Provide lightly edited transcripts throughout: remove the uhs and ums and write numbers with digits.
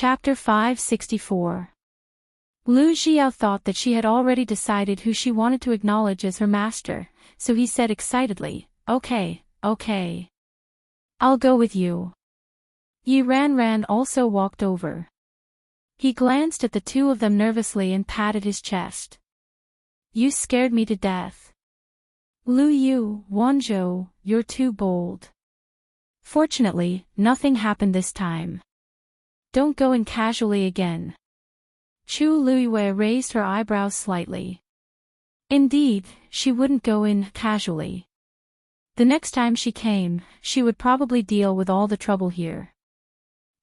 Chapter 564. Lu Xiao thought that she had already decided who she wanted to acknowledge as her master, so he said excitedly, "Okay, okay. I'll go with you." Yi Ran also walked over. He glanced at the two of them nervously and patted his chest. "You scared me to death. Lu Yu, Wanzhou, you're too bold." Fortunately, nothing happened this time. "Don't go in casually again." Chu Luiyue raised her eyebrows slightly. Indeed, she wouldn't go in casually. The next time she came, she would probably deal with all the trouble here.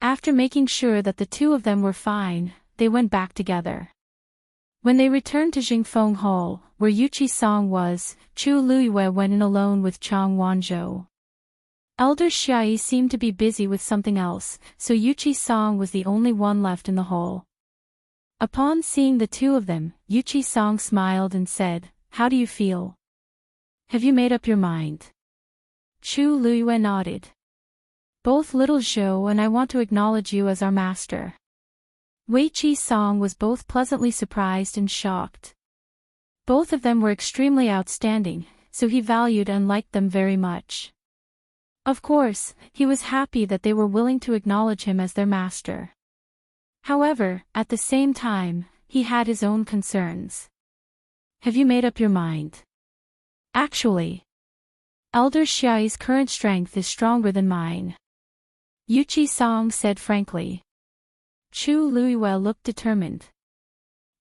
After making sure that the two of them were fine, they went back together. When they returned to Jingfeng Hall, where Yuqi Song was, Chu Luiyue went in alone with Chang Wanzhou. Elder Xiaoyi seemed to be busy with something else, so Yuqi Song was the only one left in the hall. Upon seeing the two of them, Yuqi Song smiled and said, "How do you feel? Have you made up your mind?" Chu Luiyue nodded. "Both little Zhou and I want to acknowledge you as our master." Wei Qi Song was both pleasantly surprised and shocked. Both of them were extremely outstanding, so he valued and liked them very much. Of course, he was happy that they were willing to acknowledge him as their master. However, at the same time, he had his own concerns. "Have you made up your mind?" "Actually, Elder Xiaoyi's current strength is stronger than mine," Yuqi Song said frankly. Chu Luiyue looked determined.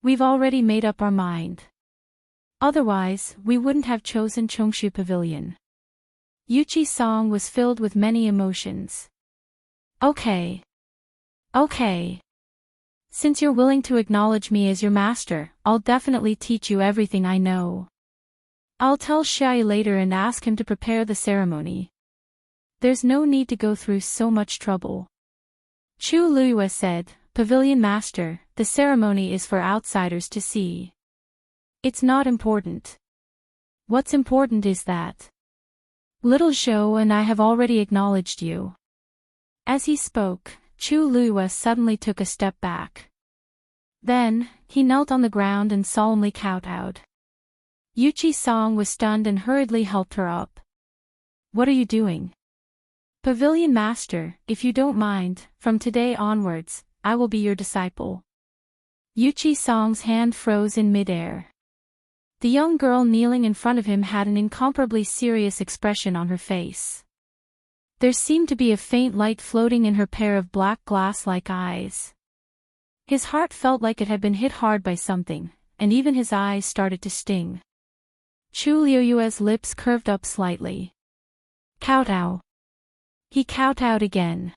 "We've already made up our mind. Otherwise, we wouldn't have chosen Chongshu Pavilion." Yuqi Song was filled with many emotions. Okay. Since you're willing to acknowledge me as your master, I'll definitely teach you everything I know. I'll tell Xiaoyi later and ask him to prepare the ceremony. There's no need to go through so much trouble." Chu Luiyue said, "Pavilion Master, the ceremony is for outsiders to see. It's not important. What's important is that little Zhou and I have already acknowledged you." As he spoke, Chu Luiyue suddenly took a step back. Then, he knelt on the ground and solemnly kowtowed. Yuqi Song was stunned and hurriedly helped her up. "What are you doing?" "Pavilion Master, if you don't mind, from today onwards, I will be your disciple." Yuqi Song's hand froze in midair. The young girl kneeling in front of him had an incomparably serious expression on her face. There seemed to be a faint light floating in her pair of black glass-like eyes. His heart felt like it had been hit hard by something, and even his eyes started to sting. Chu Luiyue's lips curved up slightly. "Kowtow." He kowtowed again.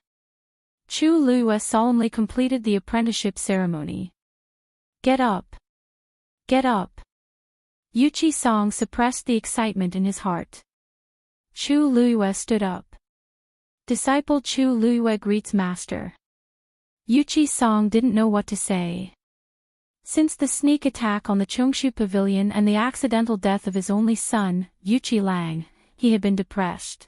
Chu Luiyue solemnly completed the apprenticeship ceremony. "Get up. Get up." Yuqi Song suppressed the excitement in his heart. Chu Luiyue stood up. "Disciple Chu Luiyue greets master." Yuqi Song didn't know what to say. Since the sneak attack on the Chongshu Pavilion and the accidental death of his only son, Yuqi Lang, he had been depressed.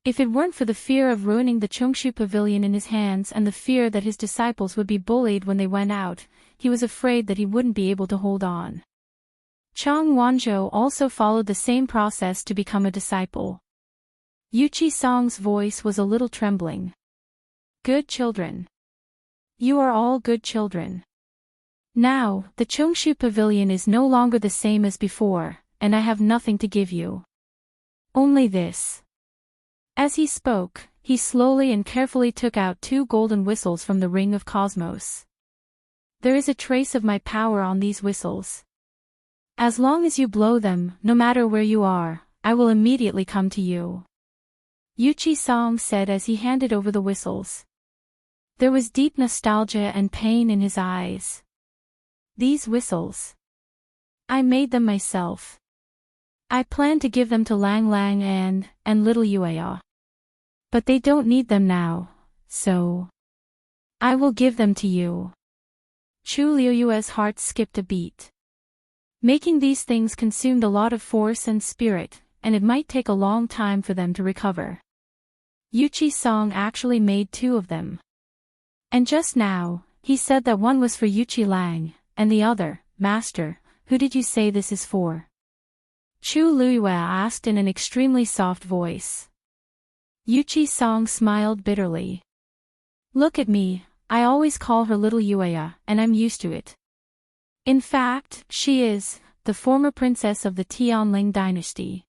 If it weren't for the fear of ruining the Chongshu Pavilion in his hands and the fear that his disciples would be bullied when they went out, he was afraid that he wouldn't be able to hold on. Chang Wanzhou also followed the same process to become a disciple. Yuqi Song's voice was a little trembling. "Good children. You are all good children. Now, the Chongshu Pavilion is no longer the same as before, and I have nothing to give you. Only this." As he spoke, he slowly and carefully took out 2 golden whistles from the Ring of Cosmos. "There is a trace of my power on these whistles. As long as you blow them, no matter where you are, I will immediately come to you," Yuqi Song said as he handed over the whistles. There was deep nostalgia and pain in his eyes. "These whistles. I made them myself. I plan to give them to Lang Lang and little Yueya. But they don't need them now, so I will give them to you." Chu Luiyue's heart skipped a beat. Making these things consumed a lot of force and spirit, and it might take a long time for them to recover. Yuqi Song actually made 2 of them. And just now, he said that one was for Yuchi Lang, and the other, Master, who did you say this is for? Chu Luiyue asked in an extremely soft voice. Yuchi Song smiled bitterly. Look at me, I always call her little Yueya, and I'm used to it. In fact, she is the former princess of the Tianling dynasty.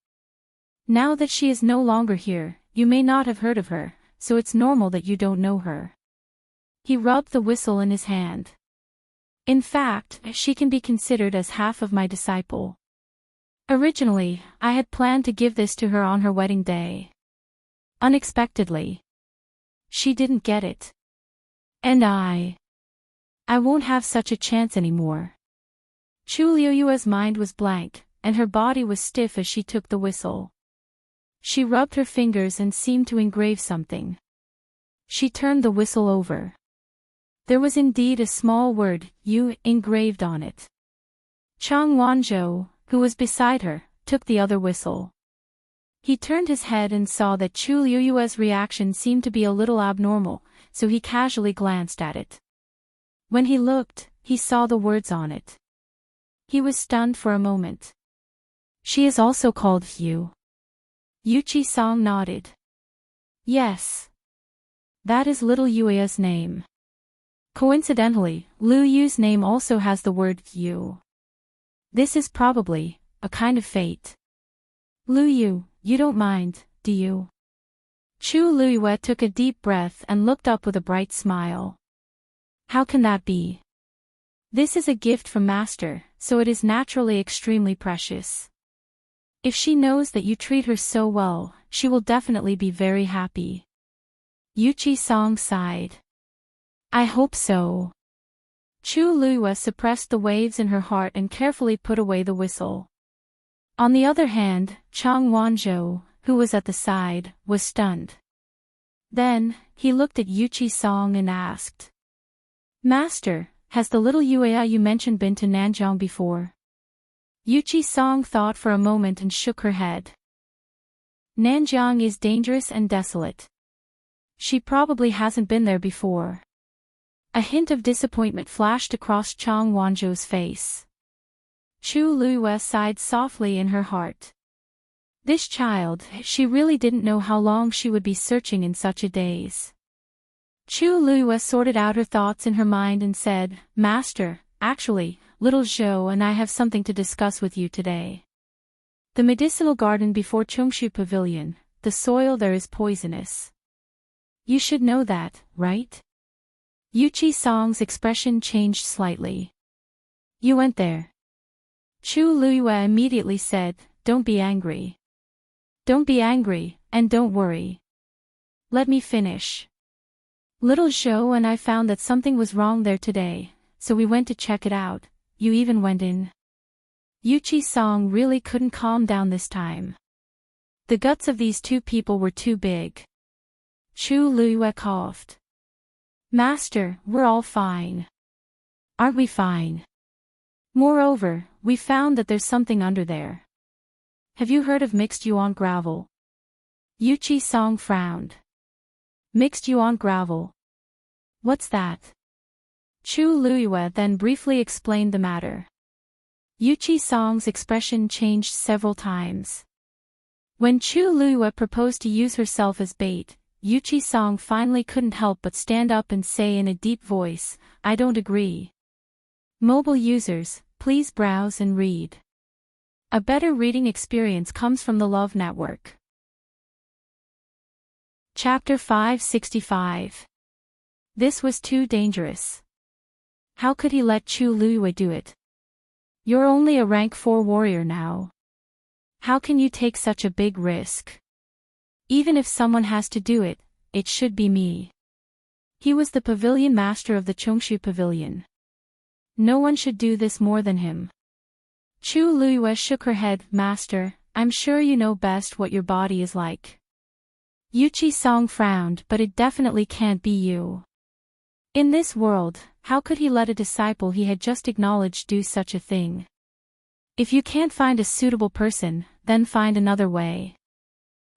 Now that she is no longer here, you may not have heard of her, so it's normal that you don't know her. He rubbed the whistle in his hand. In fact, she can be considered as half of my disciple. Originally, I had planned to give this to her on her wedding day. Unexpectedly, she didn't get it. And I won't have such a chance anymore. Chu Liuyue's mind was blank, and her body was stiff as she took the whistle. She rubbed her fingers and seemed to engrave something. She turned the whistle over. There was indeed a small word, Yu, engraved on it. Chang Wanzhou, who was beside her, took the other whistle. He turned his head and saw that Chu Liuyue's reaction seemed to be a little abnormal, so he casually glanced at it. When he looked, he saw the words on it. He was stunned for a moment. She is also called Yu. Yuchi Song nodded. Yes. That is little Yueya's name. Coincidentally, Lu Yu's name also has the word Yu. This is probably a kind of fate. Lu Yu, you don't mind, do you? Chu Luiyue took a deep breath and looked up with a bright smile. How can that be? This is a gift from Master, so it is naturally extremely precious. If she knows that you treat her so well, she will definitely be very happy. Yuchi Song sighed. I hope so. Chu Luiyue suppressed the waves in her heart and carefully put away the whistle. On the other hand, Chang Wanzhou, who was at the side, was stunned. Then, he looked at Yuchi Song and asked. Master, has the little Yueya you mentioned been to Nanjiang before? Yuchi Song thought for a moment and shook her head. Nanjiang is dangerous and desolate. She probably hasn't been there before. A hint of disappointment flashed across Chang Wanzhou's face. Chu Luiyue sighed softly in her heart. This child, she really didn't know how long she would be searching in such a daze. Chu Luiyue sorted out her thoughts in her mind and said, Master, actually, little Zhou and I have something to discuss with you today. The medicinal garden before Chongshu Pavilion, the soil there is poisonous. You should know that, right? Yuchi Song's expression changed slightly. You went there. Chu Luiyue immediately said, Don't be angry. Don't be angry, and don't worry. Let me finish. Little Zhou and I found that something was wrong there today, so we went to check it out. You even went in. Yuchi Song really couldn't calm down this time. The guts of these two people were too big. Chu Luiyue coughed. Master, we're all fine. Aren't we fine? Moreover, we found that there's something under there. Have you heard of mixed yuan gravel? Yuchi Song frowned. Mixed yuan gravel. What's that? Chu Luiyue then briefly explained the matter. Yuchi Song's expression changed several times. When Chu Luiyue proposed to use herself as bait, Yuchi Song finally couldn't help but stand up and say in a deep voice, I don't agree. Mobile users, please browse and read. A better reading experience comes from the Love Network. Chapter 565. This was too dangerous. How could he let Chu Luiyue do it? You're only a rank 4 warrior now. How can you take such a big risk? Even if someone has to do it, it should be me. He was the pavilion master of the Chongshu Pavilion. No one should do this more than him. Chu Luiyue shook her head, Master, I'm sure you know best what your body is like. Yuchi Song frowned, but it definitely can't be you. In this world, how could he let a disciple he had just acknowledged do such a thing? If you can't find a suitable person, then find another way.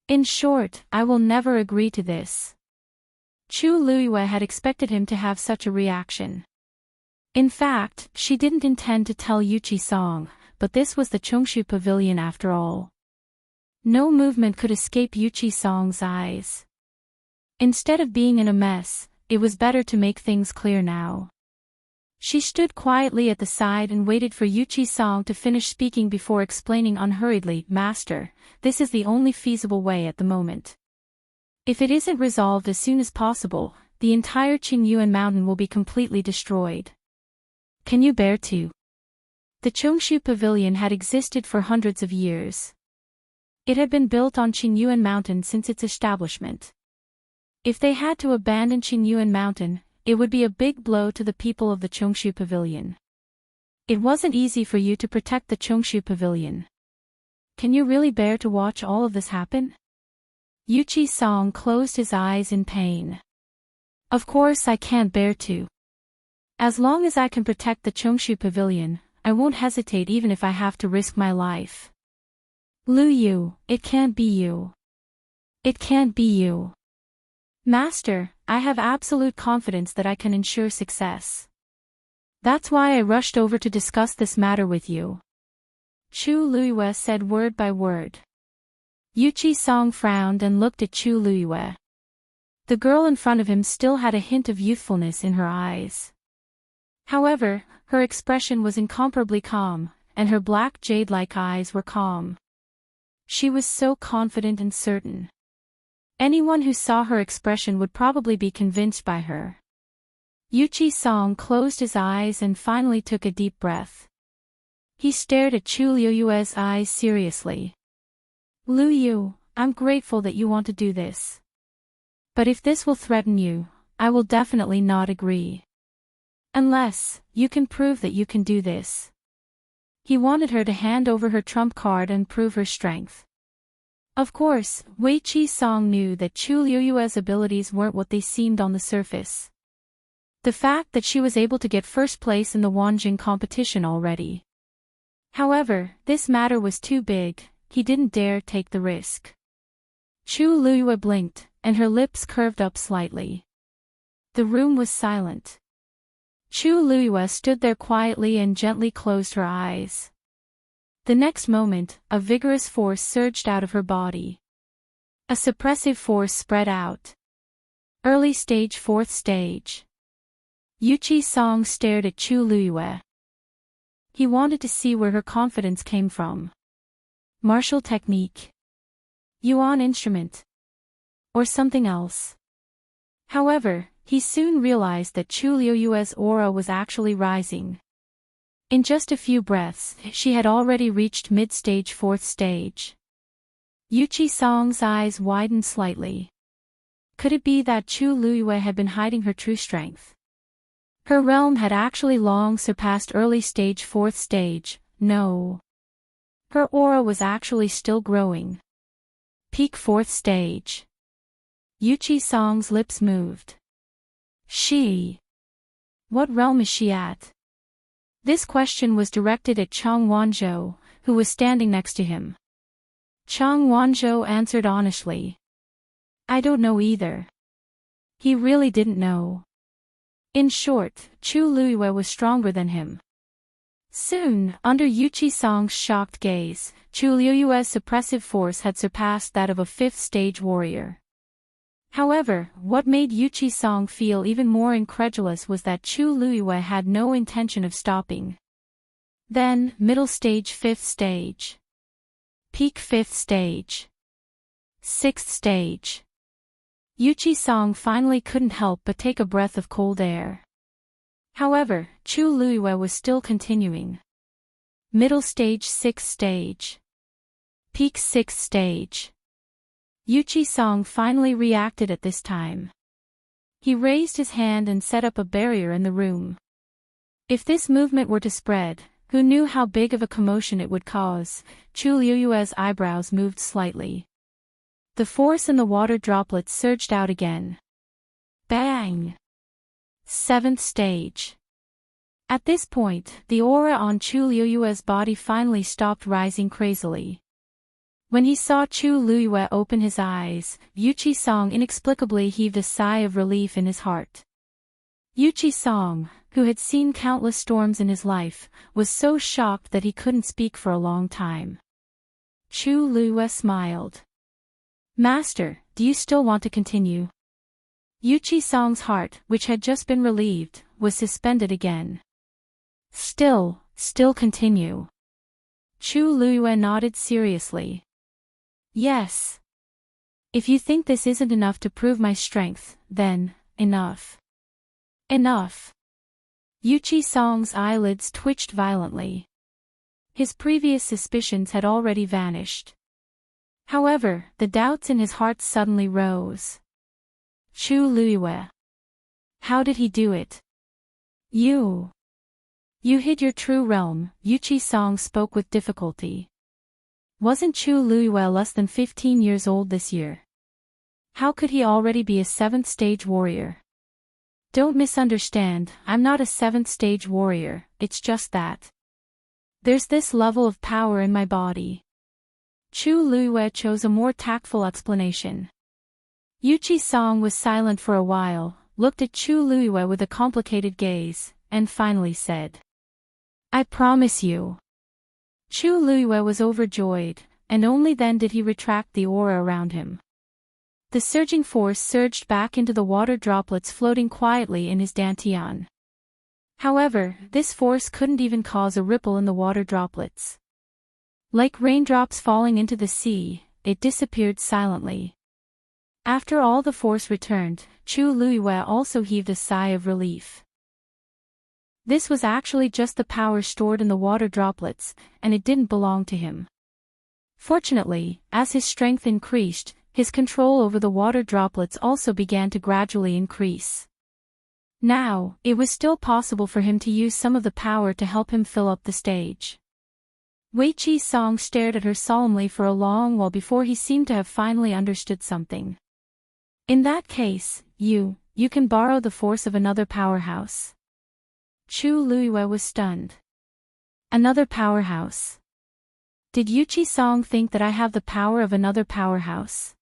In short, I will never agree to this. Chu Luiyue had expected him to have such a reaction. In fact, she didn't intend to tell Yuchi Song, but this was the Chongshu Pavilion after all. No movement could escape Yuchi Song's eyes. Instead of being in a mess, it was better to make things clear now. She stood quietly at the side and waited for Yuchi Song to finish speaking before explaining unhurriedly, "Master, this is the only feasible way at the moment. If it isn't resolved as soon as possible, the entire Qingyuan mountain will be completely destroyed. Can you bear to?" The Chongshu Pavilion had existed for hundreds of years. It had been built on Qingyuan Mountain since its establishment. If they had to abandon Qingyuan Mountain, it would be a big blow to the people of the Chongshu Pavilion. It wasn't easy for you to protect the Chongshu Pavilion. Can you really bear to watch all of this happen? Yuchi Song closed his eyes in pain. Of course I can't bear to. As long as I can protect the Chongshu Pavilion, I won't hesitate even if I have to risk my life. Lu Yu, it can't be you. It can't be you. Master, I have absolute confidence that I can ensure success. That's why I rushed over to discuss this matter with you. Chu Luiyue said word by word. Yuchi Song frowned and looked at Chu Luiyue. The girl in front of him still had a hint of youthfulness in her eyes. However, her expression was incomparably calm, and her black jade-like eyes were calm. She was so confident and certain. Anyone who saw her expression would probably be convinced by her. Yuchi Song closed his eyes and finally took a deep breath. He stared at Chu Luiyue's eyes seriously. Lu Yu, I'm grateful that you want to do this. But if this will threaten you, I will definitely not agree. Unless, you can prove that you can do this. He wanted her to hand over her trump card and prove her strength. Of course, Wei Qi Song knew that Chu Luiyue's abilities weren't what they seemed on the surface. The fact that she was able to get first place in the Wanjing competition already. However, this matter was too big, he didn't dare take the risk. Chu Luiyue blinked, and her lips curved up slightly. The room was silent. Chu Luiyue stood there quietly and gently closed her eyes. The next moment, a vigorous force surged out of her body. A suppressive force spread out. Early stage, fourth stage. Yuchi Song stared at Chu Luiyue. He wanted to see where her confidence came from. Martial technique. Yuan instrument. Or something else. However, he soon realized that Chu Luiyue's aura was actually rising. In just a few breaths, she had already reached mid-stage, fourth stage. Yuchi Song's eyes widened slightly. Could it be that Chu Luiyue had been hiding her true strength? Her realm had actually long surpassed early stage, fourth stage. No. Her aura was actually still growing. Peak fourth stage. Yuchi Song's lips moved. She. What realm is she at? This question was directed at Chang Wanzhou, who was standing next to him. Chang Wanzhou answered honestly. I don't know either. He really didn't know. In short, Chu Luiyue was stronger than him. Soon, under Yuchi Song's shocked gaze, Chu Luiyue's suppressive force had surpassed that of a fifth-stage warrior. However, what made Yuchi Song feel even more incredulous was that Chu Luiyue had no intention of stopping. Then, middle stage, fifth stage. Peak fifth stage. Sixth stage. Yuchi Song finally couldn't help but take a breath of cold air. However, Chu Luiyue was still continuing. Middle stage, sixth stage. Peak sixth stage. Yuchi Song finally reacted at this time. He raised his hand and set up a barrier in the room. If this movement were to spread, who knew how big of a commotion it would cause? Chu Luiyue's eyebrows moved slightly. The force in the water droplets surged out again. Bang! Seventh stage. At this point, the aura on Chu Luiyue's body finally stopped rising crazily. When he saw Chu Luiyue open his eyes, Yuchi Song inexplicably heaved a sigh of relief in his heart. Yuchi Song, who had seen countless storms in his life, was so shocked that he couldn't speak for a long time. Chu Luiyue smiled. "Master, do you still want to continue?" Yuchi Song's heart, which had just been relieved, was suspended again. Still continue." Chu Luiyue nodded seriously. "Yes. If you think this isn't enough to prove my strength, then, enough." "Enough." Yuchi Song's eyelids twitched violently. His previous suspicions had already vanished. However, the doubts in his heart suddenly rose. Chu Luiyue. How did he do it? You hid your true realm," Yuchi Song spoke with difficulty. Wasn't Chu Luiyue less than 15 years old this year? How could he already be a 7th stage warrior? Don't misunderstand, I'm not a 7th stage warrior, it's just that there's this level of power in my body. Chu Luiyue chose a more tactful explanation. Yuchi Song was silent for a while, looked at Chu Luiyue with a complicated gaze, and finally said, "I promise you." Chu Luiyue was overjoyed, and only then did he retract the aura around him. The surging force surged back into the water droplets floating quietly in his dantian. However, this force couldn't even cause a ripple in the water droplets. Like raindrops falling into the sea, it disappeared silently. After all the force returned, Chu Luiyue also heaved a sigh of relief. This was actually just the power stored in the water droplets, and it didn't belong to him. Fortunately, as his strength increased, his control over the water droplets also began to gradually increase. Now, it was still possible for him to use some of the power to help him fill up the stage. Yuchi Song stared at her solemnly for a long while before he seemed to have finally understood something. "In that case, you can borrow the force of another powerhouse." Chu Luiyue was stunned. "Another powerhouse? Did Yuchi Song think that I have the power of another powerhouse?"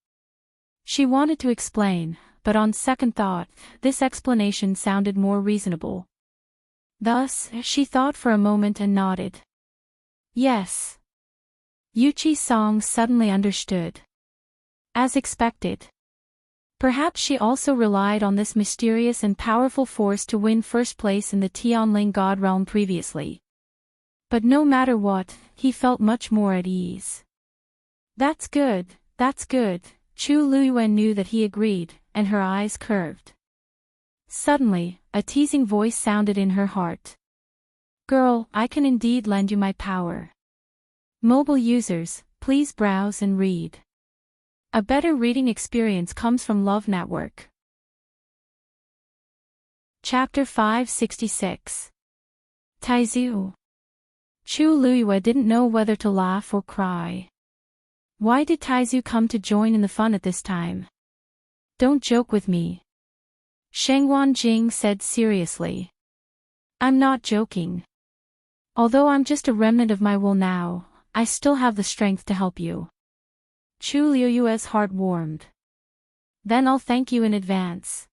She wanted to explain, but on second thought, this explanation sounded more reasonable. Thus, she thought for a moment and nodded. "Yes." Yuchi Song suddenly understood. As expected. Perhaps she also relied on this mysterious and powerful force to win first place in the Tianling God realm previously. But no matter what, he felt much more at ease. That's good, Chu Luiyue knew that he agreed, and her eyes curved. Suddenly, a teasing voice sounded in her heart. "Girl, I can indeed lend you my power." Mobile users, please browse and read. A better reading experience comes from Love Network. Chapter 566. Taizu. Chu Luiyue didn't know whether to laugh or cry. Why did Taizu come to join in the fun at this time? "Don't joke with me," Shengwan Jing said seriously. "I'm not joking. Although I'm just a remnant of my will now, I still have the strength to help you." Chu Luiyue's heart warmed. "Then I'll thank you in advance."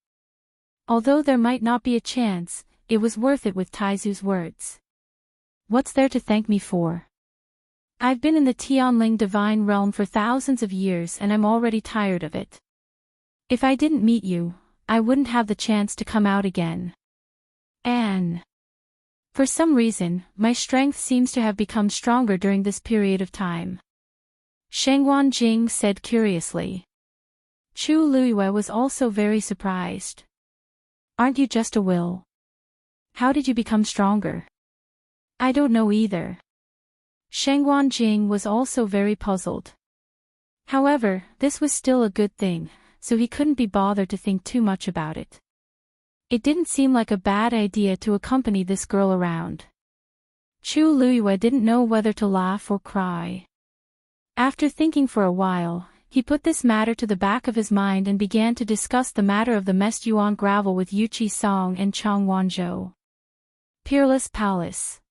Although there might not be a chance, it was worth it with Taizu's words. "What's there to thank me for? I've been in the Tianling divine realm for thousands of years and I'm already tired of it. If I didn't meet you, I wouldn't have the chance to come out again. And for some reason, my strength seems to have become stronger during this period of time." Shengwan Jing said curiously. Chu Luiyue was also very surprised. "Aren't you just a will? How did you become stronger?" "I don't know either." Shengwan Jing was also very puzzled. However, this was still a good thing, so he couldn't be bothered to think too much about it. It didn't seem like a bad idea to accompany this girl around. Chu Luiyue didn't know whether to laugh or cry. After thinking for a while, he put this matter to the back of his mind and began to discuss the matter of the messed yuan gravel with Yuchi Song and Chang Wanzhou. Peerless Palace.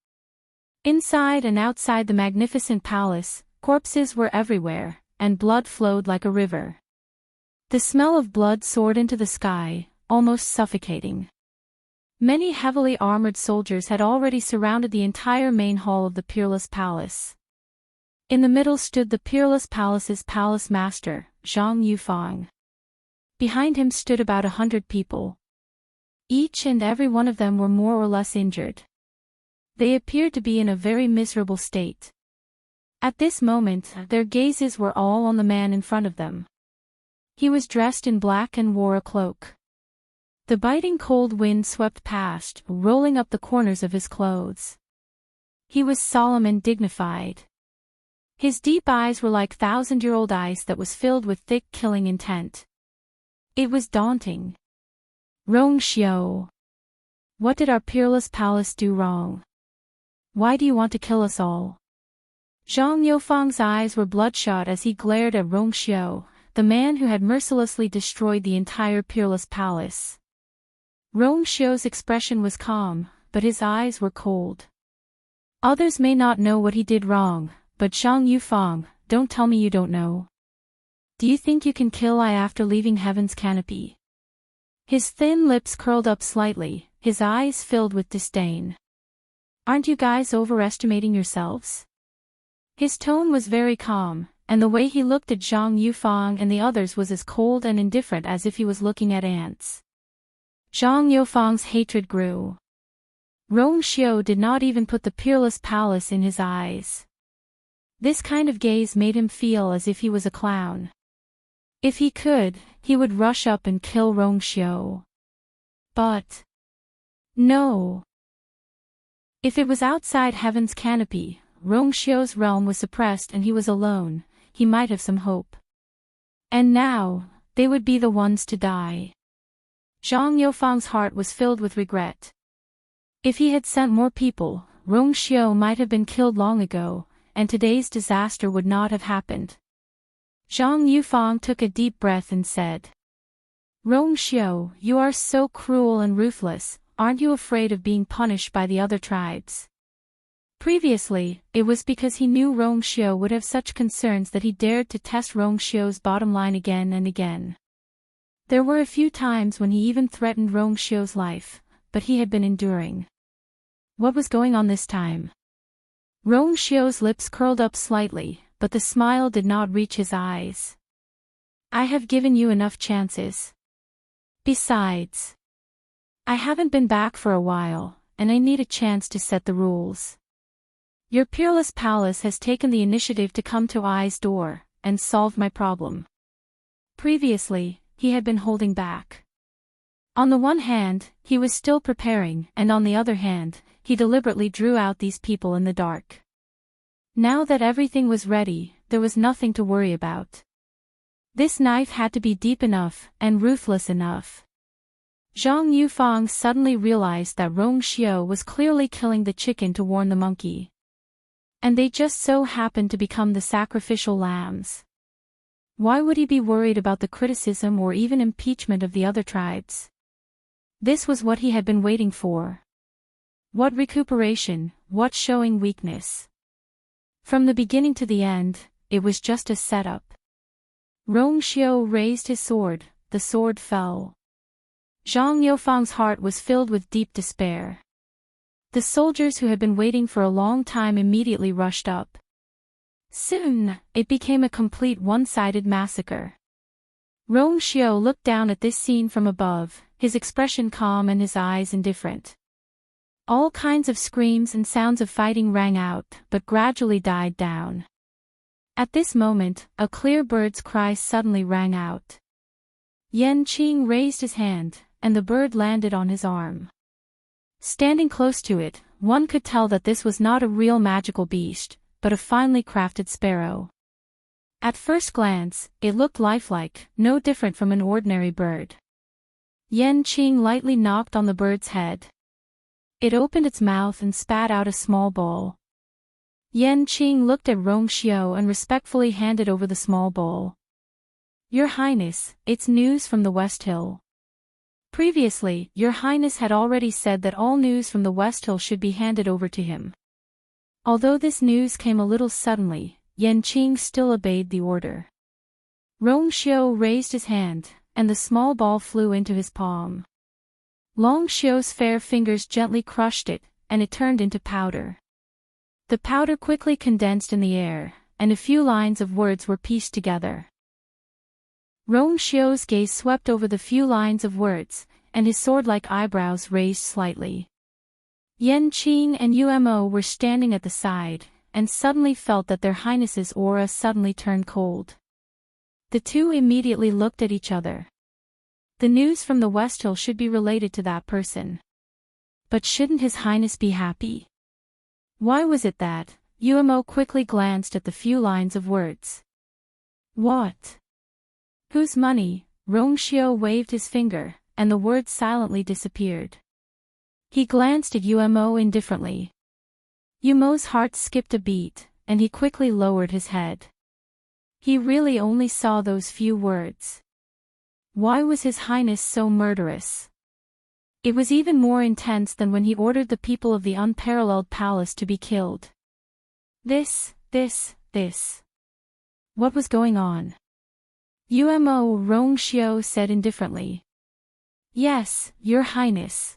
Inside and outside the magnificent palace, corpses were everywhere, and blood flowed like a river. The smell of blood soared into the sky, almost suffocating. Many heavily armored soldiers had already surrounded the entire main hall of the Peerless Palace. In the middle stood the Peerless Palace's palace master, Zhang Yufang. Behind him stood about 100 people. Each and every one of them were more or less injured. They appeared to be in a very miserable state. At this moment, their gazes were all on the man in front of them. He was dressed in black and wore a cloak. The biting cold wind swept past, rolling up the corners of his clothes. He was solemn and dignified. His deep eyes were like thousand-year-old ice that was filled with thick killing intent. It was daunting. Rongxiu. What did our Peerless Palace do wrong? Why do you want to kill us all? Zhang Yufang's eyes were bloodshot as he glared at Rongxiu, the man who had mercilessly destroyed the entire Peerless Palace. Rongxiu's expression was calm, but his eyes were cold. Others may not know what he did wrong, but Zhang Yufang, don't tell me you don't know. Do you think you can kill I after leaving heaven's canopy? His thin lips curled up slightly, his eyes filled with disdain. Aren't you guys overestimating yourselves? His tone was very calm, and the way he looked at Zhang Yufang and the others was as cold and indifferent as if he was looking at ants. Zhang Yufang's hatred grew. Rongxiu did not even put the Peerless Palace in his eyes. This kind of gaze made him feel as if he was a clown. If he could, he would rush up and kill Rongxiu. But no. If it was outside heaven's canopy, Rongxiu's realm was suppressed and he was alone, he might have some hope. And now, they would be the ones to die. Zhang Yufang's heart was filled with regret. If he had sent more people, Rongxiu might have been killed long ago, and today's disaster would not have happened. Zhang Yufang took a deep breath and said, Rongxiu, you are so cruel and ruthless, aren't you afraid of being punished by the other tribes? Previously, it was because he knew Rongxiu would have such concerns that he dared to test Rongxiu's bottom line again and again. There were a few times when he even threatened Rongxiu's life, but he had been enduring. What was going on this time? Rongxiu's lips curled up slightly, but the smile did not reach his eyes. I have given you enough chances. Besides, I haven't been back for a while, and I need a chance to set the rules. Your Peerless Palace has taken the initiative to come to I's door, and solve my problem. Previously, he had been holding back. On the one hand, he was still preparing, and on the other hand, he deliberately drew out these people in the dark. Now that everything was ready, there was nothing to worry about. This knife had to be deep enough, and ruthless enough. Zhang Yufang suddenly realized that Rongxiu was clearly killing the chicken to warn the monkey. And they just so happened to become the sacrificial lambs. Why would he be worried about the criticism or even impeachment of the other tribes? This was what he had been waiting for. What recuperation, what showing weakness. From the beginning to the end, it was just a setup. Rongxiu raised his sword, the sword fell. Zhang Yufang's heart was filled with deep despair. The soldiers who had been waiting for a long time immediately rushed up. Soon, it became a complete one-sided massacre. Rongxiu looked down at this scene from above, his expression calm and his eyes indifferent. All kinds of screams and sounds of fighting rang out, but gradually died down. At this moment, a clear bird's cry suddenly rang out. Enchanting raised his hand, and the bird landed on his arm. Standing close to it, one could tell that this was not a real magical beast, but a finely crafted sparrow. At first glance, it looked lifelike, no different from an ordinary bird. Enchanting lightly knocked on the bird's head. It opened its mouth and spat out a small bowl. Enchanting looked at Rongxiu and respectfully handed over the small bowl. Your Highness, it's news from the West Hill. Previously, Your Highness had already said that all news from the West Hill should be handed over to him. Although this news came a little suddenly, Yanqing still obeyed the order. Rongxiu raised his hand, and the small ball flew into his palm. Longxiu's fair fingers gently crushed it, and it turned into powder. The powder quickly condensed in the air, and a few lines of words were pieced together. Rongxiu's gaze swept over the few lines of words, and his sword-like eyebrows raised slightly. Yanqing and Umo were standing at the side, and suddenly felt that their highnesses' aura suddenly turned cold. The two immediately looked at each other. The news from the West Hill should be related to that person. But shouldn't His Highness be happy? Why was it that? Umo quickly glanced at the few lines of words. What? Whose money? Rongxiu waved his finger, and the words silently disappeared. He glanced at Umo indifferently. Umo's heart skipped a beat, and he quickly lowered his head. He really only saw those few words. Why was His Highness so murderous? It was even more intense than when he ordered the people of the unparalleled palace to be killed. This. What was going on? Umo, Rongxiu said indifferently. Yes, Your Highness.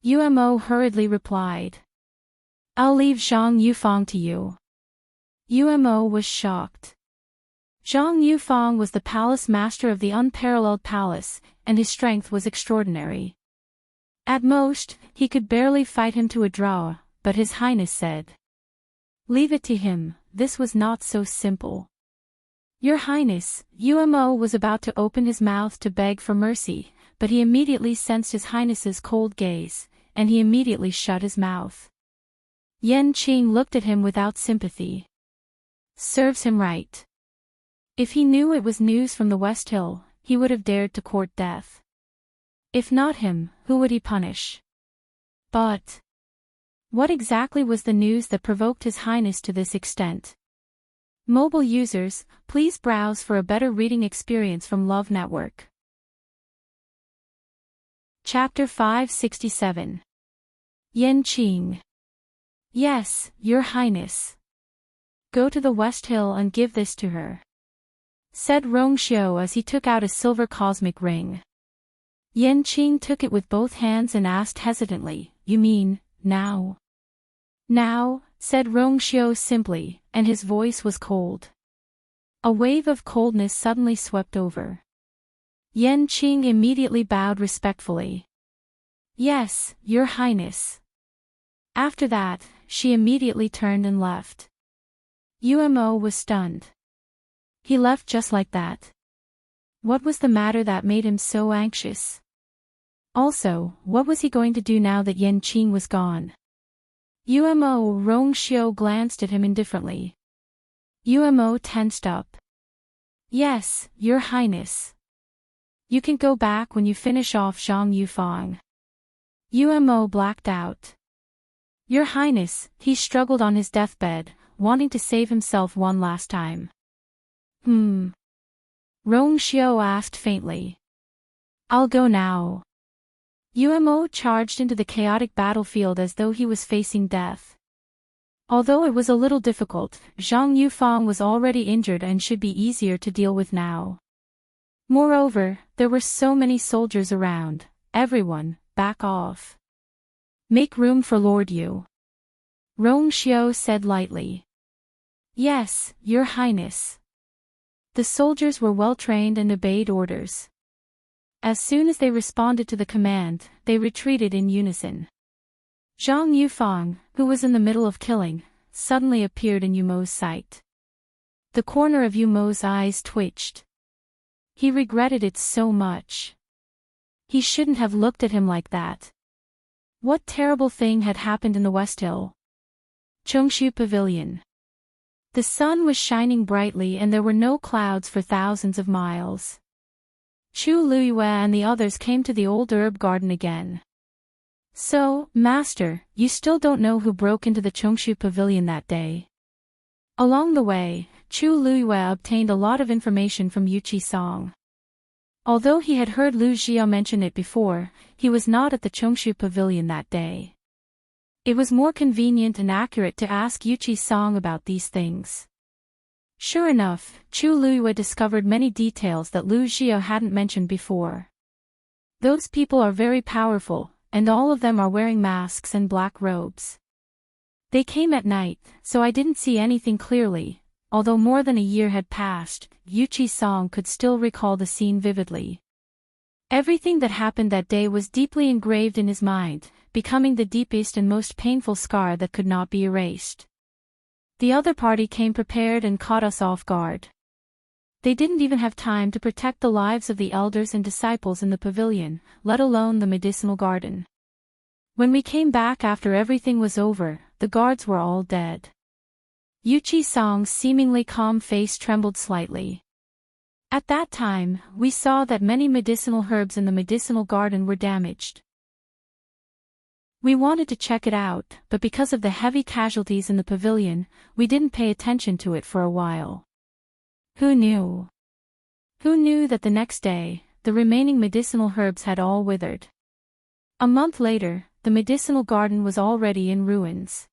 Umo hurriedly replied. I'll leave Zhang Yufang to you. Umo was shocked. Zhang Yufang was the palace master of the unparalleled palace, and his strength was extraordinary. At most, he could barely fight him to a draw, but His Highness said. Leave it to him, this was not so simple. Your Highness, Umo was about to open his mouth to beg for mercy, but he immediately sensed His Highness's cold gaze, and he immediately shut his mouth. Yanqing looked at him without sympathy. Serves him right. If he knew it was news from the West Hill, he would have dared to court death. If not him, who would he punish? But what exactly was the news that provoked His Highness to this extent? Mobile users, please browse for a better reading experience from Love Network. Chapter 567. Yanqing. Yes, Your Highness. Go to the West Hill and give this to her, said Rongxiu as he took out a silver cosmic ring. Yanqing took it with both hands and asked hesitantly, You mean, now? Now, said Rongxiu simply, and his voice was cold. A wave of coldness suddenly swept over. Yanqing immediately bowed respectfully. Yes, Your Highness. After that, she immediately turned and left. Umo was stunned. He left just like that. What was the matter that made him so anxious? Also, what was he going to do now that Yanqing was gone? Umo, Rongxiu glanced at him indifferently. Umo tensed up. Yes, Your Highness. You can go back when you finish off Zhang Yufang. Umo blacked out. Your Highness, he struggled on his deathbed, wanting to save himself one last time. Rongxiu asked faintly. I'll go now. Umo charged into the chaotic battlefield as though he was facing death. Although it was a little difficult, Zhang Yufang was already injured and should be easier to deal with now. Moreover, there were so many soldiers around. Everyone, back off. Make room for Lord Yu. Rongxiu said lightly. Yes, Your Highness. The soldiers were well trained and obeyed orders. As soon as they responded to the command, they retreated in unison. Zhang Yufang, who was in the middle of killing, suddenly appeared in Yumo's sight. The corner of Yumo's eyes twitched. He regretted it so much. He shouldn't have looked at him like that. What terrible thing had happened in the West Hill? Chongshu Pavilion. The sun was shining brightly and there were no clouds for thousands of miles. Chu Luiyue and the others came to the old herb garden again. So, Master, you still don't know who broke into the Chongshu Pavilion that day? Along the way, Chu Luiyue obtained a lot of information from Yuqi Song. Although he had heard Lu Xiao mention it before, he was not at the Chongshu Pavilion that day. It was more convenient and accurate to ask Yuqi Song about these things. Sure enough, Chu Luiyue discovered many details that Lu Xiao hadn't mentioned before. Those people are very powerful, and all of them are wearing masks and black robes. They came at night, so I didn't see anything clearly. Although more than a year had passed, Yuchi Song could still recall the scene vividly. Everything that happened that day was deeply engraved in his mind, becoming the deepest and most painful scar that could not be erased. The other party came prepared and caught us off guard. They didn't even have time to protect the lives of the elders and disciples in the pavilion, let alone the medicinal garden. When we came back after everything was over, the guards were all dead. Yuchi Song's seemingly calm face trembled slightly. At that time, we saw that many medicinal herbs in the medicinal garden were damaged. We wanted to check it out, but because of the heavy casualties in the pavilion, we didn't pay attention to it for a while. Who knew? Who knew that the next day, the remaining medicinal herbs had all withered? A month later, the medicinal garden was already in ruins.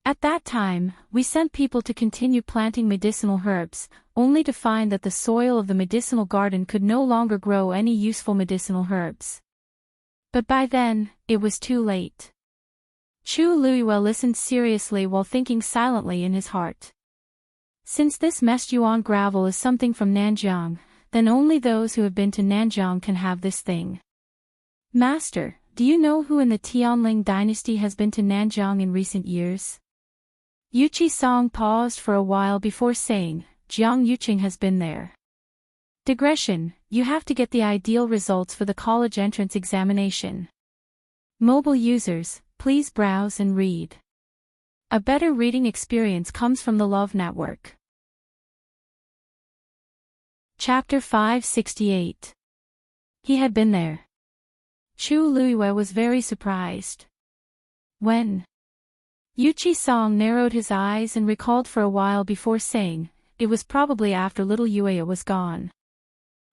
At that time, we sent people to continue planting medicinal herbs, only to find that the soil of the medicinal garden could no longer grow any useful medicinal herbs. But by then, it was too late. Chu Luiyue listened seriously while thinking silently in his heart. Since this messed yuan gravel is something from Nanjiang, then only those who have been to Nanjiang can have this thing. Master, do you know who in the Tianling dynasty has been to Nanjiang in recent years? Yuchi Song paused for a while before saying, Jiang Yuqing has been there. Digression, you have to get the ideal results for the college entrance examination. Mobile users, please browse and read. A better reading experience comes from the Love Network. Chapter 568. He had been there. Chu Luiyue was very surprised. When? Yuchi Song narrowed his eyes and recalled for a while before saying, it was probably after little Yueya was gone.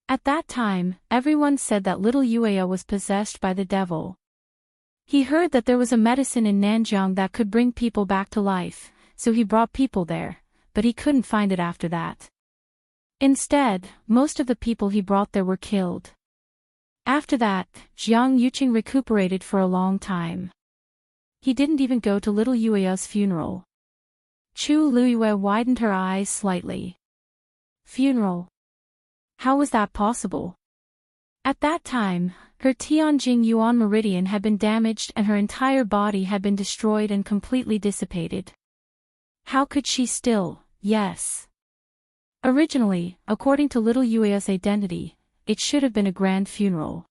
At that time, everyone said that little Yueya was possessed by the devil. He heard that there was a medicine in Nanjiang that could bring people back to life, so he brought people there, but he couldn't find it after that. Instead, most of the people he brought there were killed. After that, Jiang Yuqing recuperated for a long time. He didn't even go to little Yueya's funeral. Chu Luiyue widened her eyes slightly. Funeral? How was that possible? At that time, her Tianjing Yuan meridian had been damaged and her entire body had been destroyed and completely dissipated. How could she still, yes. Originally, according to little Yueya's identity, it should have been a grand funeral.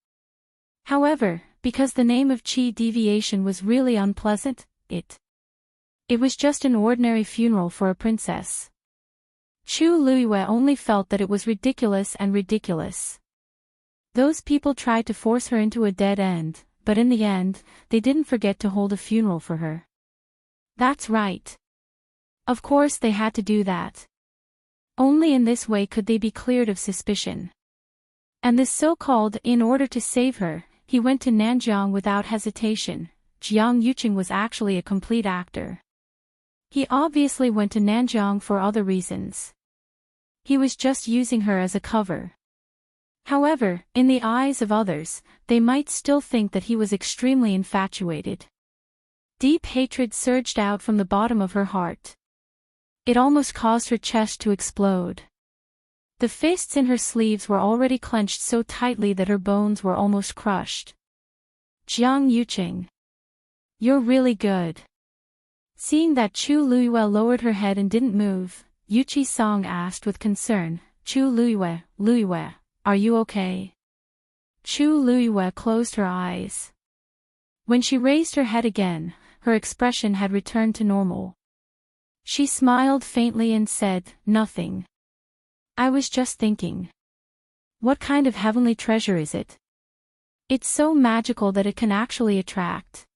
However, because the name of Qi deviation was really unpleasant, it was just an ordinary funeral for a princess. Chu Luiyue only felt that it was ridiculous and ridiculous. Those people tried to force her into a dead end, but in the end, they didn't forget to hold a funeral for her. That's right. Of course they had to do that. Only in this way could they be cleared of suspicion. And this so-called in order to save her, he went to Nanjiang without hesitation. Jiang Yuqing was actually a complete actor. He obviously went to Nanjiang for other reasons. He was just using her as a cover. However, in the eyes of others, they might still think that he was extremely infatuated. Deep hatred surged out from the bottom of her heart. It almost caused her chest to explode. The fists in her sleeves were already clenched so tightly that her bones were almost crushed. Jiang Yuqing. You're really good. Seeing that Chu Luiyue lowered her head and didn't move, Yuchi Song asked with concern, Chu Luiyue, are you okay? Chu Luiyue closed her eyes. When she raised her head again, her expression had returned to normal. She smiled faintly and said, nothing. I was just thinking. What kind of heavenly treasure is it? It's so magical that it can actually attract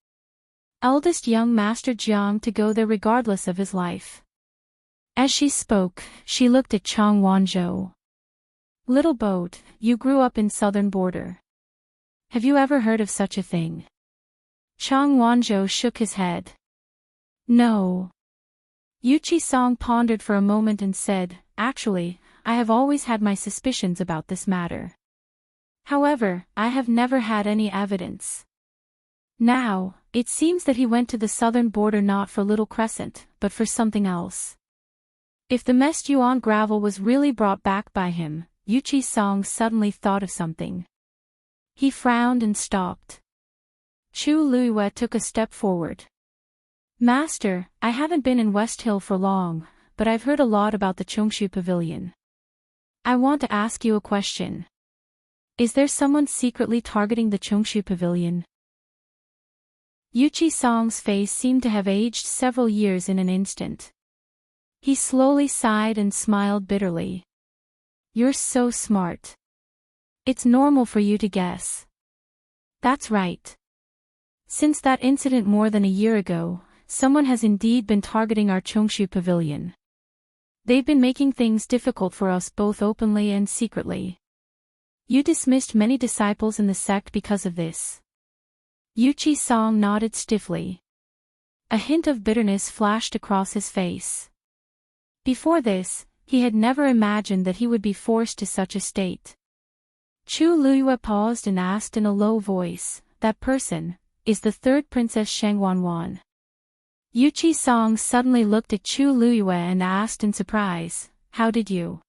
eldest young Master Jiang to go there regardless of his life. As she spoke, she looked at Chang Wanzhou. Little boat, you grew up in southern border. Have you ever heard of such a thing? Chang Wanzhou shook his head. No. Yuchi-song pondered for a moment and said, "Actually, I have always had my suspicions about this matter. However, I have never had any evidence. Now, it seems that he went to the southern border not for Little Crescent, but for something else. If the messed yuan gravel was really brought back by him," Yuchi-song suddenly thought of something. He frowned and stopped. Chu Luiyue took a step forward. "Master, I haven't been in West Hill for long, but I've heard a lot about the Chongshu Pavilion. I want to ask you a question. Is there someone secretly targeting the Chongshu Pavilion?" Yuchi-song's face seemed to have aged several years in an instant. He slowly sighed and smiled bitterly. "You're so smart. It's normal for you to guess." "That's right. Since that incident more than a year ago, someone has indeed been targeting our Chongshu Pavilion. They've been making things difficult for us both openly and secretly. You dismissed many disciples in the sect because of this." Yuchi-song nodded stiffly. A hint of bitterness flashed across his face. Before this, he had never imagined that he would be forced to such a state. Chu Luiyue paused and asked in a low voice, "That person is the third Princess Shangwanwan?" Yuchi-song suddenly looked at Chu Luiyue and asked in surprise, "How did you?"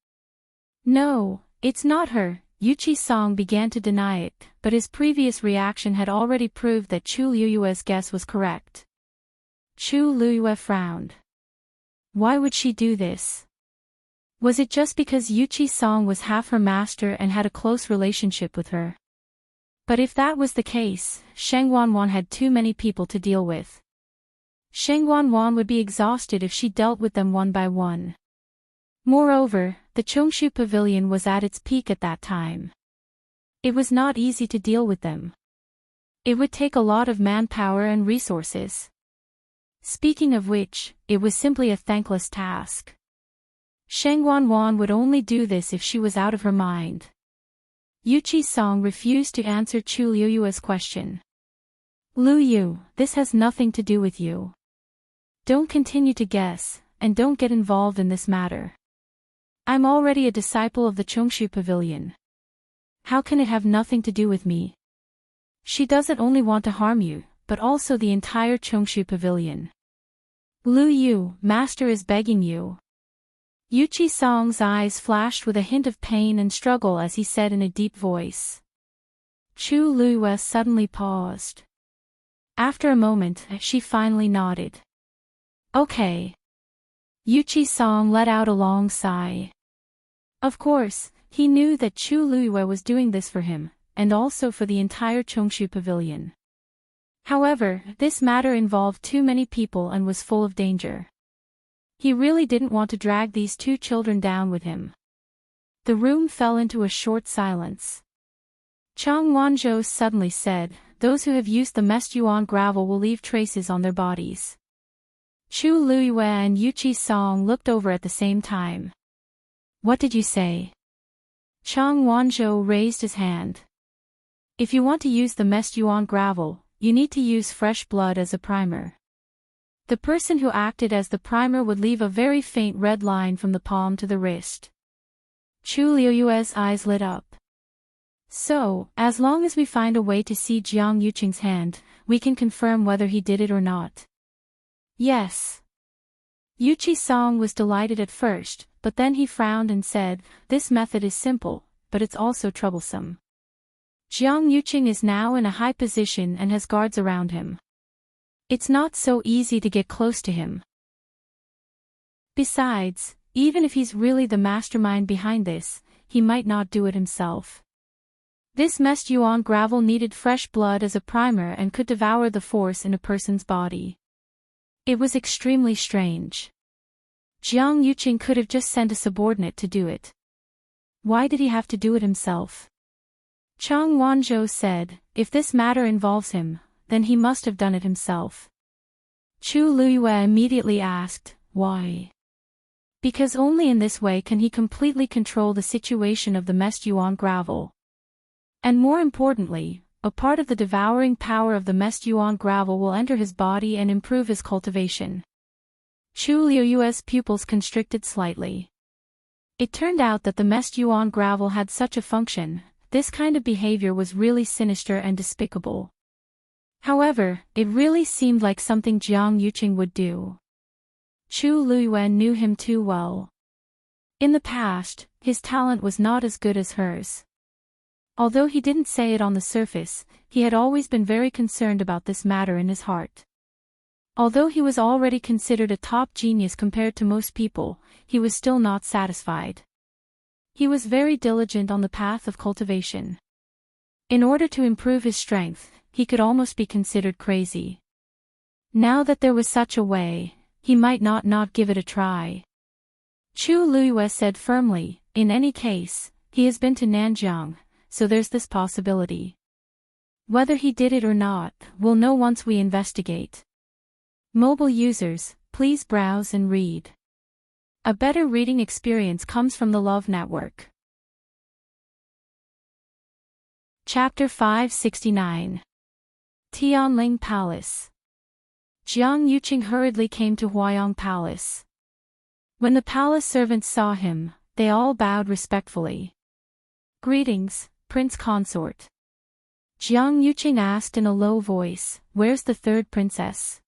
"No, it's not her." Yuchi-song began to deny it, but his previous reaction had already proved that Chu Luiyue's guess was correct. Chu Luiyue frowned. Why would she do this? Was it just because Yuchi-song was half her master and had a close relationship with her? But if that was the case, Shangwanwan had too many people to deal with. Shangwanwan would be exhausted if she dealt with them one by one. Moreover, the Chongshu Pavilion was at its peak at that time. It was not easy to deal with them. It would take a lot of manpower and resources. Speaking of which, it was simply a thankless task. Shangwanwan would only do this if she was out of her mind. Yuchi-song refused to answer Chu Luiyue's question. "Lu Yu, this has nothing to do with you. Don't continue to guess, and don't get involved in this matter. I'm already a disciple of the Chongshu Pavilion. How can it have nothing to do with me? She doesn't only want to harm you, but also the entire Chongshu Pavilion. Lu Yu, Master is begging you." Yuchi-song's eyes flashed with a hint of pain and struggle as he said in a deep voice. Chu Luiyue suddenly paused. After a moment, she finally nodded. "Okay." Yuchi-song let out a long sigh. Of course, he knew that Chu Luiyue was doing this for him, and also for the entire Chongshu Pavilion. However, this matter involved too many people and was full of danger. He really didn't want to drag these two children down with him. The room fell into a short silence. Chang Wanzhou suddenly said, "Those who have used the messed yuan gravel will leave traces on their bodies." Chu Luiyue and Yuchi-song looked over at the same time. "What did you say?" Chang Wanzhou raised his hand. "If you want to use the messed yuan gravel, you need to use fresh blood as a primer. The person who acted as the primer would leave a very faint red line from the palm to the wrist." Chu Luiyue's eyes lit up. "So, as long as we find a way to see Jiang Yuqing's hand, we can confirm whether he did it or not." "Yes." Yuchi-song was delighted at first, but then he frowned and said, "This method is simple, but it's also troublesome. Jiang Yuqing is now in a high position and has guards around him. It's not so easy to get close to him. Besides, even if he's really the mastermind behind this, he might not do it himself. This messed yuan gravel needed fresh blood as a primer and could devour the force in a person's body. It was extremely strange. Jiang Yuqing could have just sent a subordinate to do it. Why did he have to do it himself?" Chang Wanzhou said, "If this matter involves him, then he must have done it himself." Chu Luiyue immediately asked, "Why?" "Because only in this way can he completely control the situation of the messed yuan gravel. And more importantly, a part of the devouring power of the messed yuan gravel will enter his body and improve his cultivation. Chu Liu's pupils constricted slightly. It turned out that the messed yuan gravel had such a function. This kind of behavior was really sinister and despicable. However, it really seemed like something Jiang Yuqing would do. Chu Liyuan knew him too well. In the past, his talent was not as good as hers. Although he didn't say it on the surface, he had always been very concerned about this matter in his heart. Although he was already considered a top genius compared to most people, he was still not satisfied. He was very diligent on the path of cultivation. In order to improve his strength, he could almost be considered crazy. Now that there was such a way, he might not give it a try. Chu Liyue said firmly, in any case, he has been to Nanjiang, so there's this possibility. Whether he did it or not, we'll know once we investigate. Mobile users, please browse and read. A better reading experience comes from the Love Network. Chapter 569. Tianling Palace. Jiang Yuqing hurriedly came to Huayong Palace. When the palace servants saw him, they all bowed respectfully. Greetings, Prince Consort. Jiang Yuqing asked in a low voice, where's the third princess?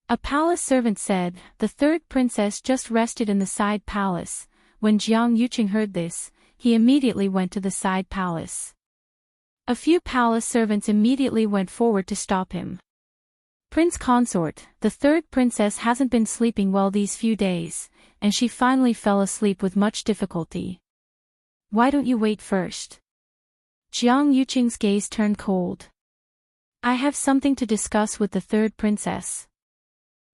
A palace servant said, the third princess just rested in the side palace. When Jiang Yuqing heard this, he immediately went to the side palace. A few palace servants immediately went forward to stop him. Prince Consort, the third princess hasn't been sleeping well these few days, and she finally fell asleep with much difficulty. Why don't you wait first? Jiang Yuqing's gaze turned cold. I have something to discuss with the third princess.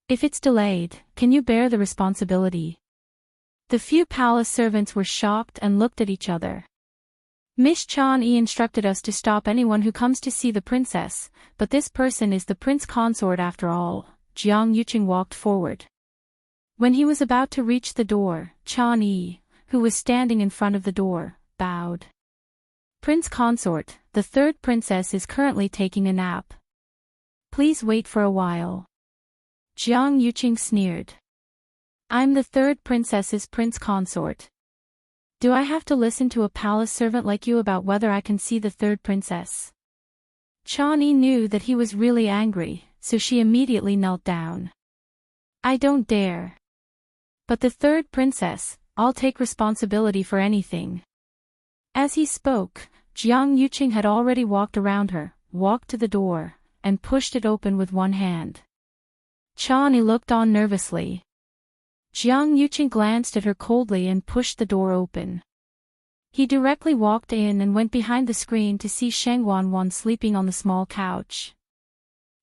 If it's delayed, can you bear the responsibility? The few palace servants were shocked and looked at each other. Miss Chan Yi instructed us to stop anyone who comes to see the princess, but this person is the prince consort after all. Jiang Yuqing walked forward. When he was about to reach the door, Chan Yi, who was standing in front of the door, bowed. Prince consort, the third princess is currently taking a nap. Please wait for a while. Jiang Yuqing sneered. I'm the third princess's prince consort. Do I have to listen to a palace servant like you about whether I can see the third princess? Chan Yi knew that he was really angry, so she immediately knelt down. I don't dare. But the third princess, I'll take responsibility for anything. As he spoke, Jiang Yuqing had already walked around her, walked to the door, and pushed it open with one hand. Chan Yi looked on nervously. Jiang Yuqing glanced at her coldly and pushed the door open. He directly walked in and went behind the screen to see Sheng Wanwan sleeping on the small couch.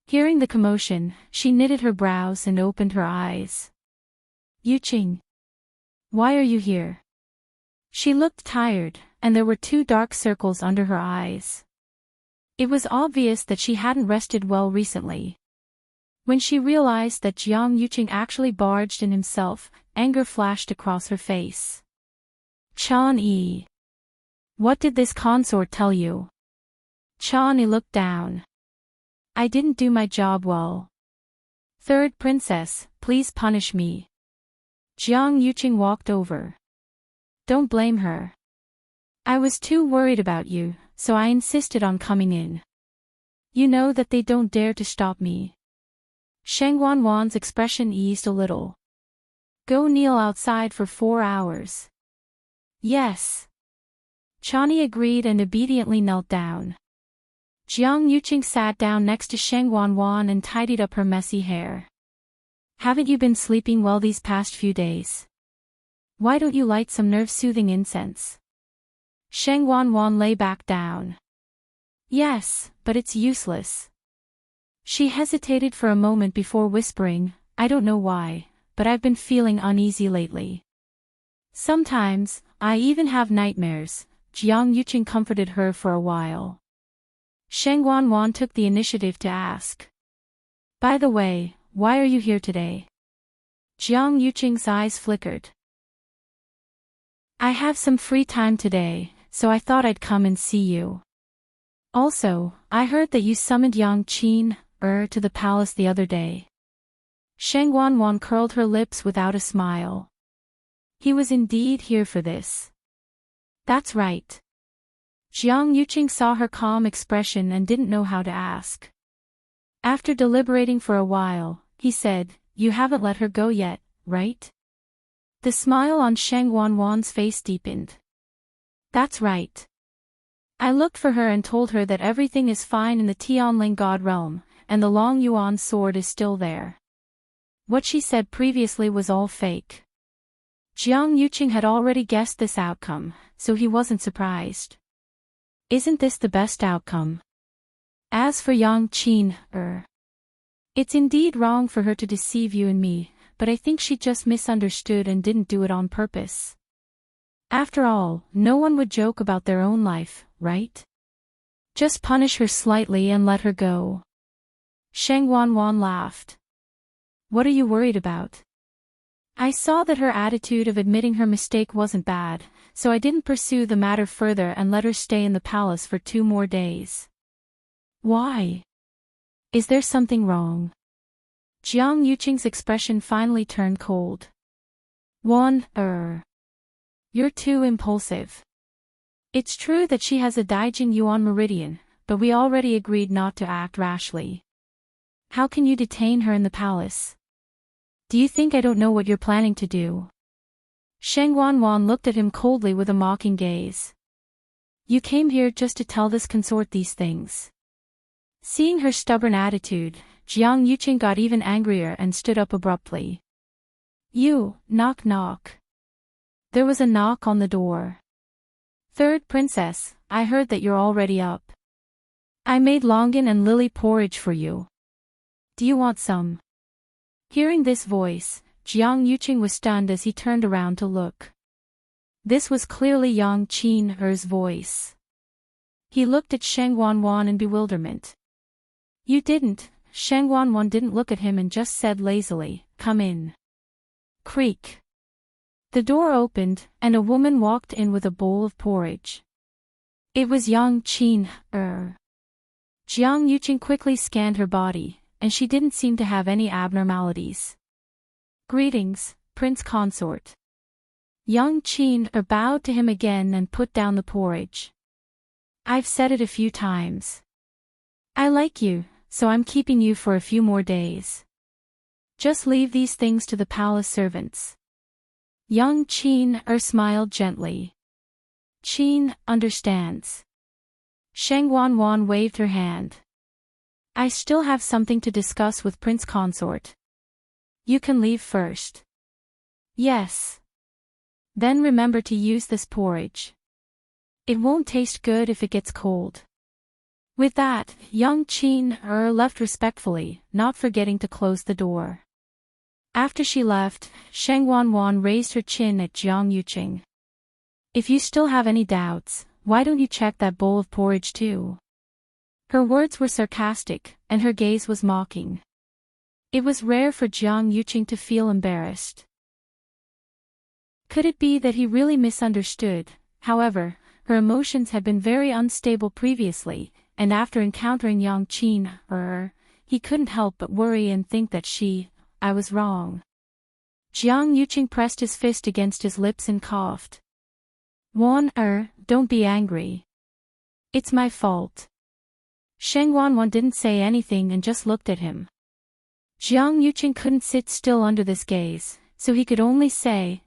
Hearing the commotion, she knitted her brows and opened her eyes. Yuqing. Why are you here? She looked tired, and there were 2 dark circles under her eyes. It was obvious that she hadn't rested well recently. When she realized that Jiang Yuqing actually barged in himself, anger flashed across her face. Chan Yi. What did this consort tell you? Chan Yi looked down. I didn't do my job well. Third princess, please punish me. Jiang Yuqing walked over. Don't blame her. I was too worried about you, so I insisted on coming in. You know that they don't dare to stop me. Sheng Wanwan's expression eased a little. Go kneel outside for 4 hours. Yes. Chan Yi agreed and obediently knelt down. Jiang Yuqing sat down next to Sheng Wanwan and tidied up her messy hair. Haven't you been sleeping well these past few days? Why don't you light some nerve-soothing incense? Sheng Wanwan lay back down. Yes, but it's useless. She hesitated for a moment before whispering, I don't know why, but I've been feeling uneasy lately. Sometimes, I even have nightmares. Jiang Yuqing comforted her for a while. Sheng Wanwan took the initiative to ask. By the way, why are you here today? Jiang Yuqing's eyes flickered. I have some free time today, so I thought I'd come and see you. Also, I heard that you summoned Yang Qin, to the palace the other day. Shang Wanwan curled her lips without a smile. He was indeed here for this. That's right. Jiang Yuqing saw her calm expression and didn't know how to ask. After deliberating for a while, he said, "You haven't let her go yet, right?" The smile on Shang Wanwan's face deepened. "That's right. I looked for her and told her that everything is fine in the Tianling God realm, and the Long Yuan sword is still there. What she said previously was all fake." Jiang Yuqing had already guessed this outcome, so he wasn't surprised. "Isn't this the best outcome? As for Yang Qin, it's indeed wrong for her to deceive you and me, but I think she just misunderstood and didn't do it on purpose. After all, no one would joke about their own life, right? Just punish her slightly and let her go." Shang Wanwan laughed. "What are you worried about? I saw that her attitude of admitting her mistake wasn't bad, so I didn't pursue the matter further and let her stay in the palace for 2 more days." "Why? Is there something wrong?" Jiang Yuqing's expression finally turned cold. You're too impulsive. It's true that she has a Daijing Yuan meridian, but we already agreed not to act rashly. How can you detain her in the palace? Do you think I don't know what you're planning to do?" Shang Wanwan looked at him coldly with a mocking gaze. "You came here just to tell this consort these things." Seeing her stubborn attitude, Jiang Yuqing got even angrier and stood up abruptly. Knock knock. There was a knock on the door. "Third princess, I heard that you're already up. I made longan and lily porridge for you. Do you want some?" Hearing this voice, Jiang Yuqing was stunned as he turned around to look. This was clearly Yang Qin-er's voice. He looked at Shang Wanwan in bewilderment. "You didn't." Shang Wanwan didn't look at him and just said lazily, "Come in." Creak. The door opened, and a woman walked in with a bowl of porridge. It was Yang Qin-er. Jiang Yuqing quickly scanned her body, and she didn't seem to have any abnormalities. "Greetings, Prince Consort." Yang Qin-er bowed to him again and put down the porridge. "I've said it a few times. I like you, so I'm keeping you for a few more days. Just leave these things to the palace servants." Yang Qin-er smiled gently. "Qin understands." Shang Wanwan waved her hand. "I still have something to discuss with Prince Consort. You can leave first." "Yes. Then remember to use this porridge. It won't taste good if it gets cold." With that, Yang Qin-er left respectfully, not forgetting to close the door. After she left, Shang Wanwan raised her chin at Jiang Yuqing. "If you still have any doubts, why don't you check that bowl of porridge too?" Her words were sarcastic, and her gaze was mocking. It was rare for Jiang Yuqing to feel embarrassed. Could it be that he really misunderstood? However, her emotions had been very unstable previously, and after encountering Yang Qin-er, he couldn't help but worry and think that I was wrong. Jiang Yuqing pressed his fist against his lips and coughed. Don't be angry. It's my fault." Shang Wanwan didn't say anything and just looked at him. Jiang Yuqing couldn't sit still under this gaze, so he could only say,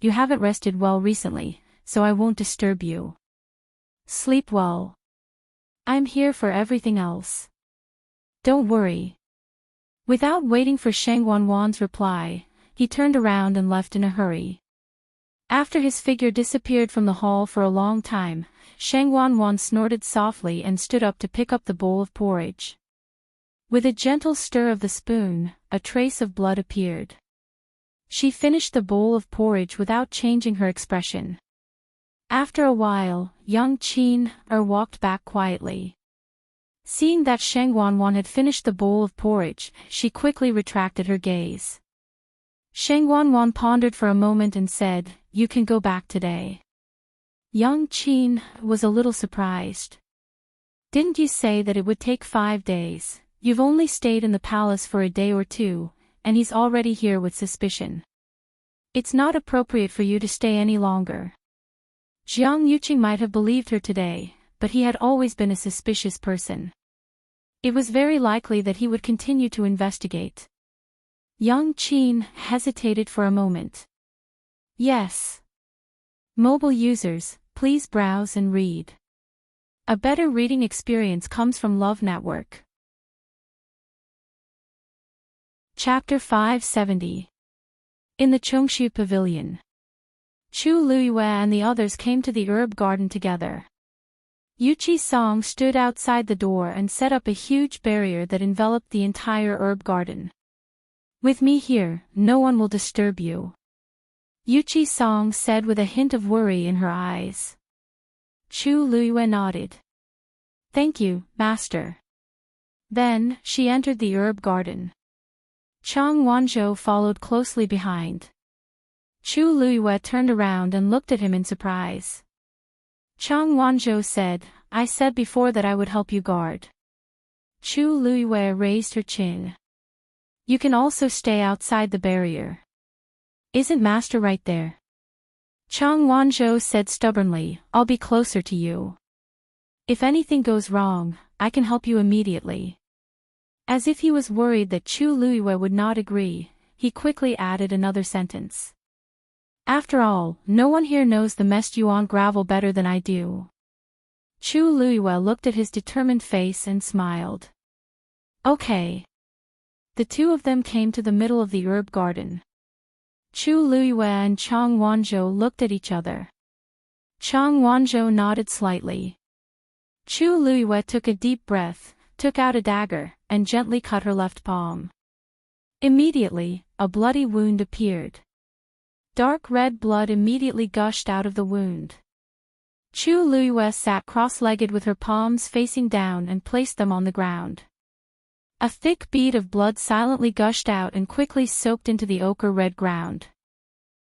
"You haven't rested well recently, so I won't disturb you. Sleep well. I'm here for everything else. Don't worry." Without waiting for Shang Wanwan's reply, he turned around and left in a hurry. After his figure disappeared from the hall for a long time, Shang Wanwan snorted softly and stood up to pick up the bowl of porridge. With a gentle stir of the spoon, a trace of blood appeared. She finished the bowl of porridge without changing her expression. After a while, Yang Qin-er walked back quietly. Seeing that Shang Wanwan had finished the bowl of porridge, she quickly retracted her gaze. Shang Wanwan pondered for a moment and said, "You can go back today." Yang Qin was a little surprised. "Didn't you say that it would take 5 days?" You've only stayed in the palace for a day or two, and he's already here with suspicion. It's not appropriate for you to stay any longer. Jiang Yuqing might have believed her today, but he had always been a suspicious person. It was very likely that he would continue to investigate. Yang Qin hesitated for a moment. Yes. Mobile users, please browse and read. A better reading experience comes from Love Network. Chapter 570. In the Chongshu Pavilion. Chu Luiyue and the others came to the herb garden together. Yuqi Song stood outside the door and set up a huge barrier that enveloped the entire herb garden. With me here, no one will disturb you. Yuqi Song said with a hint of worry in her eyes. Chu Luiyue nodded. Thank you, Master. Then, she entered the herb garden. Chang Wanzhou followed closely behind. Chu Luiyue turned around and looked at him in surprise. Chang Wanzhou said, I said before that I would help you guard. Chu Luiyue raised her chin. You can also stay outside the barrier. Isn't Master right there? Chang Wanzhou said stubbornly, I'll be closer to you. If anything goes wrong, I can help you immediately. As if he was worried that Chu Luiyue would not agree, he quickly added another sentence. After all, no one here knows the Mest Yuan gravel better than I do. Chu Luiyue looked at his determined face and smiled. Okay. The two of them came to the middle of the herb garden. Chu Luiyue and Chang Wanzhou looked at each other. Chang Wanzhou nodded slightly. Chu Luiyue took a deep breath, took out a dagger, and gently cut her left palm. Immediately, a bloody wound appeared. Dark red blood immediately gushed out of the wound. Chu Luiyue sat cross-legged with her palms facing down and placed them on the ground. A thick bead of blood silently gushed out and quickly soaked into the ochre-red ground.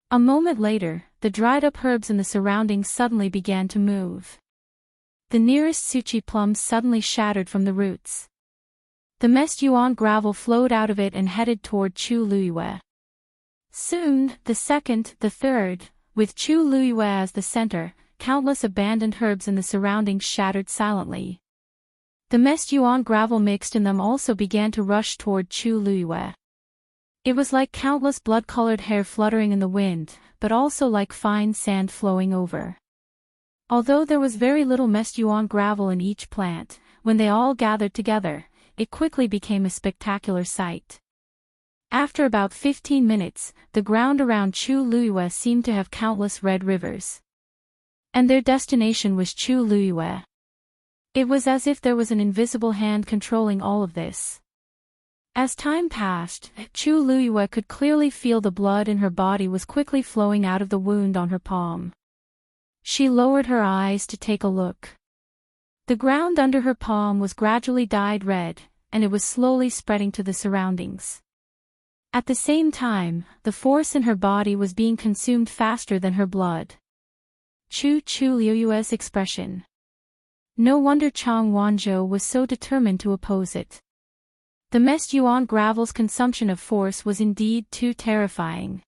A moment later, the dried-up herbs in the surroundings suddenly began to move. The nearest Suchi plum suddenly shattered from the roots. The Mest Yuan gravel flowed out of it and headed toward Chu Luiyue. Soon, the second, the third, with Chu Luiyue as the center, countless abandoned herbs in the surroundings shattered silently. The Mest Yuan gravel mixed in them also began to rush toward Chu Luiyue. It was like countless blood-colored hair fluttering in the wind, but also like fine sand flowing over. Although there was very little Mest Yuan gravel in each plant, when they all gathered together, it quickly became a spectacular sight. After about 15 minutes, the ground around Chu Luiyue seemed to have countless red rivers. And their destination was Chu Luiyue. It was as if there was an invisible hand controlling all of this. As time passed, Chu Luiyue could clearly feel the blood in her body was quickly flowing out of the wound on her palm. She lowered her eyes to take a look. The ground under her palm was gradually dyed red, and it was slowly spreading to the surroundings. At the same time, the force in her body was being consumed faster than her blood. Chu Luiyue's expression. No wonder Chang Wanzhou was so determined to oppose it. The Mest Yuan gravel's consumption of force was indeed too terrifying.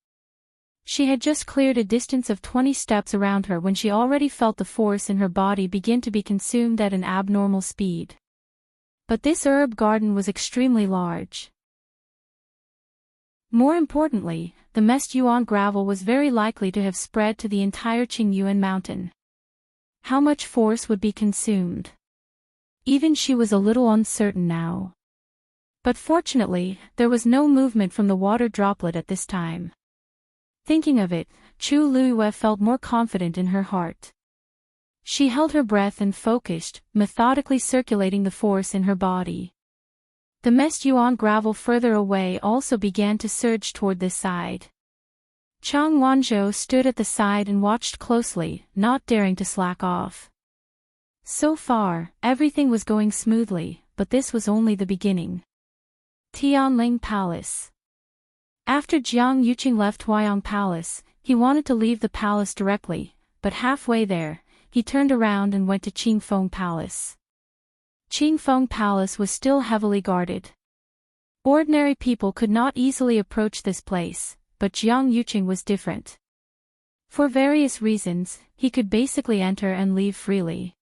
She had just cleared a distance of 20 steps around her when she already felt the force in her body begin to be consumed at an abnormal speed. But this herb garden was extremely large. More importantly, the Mest Yuan gravel was very likely to have spread to the entire Qingyuan mountain. How much force would be consumed? Even she was a little uncertain now. But fortunately, there was no movement from the water droplet at this time. Thinking of it, Chu Luiyue felt more confident in her heart. She held her breath and focused, methodically circulating the force in her body. The Mest Yuan gravel further away also began to surge toward this side. Chang Wanzhou stood at the side and watched closely, not daring to slack off. So far, everything was going smoothly, but this was only the beginning. Tianling Palace. After Jiang Yuqing left Huayang Palace, he wanted to leave the palace directly, but halfway there, he turned around and went to Qingfeng Palace. Qingfeng Palace was still heavily guarded. Ordinary people could not easily approach this place, but Jiang Yuqing was different. For various reasons, he could basically enter and leave freely.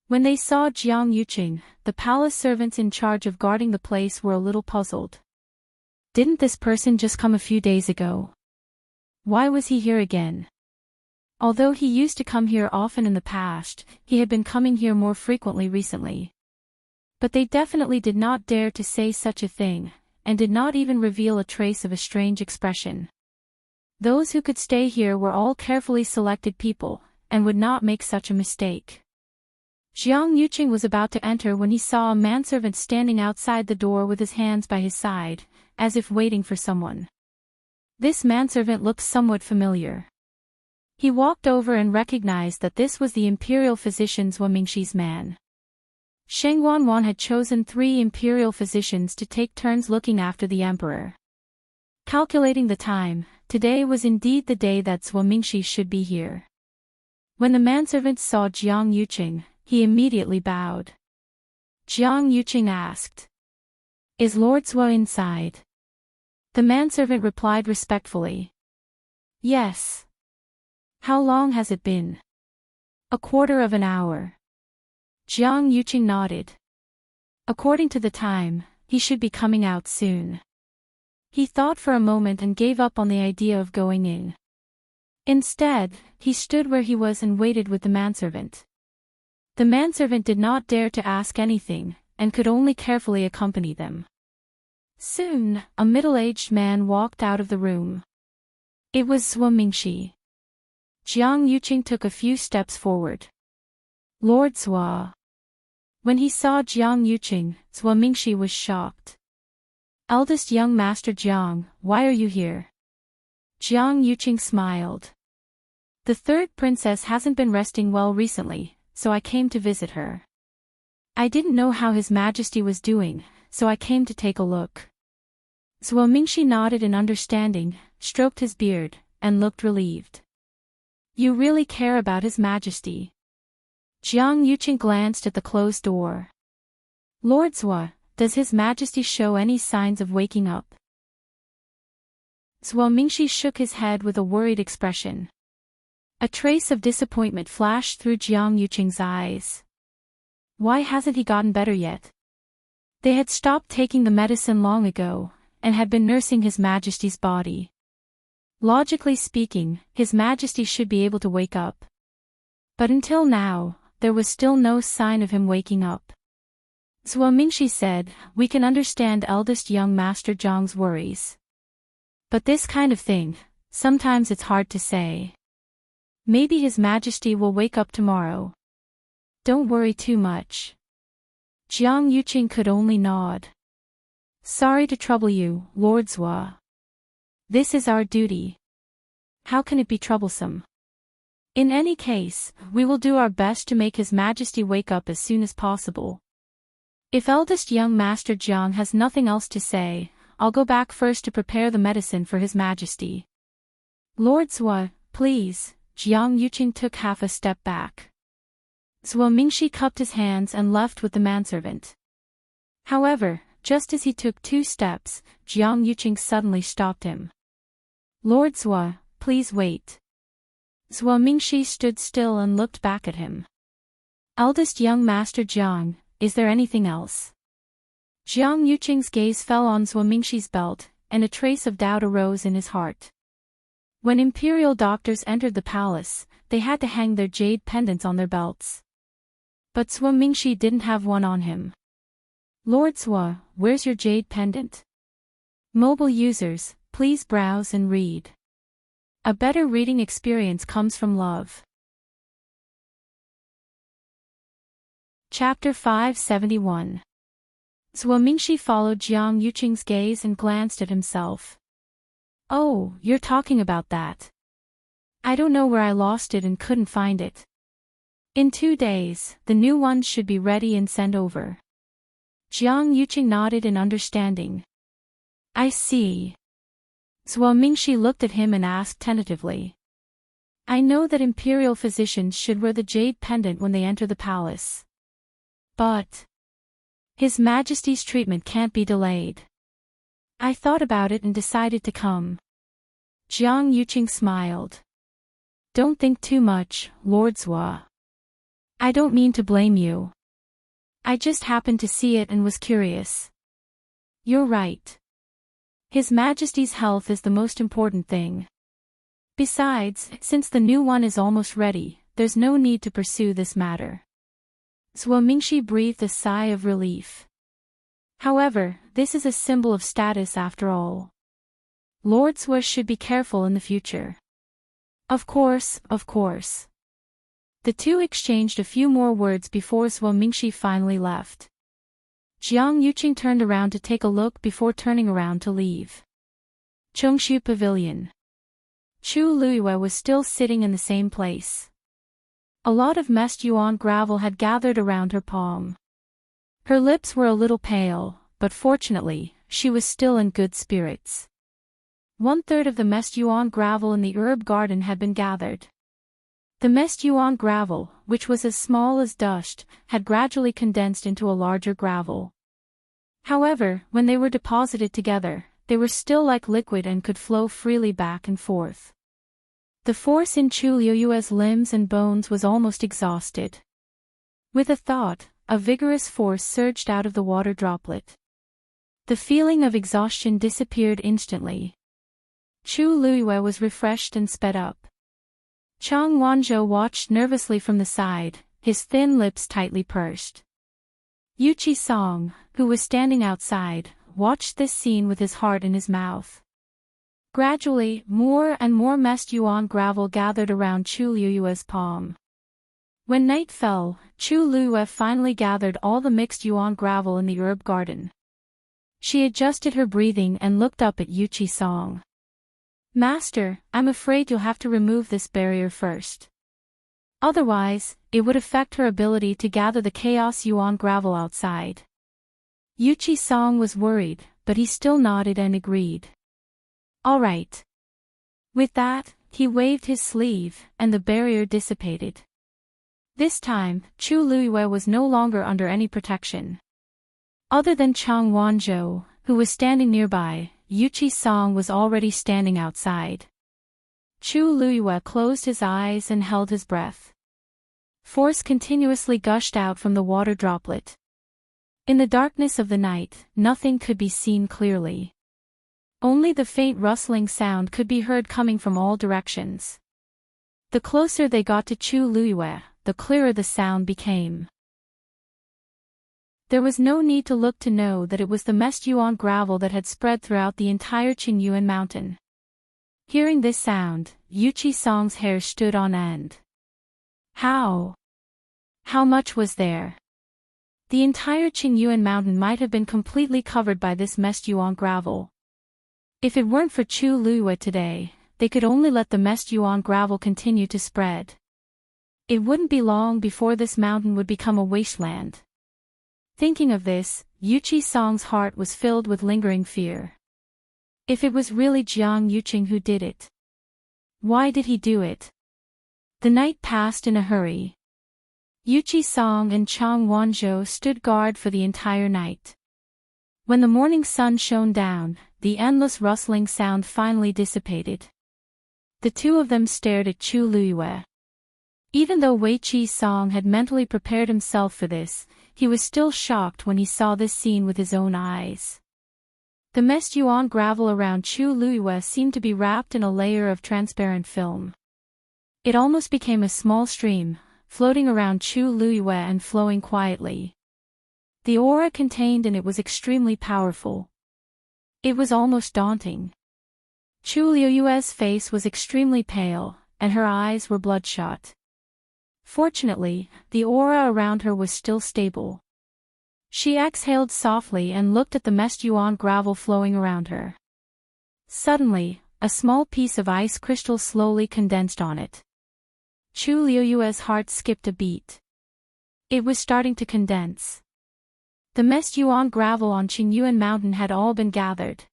When they saw Jiang Yuqing, the palace servants in charge of guarding the place were a little puzzled. Didn't this person just come a few days ago? Why was he here again? Although he used to come here often in the past, he had been coming here more frequently recently. But they definitely did not dare to say such a thing, and did not even reveal a trace of a strange expression. Those who could stay here were all carefully selected people, and would not make such a mistake. Jiang Yuqing was about to enter when he saw a manservant standing outside the door with his hands by his side, as if waiting for someone. This manservant looked somewhat familiar. He walked over and recognized that this was the Imperial physician Zhuo Mingxi's man. Sheng Wanwan had chosen 3 Imperial physicians to take turns looking after the Emperor. Calculating the time, today was indeed the day that Zhuo Mingxi should be here. When the manservant saw Jiang Yuqing, he immediately bowed. Jiang Yuqing asked, "Is Lord Zhuo inside?" The manservant replied respectfully, "Yes." "How long has it been?" "A quarter of an hour." Jiang Yuqing nodded. According to the time, he should be coming out soon. He thought for a moment and gave up on the idea of going in. Instead, he stood where he was and waited with the manservant. The manservant did not dare to ask anything, and could only carefully accompany them. Soon, a middle-aged man walked out of the room. It was Zhuo Mingxi. Jiang Yuqing took a few steps forward. "Lord Zhuo." When he saw Jiang Yuqing, Zhuo Mingxi was shocked. "Eldest young master Jiang, why are you here?" Jiang Yuqing smiled. "The third princess hasn't been resting well recently, so I came to visit her. I didn't know how His Majesty was doing, so I came to take a look." Zhuo Mingxi nodded in understanding, stroked his beard, and looked relieved. "You really care about His Majesty." Jiang Yuqing glanced at the closed door. "Lord Zhuo, does His Majesty show any signs of waking up?" Zhuo Mingxi shook his head with a worried expression. A trace of disappointment flashed through Jiang Yuqing's eyes. Why hasn't he gotten better yet? They had stopped taking the medicine long ago, and had been nursing His Majesty's body. Logically speaking, His Majesty should be able to wake up. But until now, there was still no sign of him waking up. Zhuo Mingxi said, "We can understand eldest young Master Jiang's worries. But this kind of thing, sometimes it's hard to say. Maybe His Majesty will wake up tomorrow. Don't worry too much." Jiang Yuqing could only nod. "Sorry to trouble you, Lord Zhuo. This is our duty. How can it be troublesome? In any case, we will do our best to make His Majesty wake up as soon as possible. If eldest young Master Jiang has nothing else to say, I'll go back first to prepare the medicine for His Majesty." "Lord Zhuo, please." Jiang Yuqing took half a step back. Zhuo Mingxi cupped his hands and left with the manservant. However, just as he took 2 steps, Jiang Yuqing suddenly stopped him. "Lord Zhuo, please wait." Zhuo Mingxi stood still and looked back at him. "Eldest young Master Jiang, is there anything else?" Jiang Yuqing's gaze fell on Zhuo Mingxi's belt, and a trace of doubt arose in his heart. When Imperial doctors entered the palace, they had to hang their jade pendants on their belts. But Zhuo Mingxi didn't have one on him. "Lord Zhuo, where's your jade pendant?" Mobile users, please browse and read. A better reading experience comes from love. Chapter 571. Zhuo Mingxi followed Jiang Yuqing's gaze and glanced at himself. "Oh, you're talking about that. I don't know where I lost it and couldn't find it. In 2 days, the new one should be ready and sent over." Jiang Yuqing nodded in understanding. "I see." Zhuo Mingxi looked at him and asked tentatively. "I know that Imperial physicians should wear the jade pendant when they enter the palace. But His Majesty's treatment can't be delayed. I thought about it and decided to come. Jiang Yuqing smiled. Don't think too much, Lord Zhua. I don't mean to blame you. I just happened to see it and was curious. You're right. His Majesty's health is the most important thing. Besides, since the new one is almost ready, there's no need to pursue this matter. Zhuo Mingxi breathed a sigh of relief. However, this is a symbol of status after all. Lord Zhuo should be careful in the future. Of course, of course. The two exchanged a few more words before Zhuo Mingxi finally left. Jiang Yuqing turned around to take a look before turning around to leave. Chongshu Pavilion. Chu Luiyue was still sitting in the same place. A lot of messed yuan gravel had gathered around her palm. Her lips were a little pale, but fortunately, she was still in good spirits. 1/3 of the messed yuan gravel in the herb garden had been gathered. The messed yuan gravel, which was as small as dust, had gradually condensed into a larger gravel. However, when they were deposited together, they were still like liquid and could flow freely back and forth. The force in Chu Liuyue's limbs and bones was almost exhausted. With a thought, a vigorous force surged out of the water droplet. The feeling of exhaustion disappeared instantly. Chu Luiyue was refreshed and sped up. Chang Wanzhou watched nervously from the side, his thin lips tightly pursed. Yu Qi-song, who was standing outside, watched this scene with his heart in his mouth. Gradually, more and more messed yuan gravel gathered around Chu Liuyue's palm. When night fell, Chu Liuyue finally gathered all the mixed yuan gravel in the herb garden. She adjusted her breathing and looked up at Yu Qi-song. Master, I'm afraid you'll have to remove this barrier first. Otherwise, it would affect her ability to gather the chaos yuan gravel outside. Yu Qi-song was worried, but he still nodded and agreed. All right. With that, he waved his sleeve, and the barrier dissipated. This time, Chu Luiyue was no longer under any protection. Other than Chang Wanzhou, who was standing nearby, Yu Qi-song was already standing outside. Chu Luiyue closed his eyes and held his breath. Force continuously gushed out from the water droplet. In the darkness of the night, nothing could be seen clearly. Only the faint rustling sound could be heard coming from all directions. The closer they got to Chu Luiyue, the clearer the sound became. There was no need to look to know that it was the messed yuan gravel that had spread throughout the entire Qingyuan mountain. Hearing this sound, Yu Qi-song's hair stood on end. How much was there? The entire Qingyuan mountain might have been completely covered by this messed yuan gravel. If it weren't for Chu Luiyue today, they could only let the messed yuan gravel continue to spread. It wouldn't be long before this mountain would become a wasteland. Thinking of this, Yu Qi-song's heart was filled with lingering fear. If it was really Jiang Yuqing who did it, why did he do it? The night passed in a hurry. Yu Qi-song and Chang Wanzhou stood guard for the entire night. When the morning sun shone down, the endless rustling sound finally dissipated. The two of them stared at Chu Luiyue. Even though Wei Qi-song had mentally prepared himself for this, he was still shocked when he saw this scene with his own eyes. The messed yuan gravel around Chu Luiyue seemed to be wrapped in a layer of transparent film. It almost became a small stream, floating around Chu Luiyue and flowing quietly. The aura contained in it was extremely powerful. It was almost daunting. Chu Liuyue's face was extremely pale, and her eyes were bloodshot. Fortunately, the aura around her was still stable. She exhaled softly and looked at the messed yuan gravel flowing around her. Suddenly, a small piece of ice crystal slowly condensed on it. Chu Liuyue's heart skipped a beat. It was starting to condense. The messed yuan gravel on Qingyuan Mountain had all been gathered.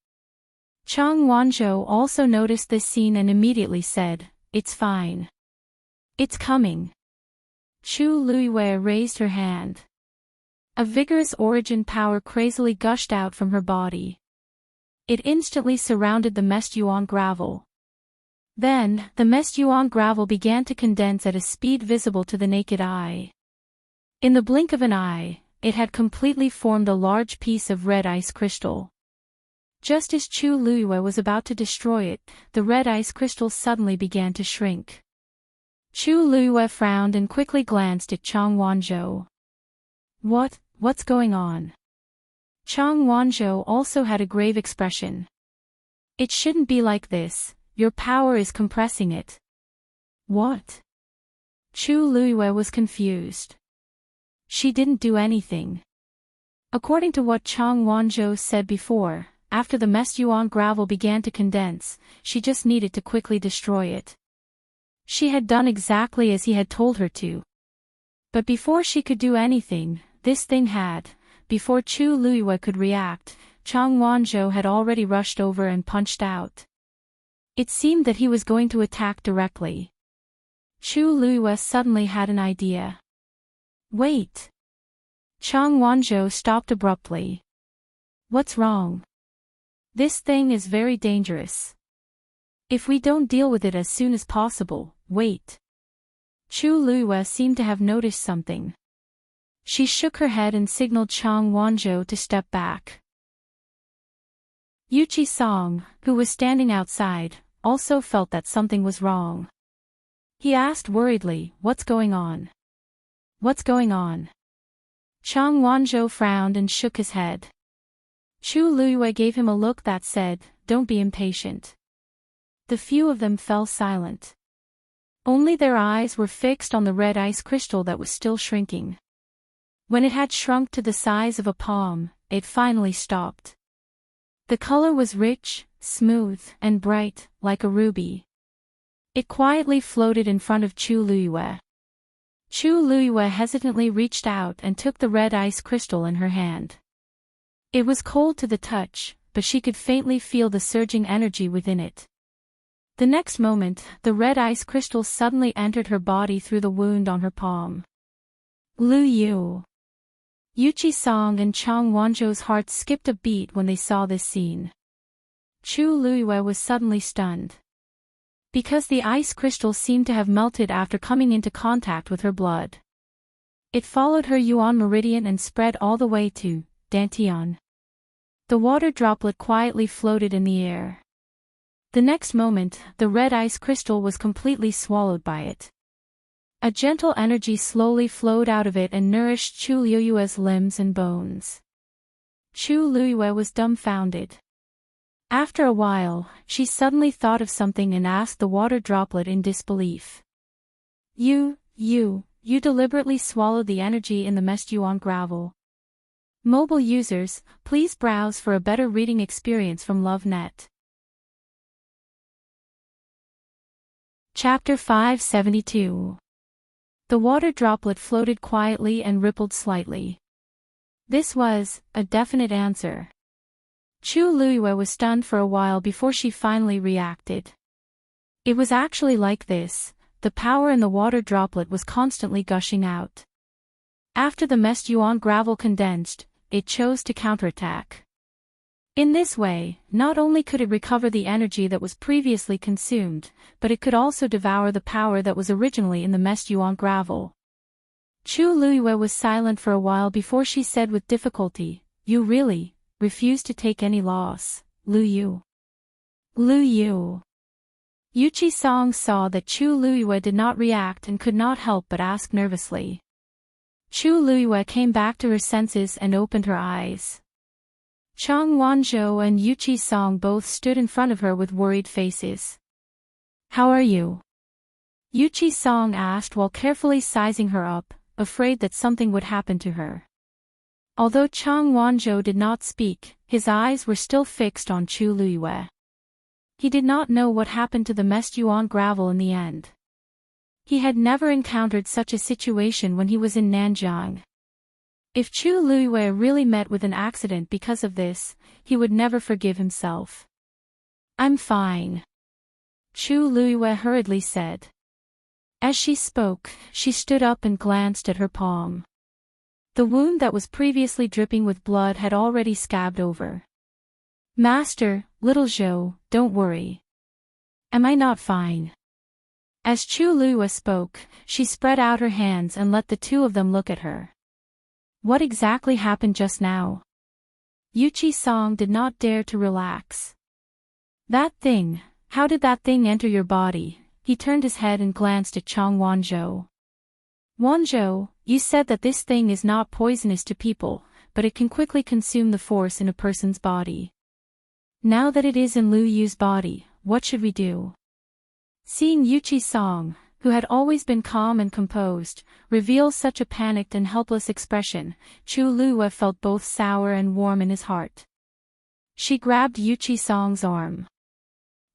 Chang Wanzhou also noticed this scene and immediately said, "It's fine. It's coming." Chu Luiyue raised her hand. A vigorous origin power crazily gushed out from her body. It instantly surrounded the meshed yuan gravel. Then, the meshed yuan gravel began to condense at a speed visible to the naked eye. In the blink of an eye, it had completely formed a large piece of red ice crystal. Just as Chu Luiyue was about to destroy it, the red ice crystal suddenly began to shrink. Chu Luiyue frowned and quickly glanced at Chang Wanzhou. What's going on? Chang Wanzhou also had a grave expression. It shouldn't be like this, your power is compressing it. What? Chu Luiyue was confused. She didn't do anything. According to what Chang Wanzhou said before, after the meshed yuan gravel began to condense, she just needed to quickly destroy it. She had done exactly as he had told her to. But before she could do anything, this thing had, before Chu Luiyue could react, Chang Wanzhou had already rushed over and punched out. It seemed that he was going to attack directly. Chu Luiyue suddenly had an idea. Wait! Chang Wanzhou stopped abruptly. What's wrong? This thing is very dangerous. If we don't deal with it as soon as possible, wait. Chu Luiyue seemed to have noticed something. She shook her head and signaled Chang Wanzhou to step back. Yuqi Song, who was standing outside, also felt that something was wrong. He asked worriedly, "What's going on? What's going on?" Chang Wanzhou frowned and shook his head. Chu Luiyue gave him a look that said, "Don't be impatient." The few of them fell silent. Only their eyes were fixed on the red ice crystal that was still shrinking. When it had shrunk to the size of a palm, it finally stopped. The color was rich, smooth, and bright, like a ruby. It quietly floated in front of Chu Luiyue. Chu Luiyue hesitantly reached out and took the red ice crystal in her hand. It was cold to the touch, but she could faintly feel the surging energy within it. The next moment, the red ice crystal suddenly entered her body through the wound on her palm. Lu Yu. Yuqi Song and Chang Wanzhou's hearts skipped a beat when they saw this scene. Chu Luiyue was suddenly stunned. Because the ice crystal seemed to have melted after coming into contact with her blood. It followed her yuan meridian and spread all the way to Dantian. The water droplet quietly floated in the air. The next moment, the red ice crystal was completely swallowed by it. A gentle energy slowly flowed out of it and nourished Chu Luiyue's limbs and bones. Chu Luiyue was dumbfounded. After a while, she suddenly thought of something and asked the water droplet in disbelief. You deliberately swallowed the energy in the meshed yuan gravel. Mobile users, please browse for a better reading experience from LoveNet. Chapter 572. The water droplet floated quietly and rippled slightly. This was a definite answer. Chu Luiyue was stunned for a while before she finally reacted. It was actually like this, the power in the water droplet was constantly gushing out. After the meshed yuan gravel condensed, it chose to counterattack. In this way, not only could it recover the energy that was previously consumed, but it could also devour the power that was originally in the meshed yuan gravel. Chu Luiyue was silent for a while before she said with difficulty, "You really refuse to take any loss, Lu Yu." Lu Yu. Yuqi Song saw that Chu Luiyue did not react and could not help but ask nervously. Chu Luiyue came back to her senses and opened her eyes. Chang Wanzhou and Yuqi Song both stood in front of her with worried faces. "How are you?" Yuqi Song asked while carefully sizing her up, afraid that something would happen to her. Although Chang Wanzhou did not speak, his eyes were still fixed on Chu Luiyue. He did not know what happened to the meshed yuan gravel in the end. He had never encountered such a situation when he was in Nanjiang. If Chu Luiyue really met with an accident because of this, he would never forgive himself. "I'm fine," Chu Luiyue hurriedly said. As she spoke, she stood up and glanced at her palm. The wound that was previously dripping with blood had already scabbed over. Master, little Zhou, don't worry. Am I not fine? As Chu Liyue spoke, she spread out her hands and let the two of them look at her. What exactly happened just now? Yuqi Song did not dare to relax. That thing, how did that thing enter your body? He turned his head and glanced at Chang Wanzhou. Wanzhou, you said that this thing is not poisonous to people, but it can quickly consume the force in a person's body. Now that it is in Lu Yu's body, what should we do? Seeing Yuqi Song, who had always been calm and composed, reveal such a panicked and helpless expression, Chu Liyue felt both sour and warm in his heart. She grabbed Yuqi Song's arm.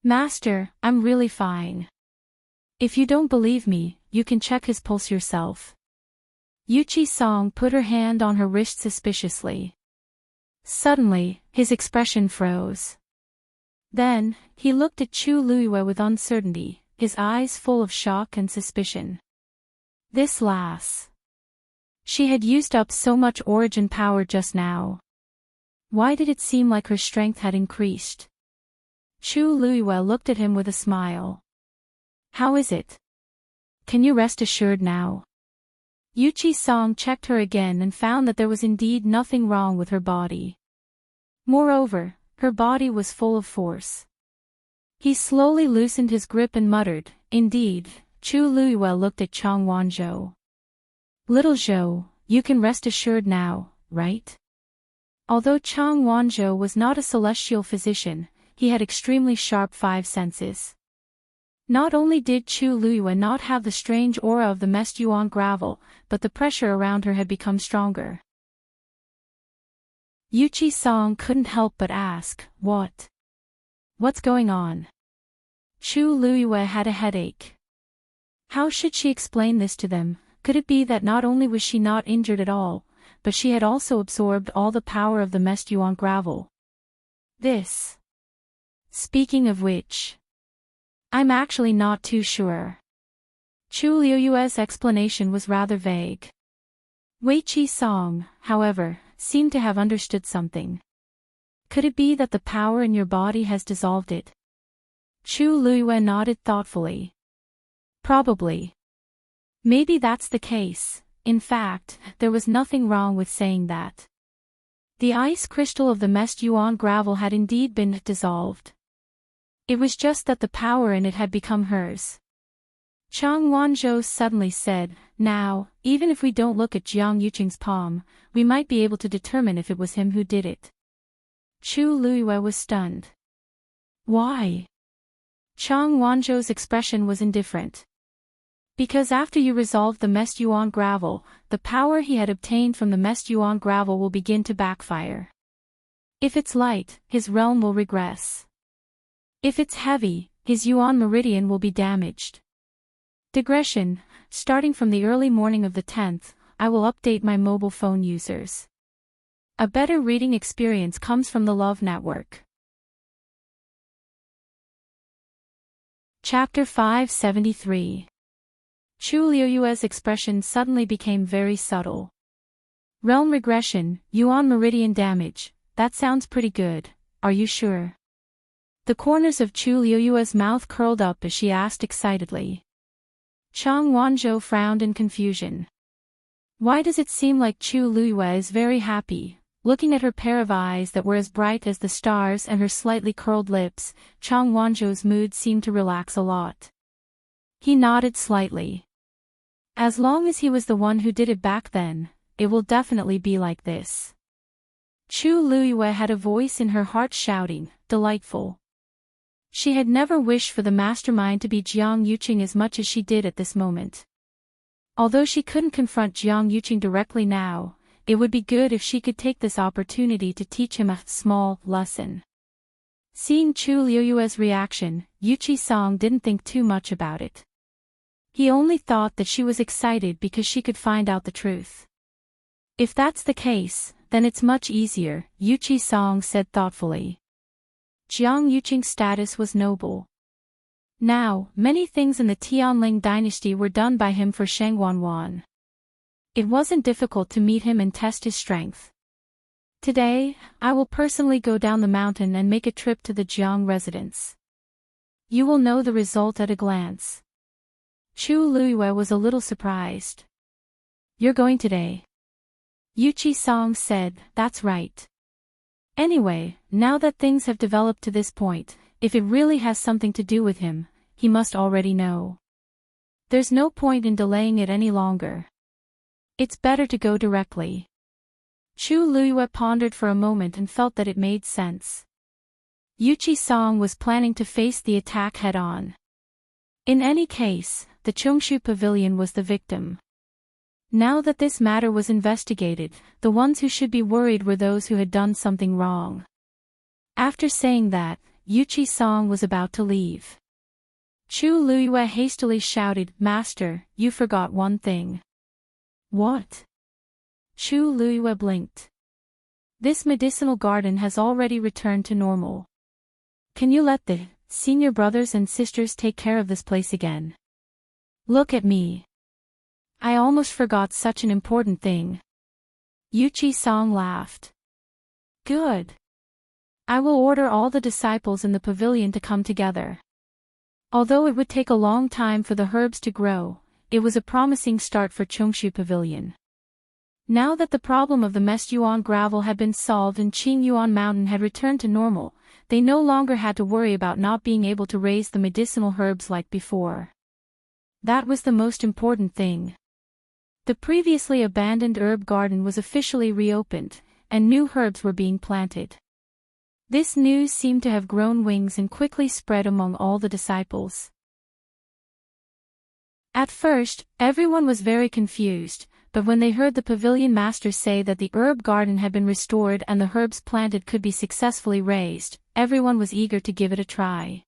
Master, I'm really fine. If you don't believe me, you can check his pulse yourself. Yuqi Song put her hand on her wrist suspiciously. Suddenly, his expression froze. Then, he looked at Chu Liyue with uncertainty, his eyes full of shock and suspicion. This lass. She had used up so much origin power just now. Why did it seem like her strength had increased? Chu Liyue looked at him with a smile. How is it? Can you rest assured now? Yuqi Song checked her again and found that there was indeed nothing wrong with her body. Moreover, her body was full of force. He slowly loosened his grip and muttered, indeed. Chu Liyue looked at Chang Wanzhou. Little Zhou, you can rest assured now, right? Although Chang Wanzhou was not a celestial physician, he had extremely sharp five senses. Not only did Chu Liyue not have the strange aura of the messed yuan gravel, but the pressure around her had become stronger. Yuqi Song couldn't help but ask, what? What's going on? Chu Liyue had a headache. How should she explain this to them? Could it be that not only was she not injured at all, but she had also absorbed all the power of the messed yuan gravel? This. Speaking of which, I'm actually not too sure. Chu Liyue's explanation was rather vague. Yuqi Song, however, seemed to have understood something. Could it be that the power in your body has dissolved it? Chu Liyue nodded thoughtfully. Probably. Maybe that's the case. In fact, there was nothing wrong with saying that. The ice crystal of the messed yuan gravel had indeed been dissolved. It was just that the power in it had become hers. Chang Wanzhou suddenly said, now, even if we don't look at Jiang Yuqing's palm, we might be able to determine if it was him who did it. Chu Liyue was stunned. Why? Chang Wanzhou's expression was indifferent. Because after you resolve the messed yuan gravel, the power he had obtained from the messed yuan gravel will begin to backfire. If it's light, his realm will regress. If it's heavy, his yuan meridian will be damaged. Digression, starting from the early morning of the 10th, I will update my mobile phone users. A better reading experience comes from the Love Network. Chapter 573. Chu Liyue's expression suddenly became very subtle. Realm regression, yuan meridian damage, that sounds pretty good, are you sure? The corners of Chu Liyue's mouth curled up as she asked excitedly. Chang Wanzhou frowned in confusion. Why does it seem like Chu Liyue is very happy? Looking at her pair of eyes that were as bright as the stars and her slightly curled lips, Chang Wanzhou's mood seemed to relax a lot. He nodded slightly. As long as he was the one who did it back then, it will definitely be like this. Chu Liyue had a voice in her heart shouting, delightful. She had never wished for the mastermind to be Jiang Yuqing as much as she did at this moment. Although she couldn't confront Jiang Yuqing directly now, it would be good if she could take this opportunity to teach him a small lesson. Seeing Chu Liyue's reaction, Yuqi Song didn't think too much about it. He only thought that she was excited because she could find out the truth. If that's the case, then it's much easier, Yuqi Song said thoughtfully. Jiang Yuqing's status was noble. Now, many things in the Tianling dynasty were done by him for Sheng Wanwan. It wasn't difficult to meet him and test his strength. Today, I will personally go down the mountain and make a trip to the Jiang residence. You will know the result at a glance. Chu Luiyue was a little surprised. You're going today? Yuchi Song said, that's right. Anyway, now that things have developed to this point, if it really has something to do with him, he must already know. There's no point in delaying it any longer. It's better to go directly. Chu Luiyue pondered for a moment and felt that it made sense. Yuchi Song was planning to face the attack head-on. In any case, the Chongshu Pavilion was the victim. Now that this matter was investigated, the ones who should be worried were those who had done something wrong. After saying that, Yuchi Song was about to leave. Chu Luiyue hastily shouted, Master, you forgot one thing. What? Chu Luiyue blinked. This medicinal garden has already returned to normal. Can you let the senior brothers and sisters take care of this place again? Look at me. I almost forgot such an important thing. Yuchi Song laughed. Good. I will order all the disciples in the pavilion to come together. Although it would take a long time for the herbs to grow, it was a promising start for Chongshu Pavilion. Now that the problem of the Mestyuan gravel had been solved and Qingyuan Mountain had returned to normal, they no longer had to worry about not being able to raise the medicinal herbs like before. That was the most important thing. The previously abandoned herb garden was officially reopened, and new herbs were being planted. This news seemed to have grown wings and quickly spread among all the disciples. At first, everyone was very confused, but when they heard the pavilion master say that the herb garden had been restored and the herbs planted could be successfully raised, everyone was eager to give it a try.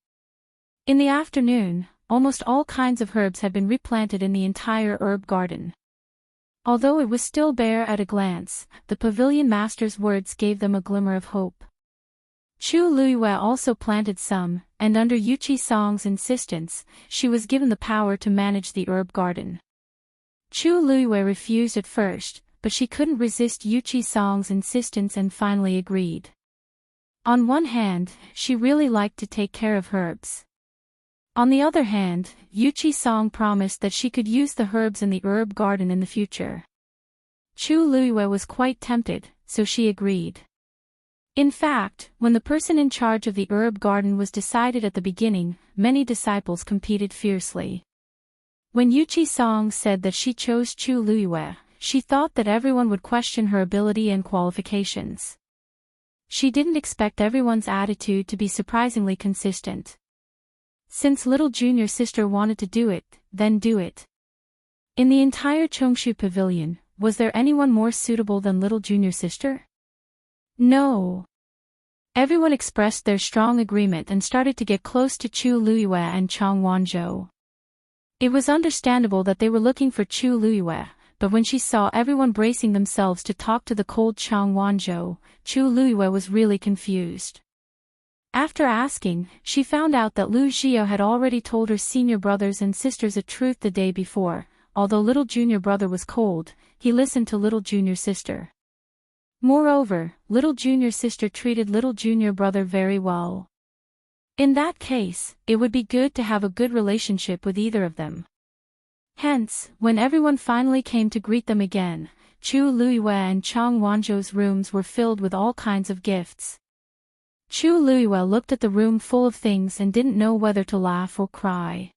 In the afternoon, almost all kinds of herbs had been replanted in the entire herb garden. Although it was still bare at a glance, the pavilion master's words gave them a glimmer of hope. Chu Luiyue also planted some, and under Yuchi Song's insistence, she was given the power to manage the herb garden. Chu Luiyue refused at first, but she couldn't resist Yuchi Song's insistence and finally agreed. On one hand, she really liked to take care of herbs. On the other hand, Yuchi Song promised that she could use the herbs in the herb garden in the future. Chu Luiyue was quite tempted, so she agreed. In fact, when the person in charge of the herb garden was decided at the beginning, many disciples competed fiercely. When Yuchi Song said that she chose Chu Luiyue, she thought that everyone would question her ability and qualifications. She didn't expect everyone's attitude to be surprisingly consistent. Since little junior sister wanted to do it, then do it. In the entire Chongshu Pavilion, was there anyone more suitable than little junior sister? No. Everyone expressed their strong agreement and started to get close to Chu Luiyue and Chang Wanzhou. It was understandable that they were looking for Chu Luiyue, but when she saw everyone bracing themselves to talk to the cold Chang Wanzhou, Chu Luiyue was really confused. After asking, she found out that Lu Xiao had already told her senior brothers and sisters a truth the day before. Although little junior brother was cold, he listened to little junior sister. Moreover, little junior sister treated little junior brother very well. In that case, it would be good to have a good relationship with either of them. Hence, when everyone finally came to greet them again, Chu Luiyue and Chang Wanzhou's rooms were filled with all kinds of gifts. Chu Luiyue looked at the room full of things and didn't know whether to laugh or cry.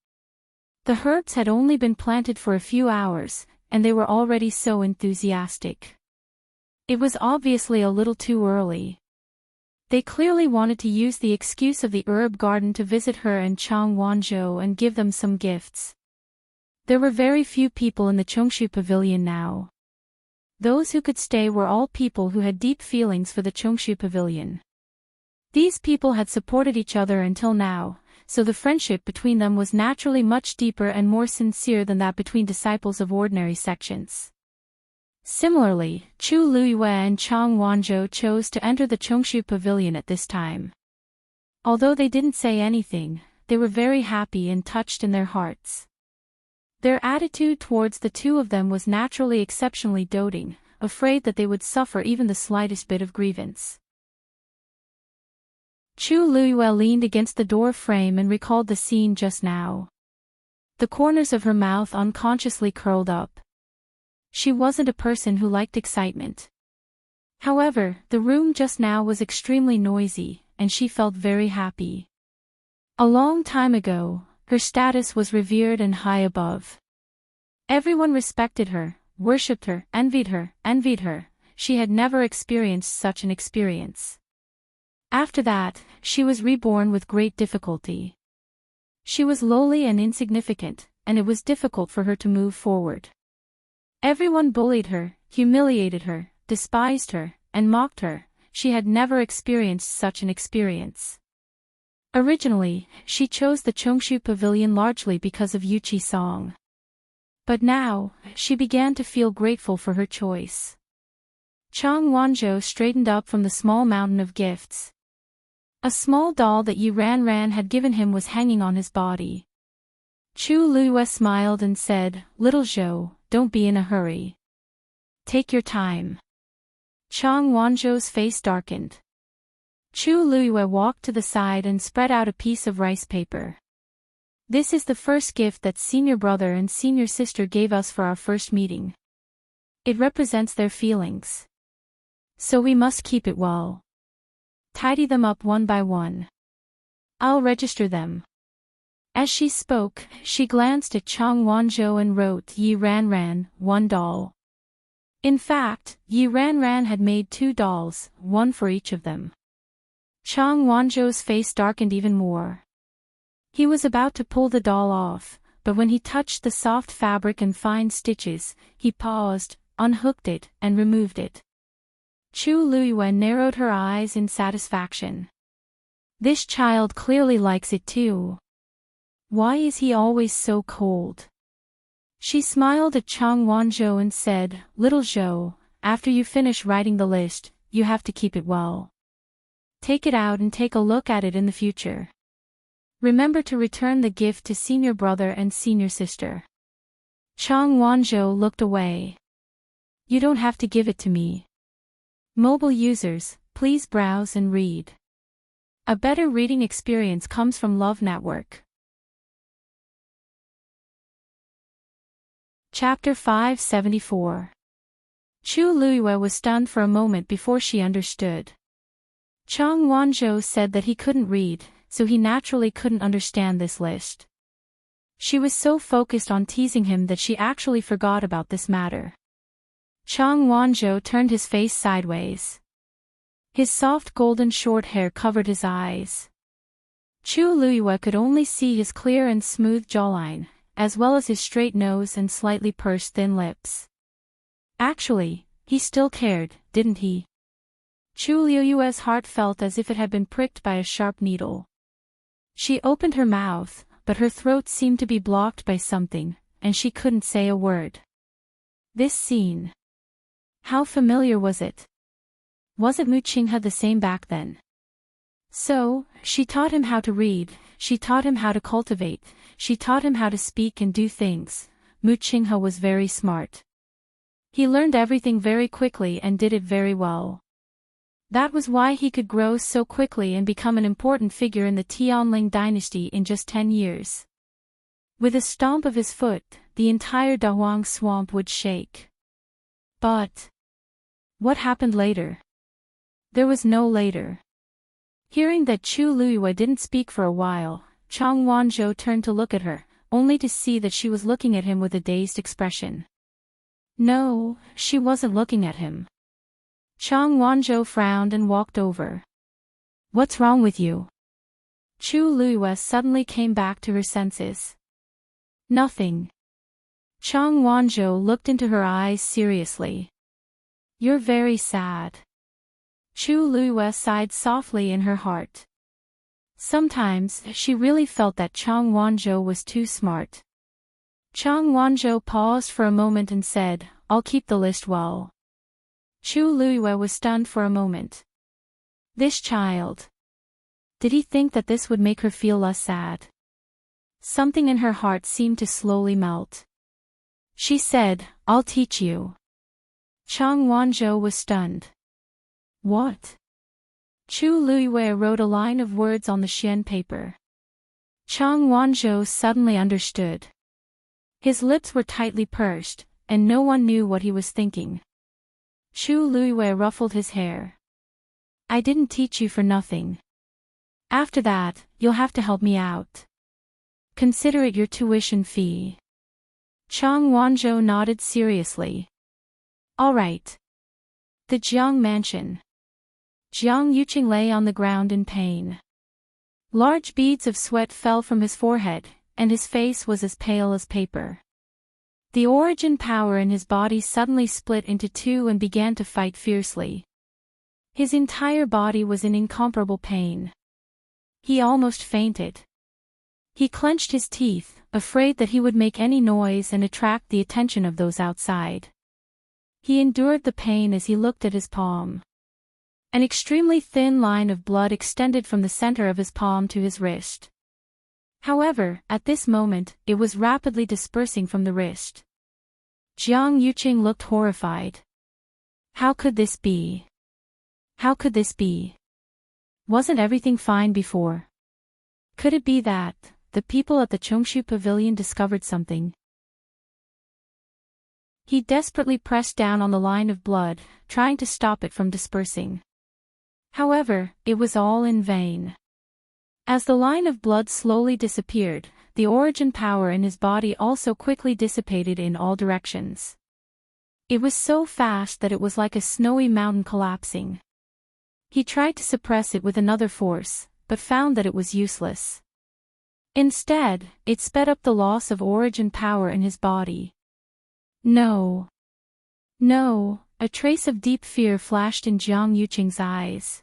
The herbs had only been planted for a few hours, and they were already so enthusiastic. It was obviously a little too early. They clearly wanted to use the excuse of the herb garden to visit her and Chang Wanzhou and give them some gifts. There were very few people in the Chongshu Pavilion now. Those who could stay were all people who had deep feelings for the Chongshu Pavilion. These people had supported each other until now, so the friendship between them was naturally much deeper and more sincere than that between disciples of ordinary sections. Similarly, Chu Luiyue and Chang Wanzhou chose to enter the Chongshu Pavilion at this time. Although they didn't say anything, they were very happy and touched in their hearts. Their attitude towards the two of them was naturally exceptionally doting, afraid that they would suffer even the slightest bit of grievance. Chu Luiyue leaned against the door frame and recalled the scene just now. The corners of her mouth unconsciously curled up. She wasn't a person who liked excitement. However, the room just now was extremely noisy, and she felt very happy. A long time ago, her status was revered and high above. Everyone respected her, worshipped her, envied her. She had never experienced such an experience. After that, she was reborn with great difficulty. She was lowly and insignificant, and it was difficult for her to move forward. Everyone bullied her, humiliated her, despised her, and mocked her. She had never experienced such an experience. Originally, she chose the Chongshu Pavilion largely because of Yuqi's song. But now, she began to feel grateful for her choice. Chang Wanzhou straightened up from the small mountain of gifts. A small doll that Yi Ranran had given him was hanging on his body. Chu Luiyue smiled and said, "Little Zhou, don't be in a hurry. Take your time." Chang Wanzhou's face darkened. Chu Luiyue walked to the side and spread out a piece of rice paper. "This is the first gift that senior brother and senior sister gave us for our first meeting. It represents their feelings. So we must keep it well. Tidy them up one by one. I'll register them." As she spoke, she glanced at Chang Wanzhou and wrote Yi Ranran, 1 doll. In fact, Yi Ranran had made 2 dolls, 1 for each of them. Chang Wanzhou's face darkened even more. He was about to pull the doll off, but when he touched the soft fabric and fine stitches, he paused, unhooked it, and removed it. Chu Luiyue narrowed her eyes in satisfaction. This child clearly likes it too. Why is he always so cold? She smiled at Chang Wanzhou and said, "Little Zhou, after you finish writing the list, you have to keep it well. Take it out and take a look at it in the future. Remember to return the gift to senior brother and senior sister." Chang Wanzhou looked away. "You don't have to give it to me. Mobile users, please browse and read. A better reading experience comes from Love Network. Chapter 574. Chu Luiyue was stunned for a moment before she understood. Chang Wanzhou said that he couldn't read, so he naturally couldn't understand this list. She was so focused on teasing him that she actually forgot about this matter. Chang Wanzhou turned his face sideways. His soft golden short hair covered his eyes. Chu Luiyue could only see his clear and smooth jawline, as well as his straight nose and slightly pursed thin lips. Actually, he still cared, didn't he? Chu Luiyue's heart felt as if it had been pricked by a sharp needle. She opened her mouth, but her throat seemed to be blocked by something, and she couldn't say a word. This scene. How familiar was it? Wasn't Mu Qinghe the same back then? So, she taught him how to read, she taught him how to cultivate, she taught him how to speak and do things. Mu Qinghe was very smart. He learned everything very quickly and did it very well. That was why he could grow so quickly and become an important figure in the Tianling dynasty in just 10 years. With a stomp of his foot, the entire Dahuang swamp would shake. But what happened later? There was no later. Hearing that Chu Luiyue didn't speak for a while, Chang Wanzhou turned to look at her, only to see that she was looking at him with a dazed expression. No, she wasn't looking at him. Chang Wanzhou frowned and walked over. "What's wrong with you?" Chu Luiyue suddenly came back to her senses. "Nothing." Chang Wanzhou looked into her eyes seriously. "You're very sad." Chu Luiyue sighed softly in her heart. Sometimes, she really felt that Chang Wanzhou was too smart. Chang Wanzhou paused for a moment and said, "I'll keep the list well." Chu Luiyue was stunned for a moment. This child. Did he think that this would make her feel less sad? Something in her heart seemed to slowly melt. She said, "I'll teach you." Chang Wanzhou was stunned. What? Chu Luiwei wrote a line of words on the Xian paper. Chang Wanzhou suddenly understood. His lips were tightly pursed, and no one knew what he was thinking. Chu Luiwei ruffled his hair. "I didn't teach you for nothing. After that, you'll have to help me out. Consider it your tuition fee." Chang Wanzhou nodded seriously. "All right." The Jiang Mansion. Jiang Yuqing lay on the ground in pain. Large beads of sweat fell from his forehead, and his face was as pale as paper. The origin power in his body suddenly split into two and began to fight fiercely. His entire body was in incomparable pain. He almost fainted. He clenched his teeth, afraid that he would make any noise and attract the attention of those outside. He endured the pain as he looked at his palm. An extremely thin line of blood extended from the center of his palm to his wrist. However, at this moment, it was rapidly dispersing from the wrist. Jiang Yuqing looked horrified. How could this be? How could this be? Wasn't everything fine before? Could it be that the people at the Chongshu Pavilion discovered something? He desperately pressed down on the line of blood, trying to stop it from dispersing. However, it was all in vain. As the line of blood slowly disappeared, the origin power in his body also quickly dissipated in all directions. It was so fast that it was like a snowy mountain collapsing. He tried to suppress it with another force, but found that it was useless. Instead, it sped up the loss of origin power in his body. No. No, a trace of deep fear flashed in Jiang Yuqing's eyes.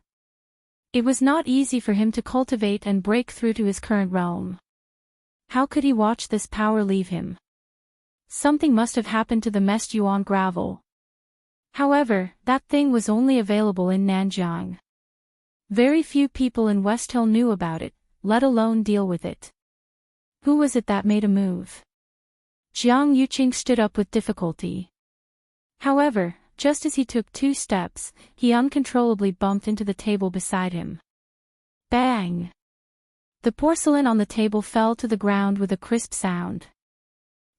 It was not easy for him to cultivate and break through to his current realm. How could he watch this power leave him? Something must have happened to the Mest Yuan gravel. However, that thing was only available in Nanjiang. Very few people in West Hill knew about it, let alone deal with it. Who was it that made a move? Jiang Yuqing stood up with difficulty. However, just as he took 2 steps, he uncontrollably bumped into the table beside him. Bang! The porcelain on the table fell to the ground with a crisp sound.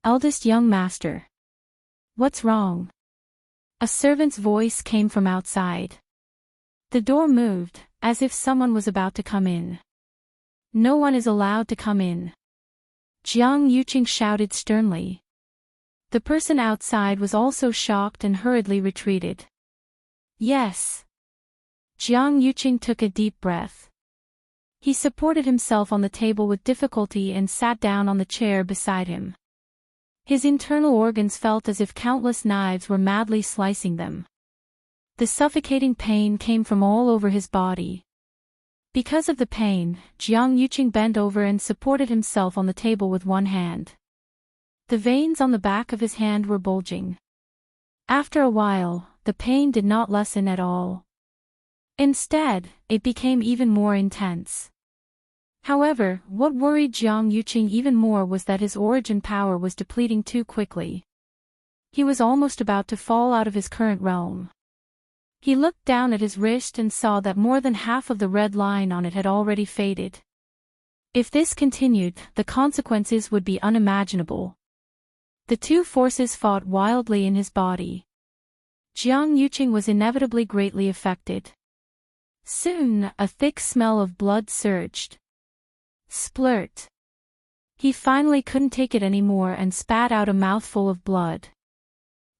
Eldest young master. What's wrong? A servant's voice came from outside. The door moved, as if someone was about to come in. No one is allowed to come in. Jiang Yuqing shouted sternly. The person outside was also shocked and hurriedly retreated. Yes. Jiang Yuqing took a deep breath. He supported himself on the table with difficulty and sat down on the chair beside him. His internal organs felt as if countless knives were madly slicing them. The suffocating pain came from all over his body. Because of the pain, Jiang Yuqing bent over and supported himself on the table with one hand. The veins on the back of his hand were bulging. After a while, the pain did not lessen at all. Instead, it became even more intense. However, what worried Jiang Yuqing even more was that his origin power was depleting too quickly. He was almost about to fall out of his current realm. He looked down at his wrist and saw that more than half of the red line on it had already faded. If this continued, the consequences would be unimaginable. The two forces fought wildly in his body. Jiang Yuqing was inevitably greatly affected. Soon, a thick smell of blood surged. Splurt. He finally couldn't take it anymore and spat out a mouthful of blood.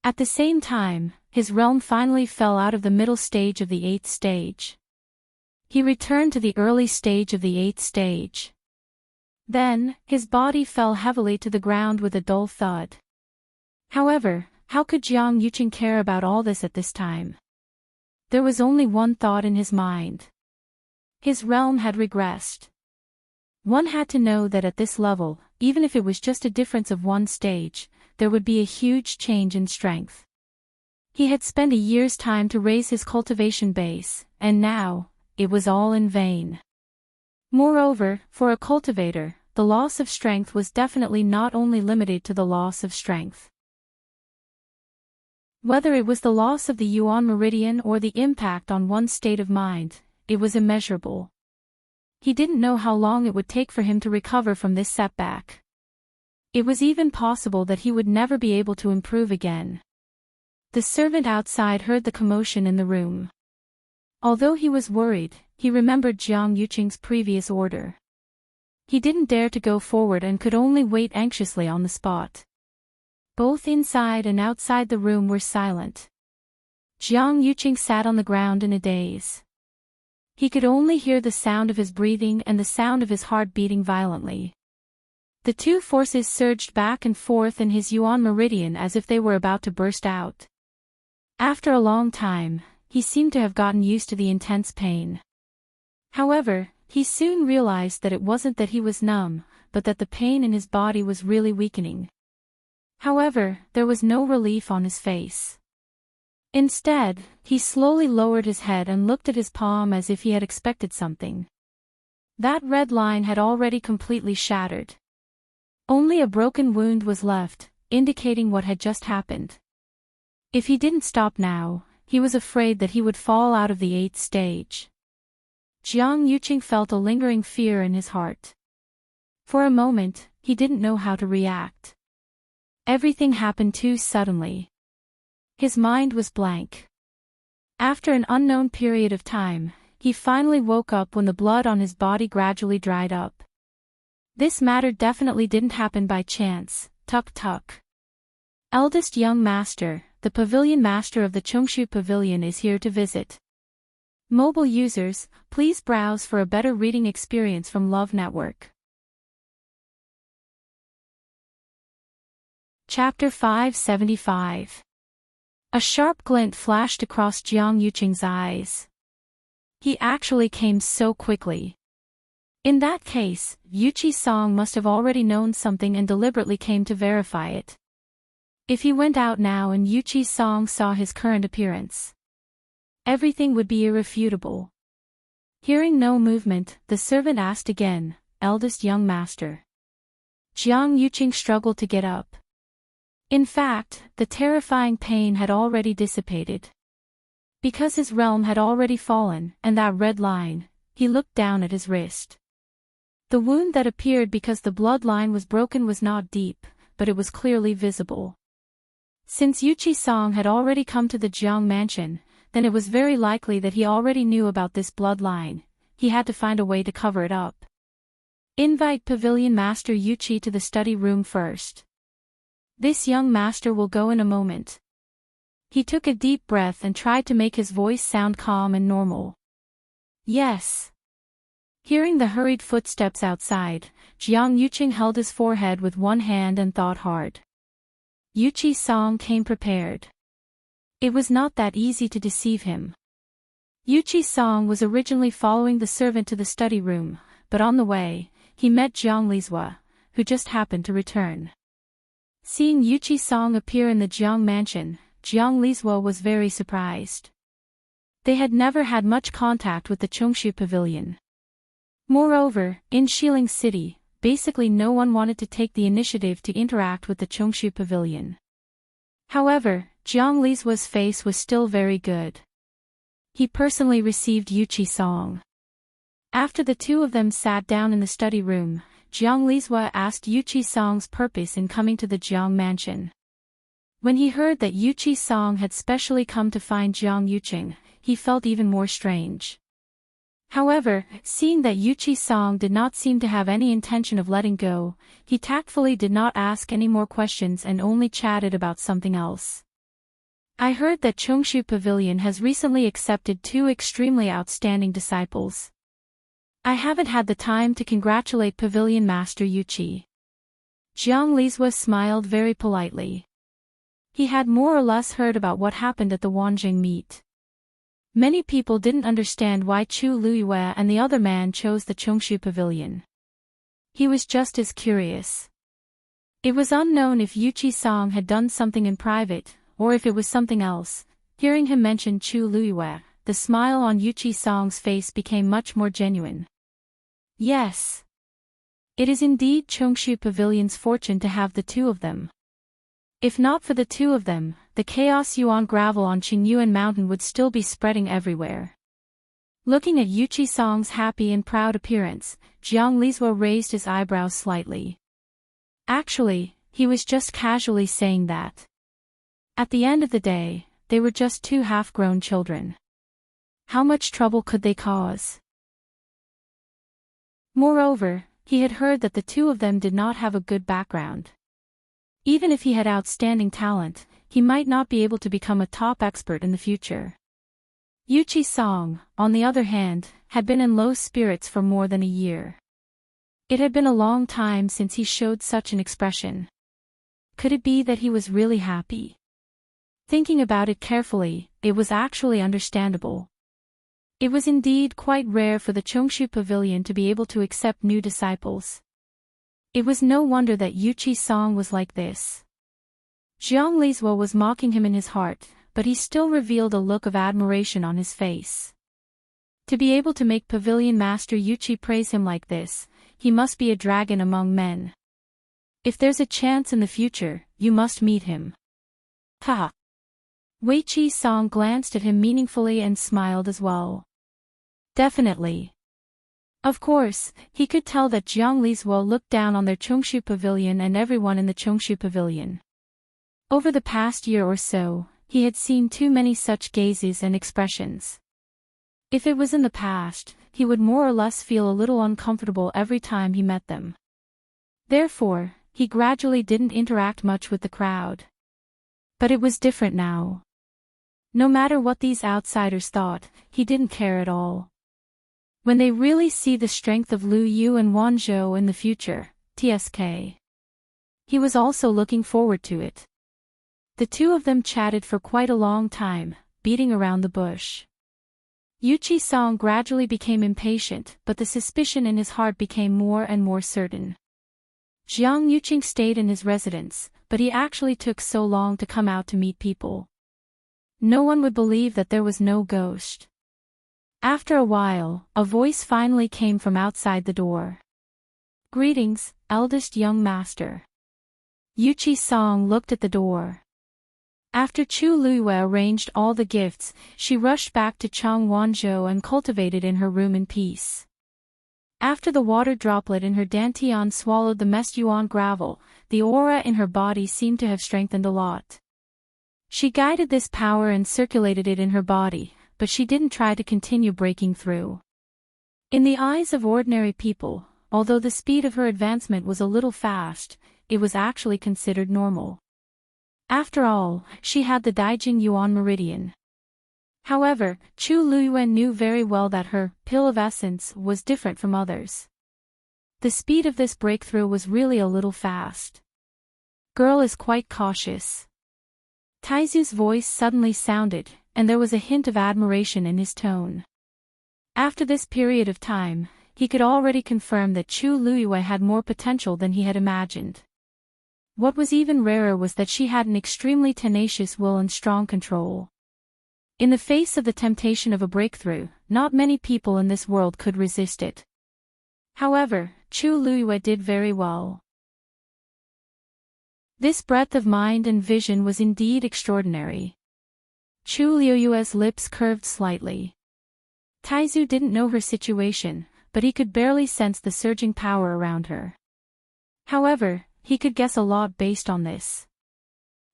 At the same time, his realm finally fell out of the middle stage of the 8th stage. He returned to the early stage of the 8th stage. Then, his body fell heavily to the ground with a dull thud. However, how could Jiang Yuqing care about all this at this time? There was only one thought in his mind. His realm had regressed. One had to know that at this level, even if it was just a difference of 1 stage, there would be a huge change in strength. He had spent a year's time to raise his cultivation base, and now, it was all in vain. Moreover, for a cultivator, the loss of strength was definitely not only limited to the loss of strength. Whether it was the loss of the Yuan meridian or the impact on one's state of mind, it was immeasurable. He didn't know how long it would take for him to recover from this setback. It was even possible that he would never be able to improve again. The servant outside heard the commotion in the room. Although he was worried, he remembered Jiang Yuqing's previous order. He didn't dare to go forward and could only wait anxiously on the spot. Both inside and outside the room were silent. Jiang Yuqing sat on the ground in a daze. He could only hear the sound of his breathing and the sound of his heart beating violently. The two forces surged back and forth in his Yuan meridian as if they were about to burst out. After a long time, he seemed to have gotten used to the intense pain. However, he soon realized that it wasn't that he was numb, but that the pain in his body was really weakening. However, there was no relief on his face. Instead, he slowly lowered his head and looked at his palm as if he had expected something. That red line had already completely shattered. Only a broken wound was left, indicating what had just happened. If he didn't stop now, he was afraid that he would fall out of the 8th stage. Jiang Yuqing felt a lingering fear in his heart. For a moment, he didn't know how to react. Everything happened too suddenly. His mind was blank. After an unknown period of time, he finally woke up when the blood on his body gradually dried up. This matter definitely didn't happen by chance. Tuk tuk. Eldest young master, the pavilion master of the Chongshu Pavilion is here to visit. Mobile users, please browse for a better reading experience from Love Network. Chapter 575. A sharp glint flashed across Jiang Yuqing's eyes. He actually came so quickly. In that case, Yuqi Song must have already known something and deliberately came to verify it. If he went out now and Yuqi Song saw his current appearance, everything would be irrefutable. Hearing no movement, the servant asked again, "Eldest young master." Jiang Yuqing struggled to get up. In fact, the terrifying pain had already dissipated. Because his realm had already fallen, and that red line, he looked down at his wrist. The wound that appeared because the bloodline was broken was not deep, but it was clearly visible. Since Yuqi Song had already come to the Jiang mansion, then it was very likely that he already knew about this bloodline. He had to find a way to cover it up. Invite Pavilion Master Yuqi to the study room first. This young master will go in a moment. He took a deep breath and tried to make his voice sound calm and normal. Yes. Hearing the hurried footsteps outside, Jiang Yuqing held his forehead with one hand and thought hard. Yuqi Song came prepared. It was not that easy to deceive him. Yuqi Song was originally following the servant to the study room, but on the way, he met Jiang Lizhua, who just happened to return. Seeing Yuqi Song appear in the Jiang mansion, Jiang Lizhua was very surprised. They had never had much contact with the Chongshu Pavilion. Moreover, in Xiling City, basically no one wanted to take the initiative to interact with the Chongshu Pavilion. However, Jiang Lizhua's face was still very good. He personally received Yuqi Song. After the two of them sat down in the study room, Jiang Lizhua asked Yuqi Song's purpose in coming to the Jiang mansion. When he heard that Yuqi Song had specially come to find Jiang Yuqing, he felt even more strange. However, seeing that Yuqi Song did not seem to have any intention of letting go, he tactfully did not ask any more questions and only chatted about something else. I heard that Chongshu Pavilion has recently accepted 2 extremely outstanding disciples. I haven't had the time to congratulate Pavilion Master Yuqi. Jiang Lizhua smiled very politely. He had more or less heard about what happened at the Wanjing meet. Many people didn't understand why Chu Luiyue and the other man chose the Chongshu Pavilion. He was just as curious. It was unknown if Yuqi Song had done something in private, or if it was something else. Hearing him mention Chu Luiyue, the smile on Yuqi Song's face became much more genuine. Yes. It is indeed Chongshu Pavilion's fortune to have the two of them. If not for the two of them, the chaos yuan gravel on Qingyuan Mountain would still be spreading everywhere. Looking at Yu Qisong's happy and proud appearance, Jiang Lizuo raised his eyebrows slightly. Actually, he was just casually saying that. At the end of the day, they were just two half-grown children. How much trouble could they cause? Moreover, he had heard that the two of them did not have a good background. Even if he had outstanding talent, he might not be able to become a top expert in the future. Yu Qisong, on the other hand, had been in low spirits for more than a year. It had been a long time since he showed such an expression. Could it be that he was really happy? Thinking about it carefully, it was actually understandable. It was indeed quite rare for the Chongshu Pavilion to be able to accept new disciples. It was no wonder that Yu Qisong was like this. Jiang Lizuo was mocking him in his heart, but he still revealed a look of admiration on his face. To be able to make Pavilion Master Yu Qi praise him like this, he must be a dragon among men. If there's a chance in the future, you must meet him. Ha! Wei Qisong glanced at him meaningfully and smiled as well. Definitely. Of course, he could tell that Jiang Lizuo looked down on their Chongshu Pavilion and everyone in the Chongshu Pavilion. Over the past year or so, he had seen too many such gazes and expressions. If it was in the past, he would more or less feel a little uncomfortable every time he met them. Therefore, he gradually didn't interact much with the crowd. But it was different now. No matter what these outsiders thought, he didn't care at all. When they really see the strength of Lu Yu and Wan Zhou in the future, TSK. He was also looking forward to it. The two of them chatted for quite a long time, beating around the bush. Yu Qisong gradually became impatient, but the suspicion in his heart became more and more certain. Jiang Yuqing stayed in his residence, but he actually took so long to come out to meet people. No one would believe that there was no ghost. After a while, a voice finally came from outside the door. Greetings, eldest young master. Yu Qisong looked at the door. After Chu Luiyue arranged all the gifts, she rushed back to Chang Wanzhou and cultivated in her room in peace. After the water droplet in her dantian swallowed the messed yuan gravel, the aura in her body seemed to have strengthened a lot. She guided this power and circulated it in her body, but she didn't try to continue breaking through. In the eyes of ordinary people, although the speed of her advancement was a little fast, it was actually considered normal. After all, she had the Daijing Yuan Meridian. However, Chu Luiyue knew very well that her pill of essence was different from others. The speed of this breakthrough was really a little fast. Girl is quite cautious. Taizu's voice suddenly sounded, and there was a hint of admiration in his tone. After this period of time, he could already confirm that Chu Luiyue had more potential than he had imagined. What was even rarer was that she had an extremely tenacious will and strong control. In the face of the temptation of a breakthrough, not many people in this world could resist it. However, Chu Luiyue did very well. This breadth of mind and vision was indeed extraordinary. Chu Luiyue's lips curved slightly. Taizu didn't know her situation, but he could barely sense the surging power around her. However, he could guess a lot based on this.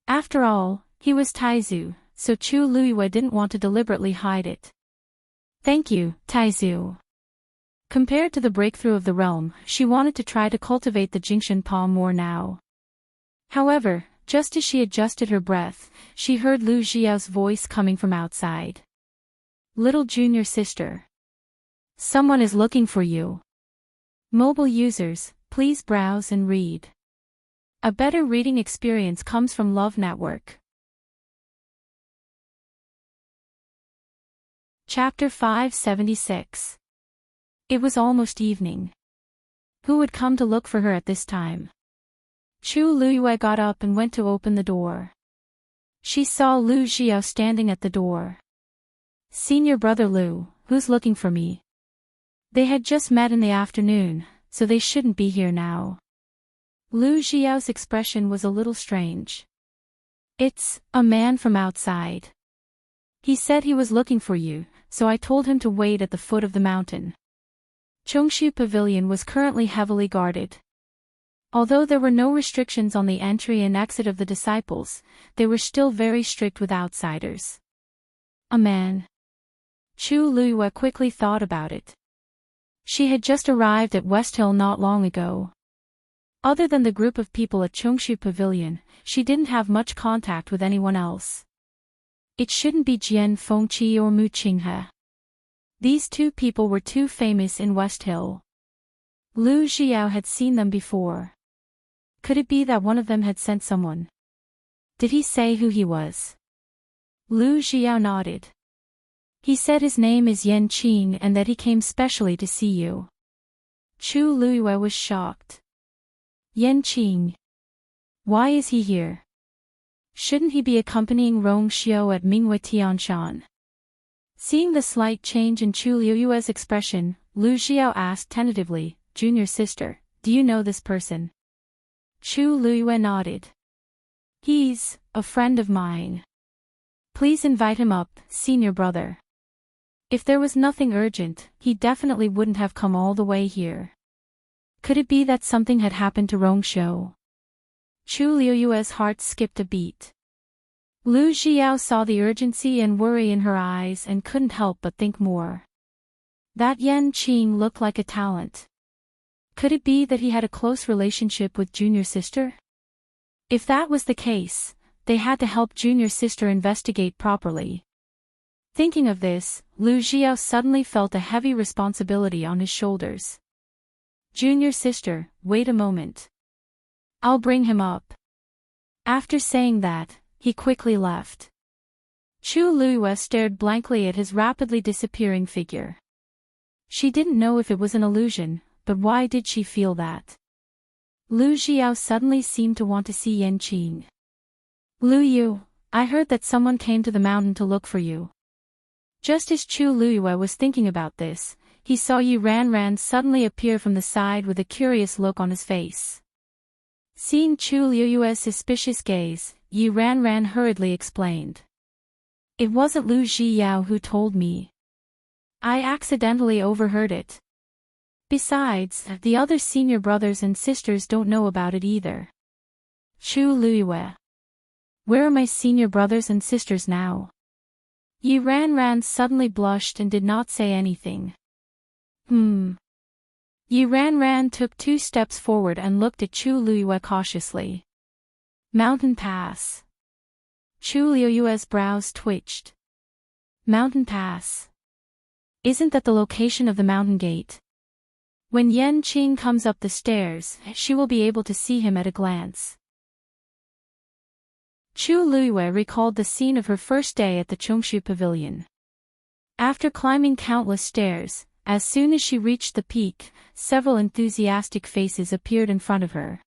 After all, he was Taizu, so Chu Luiyue didn't want to deliberately hide it. Thank you, Taizu. Compared to the breakthrough of the realm, she wanted to try to cultivate the Jingshan palm more now. However, just as she adjusted her breath, she heard Lu Xiao's voice coming from outside. Little junior sister. Someone is looking for you. Mobile users, please browse and read. A better reading experience comes from Love Network. Chapter 576. It was almost evening. Who would come to look for her at this time? Chu Luiyue got up and went to open the door. She saw Lu Xiao standing at the door. Senior brother Lu, who's looking for me? They had just met in the afternoon, so they shouldn't be here now. Lu Xiao's expression was a little strange. It's a man from outside. He said he was looking for you, so I told him to wait at the foot of the mountain. Chongshu Pavilion was currently heavily guarded. Although there were no restrictions on the entry and exit of the disciples, they were still very strict with outsiders. A man. Chu Luiyue quickly thought about it. She had just arrived at West Hill not long ago. Other than the group of people at Chongshu Pavilion, she didn't have much contact with anyone else. It shouldn't be Jian Fengqi or Mu Qinghe. These two people were too famous in West Hill. Lu Xiao had seen them before. Could it be that one of them had sent someone? Did he say who he was? Lu Xiao nodded. He said his name is Yan Qing and that he came specially to see you. Chu Luiyue was shocked. Yan Qing. Why is he here? Shouldn't he be accompanying Rong Xiao at Minghui Tianshan? Seeing the slight change in Chu Luiyue's expression, Lu Xiao asked tentatively, Junior sister, do you know this person? Chu Luiyue nodded. He's a friend of mine. Please invite him up, senior brother. If there was nothing urgent, he definitely wouldn't have come all the way here. Could it be that something had happened to Rong Xiao? Chu Luiyue's heart skipped a beat. Lu Xiao saw the urgency and worry in her eyes and couldn't help but think more. That Yan Qing looked like a talent. Could it be that he had a close relationship with junior sister? If that was the case, they had to help junior sister investigate properly. Thinking of this, Lu Xiao suddenly felt a heavy responsibility on his shoulders. Junior sister, wait a moment. I'll bring him up. After saying that, he quickly left. Chu Luiyue stared blankly at his rapidly disappearing figure. She didn't know if it was an illusion, but why did she feel that? Lu Xiao suddenly seemed to want to see Yan Qing. Lu Yu, I heard that someone came to the mountain to look for you. Just as Chu Luiyue was thinking about this, he saw Yi Ranran suddenly appear from the side with a curious look on his face. Seeing Chu Luiyue's suspicious gaze, Yi Ranran hurriedly explained. It wasn't Lu Xiao who told me. I accidentally overheard it. Besides, the other senior brothers and sisters don't know about it either. Chu Luiyue. Where are my senior brothers and sisters now? Yi Ranran suddenly blushed and did not say anything. Yi Ranran took 2 steps forward and looked at Chu Luiyue cautiously. Mountain Pass. Chu Luiyue's brows twitched. Mountain Pass. Isn't that the location of the mountain gate? When Yan Qing comes up the stairs, she will be able to see him at a glance. Chu Luiyue recalled the scene of her first day at the Chongshu Pavilion. After climbing countless stairs, as soon as she reached the peak, several enthusiastic faces appeared in front of her.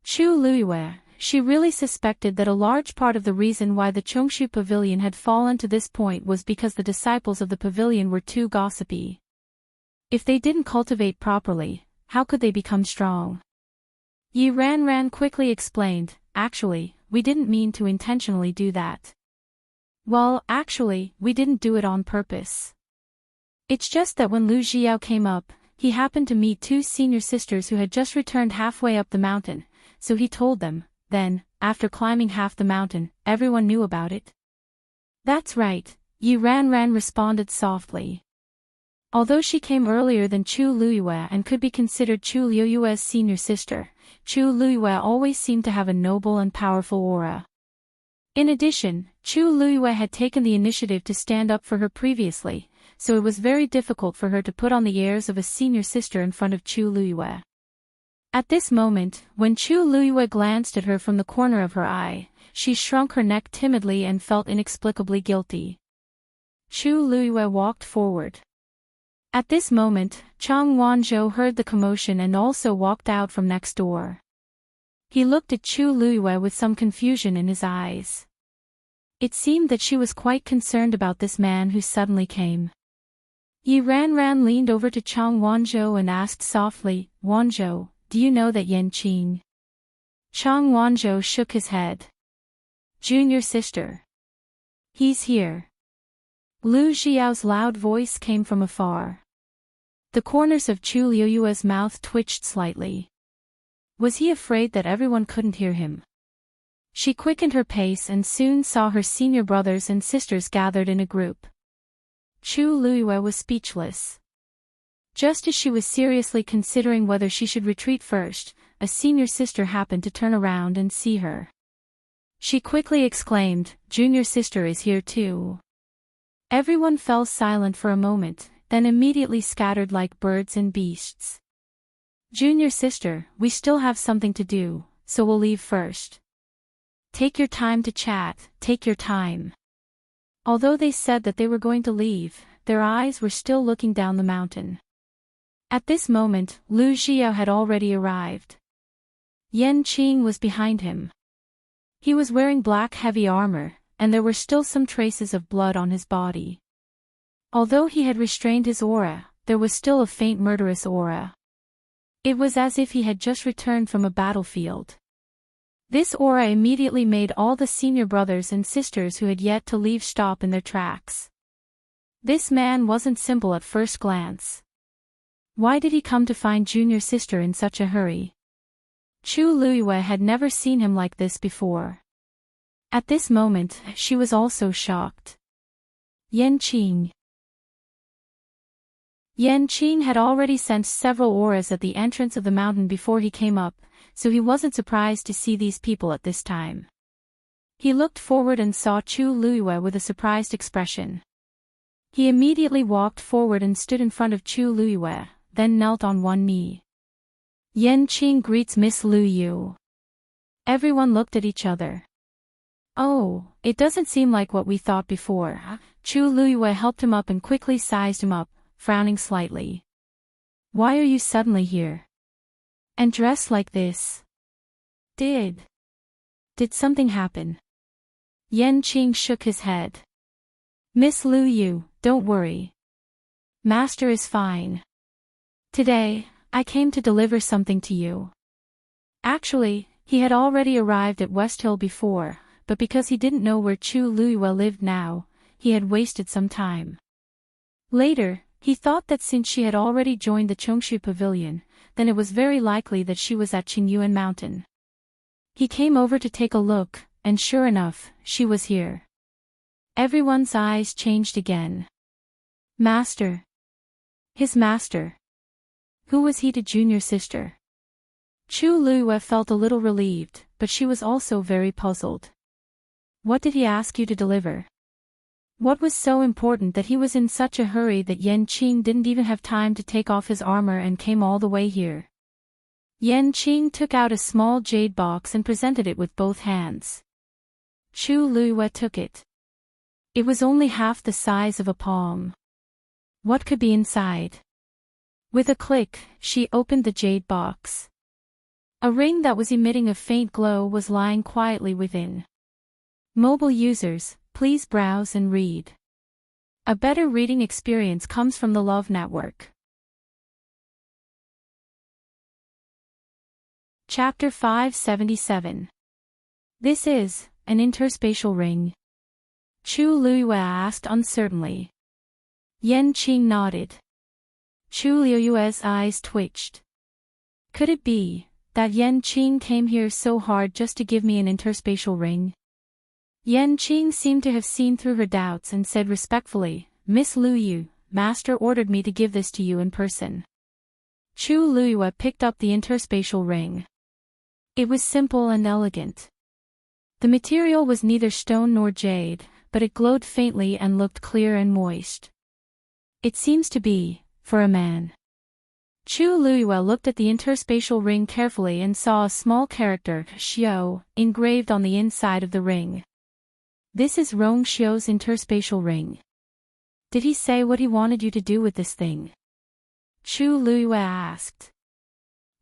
Chu Luiyue, she really suspected that a large part of the reason why the Chongshu Pavilion had fallen to this point was because the disciples of the pavilion were too gossipy. If they didn't cultivate properly, how could they become strong? Yi Ranran quickly explained, actually, we didn't mean to intentionally do that. Well, actually, we didn't do it on purpose. It's just that when Lu Xiao came up, he happened to meet 2 senior sisters who had just returned halfway up the mountain, so he told them. Then, after climbing half the mountain, everyone knew about it. That's right, Yi Ranran responded softly. Although she came earlier than Chu Luiyue and could be considered Chu Luiyue's senior sister, Chu Luiyue always seemed to have a noble and powerful aura. In addition, Chu Luiyue had taken the initiative to stand up for her previously, so it was very difficult for her to put on the airs of a senior sister in front of Chu Luiyue. At this moment, when Chu Luiyue glanced at her from the corner of her eye, she shrunk her neck timidly and felt inexplicably guilty. Chu Luiyue walked forward. At this moment, Chang Wanzhou heard the commotion and also walked out from next door. He looked at Chu Luiyue with some confusion in his eyes. It seemed that she was quite concerned about this man who suddenly came. Yi Ranran leaned over to Chang Wanzhou and asked softly, Wanzhou, do you know that Yan Qing? Chang Wanzhou shook his head. Junior sister. He's here. Lu Xiao's loud voice came from afar. The corners of Chu Liuyue's mouth twitched slightly. Was he afraid that everyone couldn't hear him? She quickened her pace and soon saw her senior brothers and sisters gathered in a group. Chu Liyue was speechless. Just as she was seriously considering whether she should retreat first, a senior sister happened to turn around and see her. She quickly exclaimed, "Junior sister is here too." Everyone fell silent for a moment, then immediately scattered like birds and beasts. "Junior sister, we still have something to do, so we'll leave first. Take your time to chat, take your time." Although they said that they were going to leave, their eyes were still looking down the mountain. At this moment, Lu Xiao had already arrived. Yan Qing was behind him. He was wearing black heavy armor, and there were still some traces of blood on his body. Although he had restrained his aura, there was still a faint murderous aura. It was as if he had just returned from a battlefield. This aura immediately made all the senior brothers and sisters who had yet to leave stop in their tracks. This man wasn't simple at first glance. Why did he come to find junior sister in such a hurry? Chu Liyue had never seen him like this before. At this moment, she was also shocked. Yan Qing. Yan Qing had already sensed several auras at the entrance of the mountain before he came up, so he wasn't surprised to see these people at this time. He looked forward and saw Chu Liyue with a surprised expression. He immediately walked forward and stood in front of Chu Liyue, then knelt on one knee. Yan Qing greets Miss Lu Yu. Everyone looked at each other. "Oh, it doesn't seem like what we thought before." Chu Liyue helped him up and quickly sized him up, frowning slightly. "Why are you suddenly here? And dressed like this? Did something happen?" Yan Qing shook his head. "Miss Lu Yu, don't worry. Master is fine. Today, I came to deliver something to you." Actually, he had already arrived at West Hill before, but because he didn't know where Chu Liyue lived now, he had wasted some time. Later, he thought that since she had already joined the Chongshu Pavilion, then it was very likely that she was at Qingyuan Mountain. He came over to take a look, and sure enough, she was here. Everyone's eyes changed again. Master. His master. Who was he to junior sister? Chu Liyue felt a little relieved, but she was also very puzzled. What did he ask you to deliver? What was so important that he was in such a hurry that Yan Qing didn't even have time to take off his armor and came all the way here? Yan Qing took out a small jade box and presented it with both hands. Chu Liyue took it. It was only half the size of a palm. What could be inside? With a click, she opened the jade box. A ring that was emitting a faint glow was lying quietly within. Mobile users, please browse and read. A better reading experience comes from the Love Network. Chapter 577. This is an interspatial ring. Chu Liyue asked uncertainly. Yan Qing nodded. Chu Liyue's eyes twitched. Could it be that Yan Qing came here so hard just to give me an interspatial ring? Yan Qing seemed to have seen through her doubts and said respectfully, "Miss Lu Yu, Master ordered me to give this to you in person." Chu Liyue picked up the interspatial ring. It was simple and elegant. The material was neither stone nor jade, but it glowed faintly and looked clear and moist. It seems to be, for a man. Chu Liyue looked at the interspatial ring carefully and saw a small character, Xiao, engraved on the inside of the ring. This is Rong Xiao's interspatial ring. Did he say what he wanted you to do with this thing? Chu Liyue asked.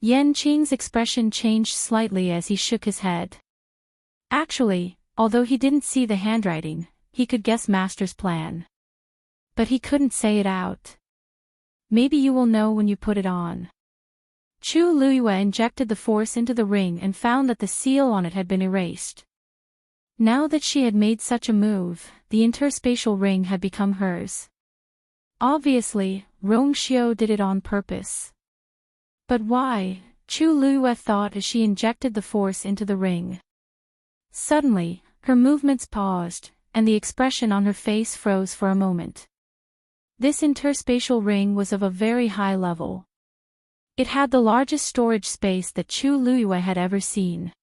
Yan Qing's expression changed slightly as he shook his head. Actually, although he didn't see the handwriting, he could guess Master's plan. But he couldn't say it out. Maybe you will know when you put it on. Chu Liyue injected the force into the ring and found that the seal on it had been erased. Now that she had made such a move, the interspatial ring had become hers. Obviously, Rongxiu did it on purpose. But why? Chu Liyue thought as she injected the force into the ring. Suddenly, her movements paused, and the expression on her face froze for a moment. This interspatial ring was of a very high level. It had the largest storage space that Chu Liyue had ever seen.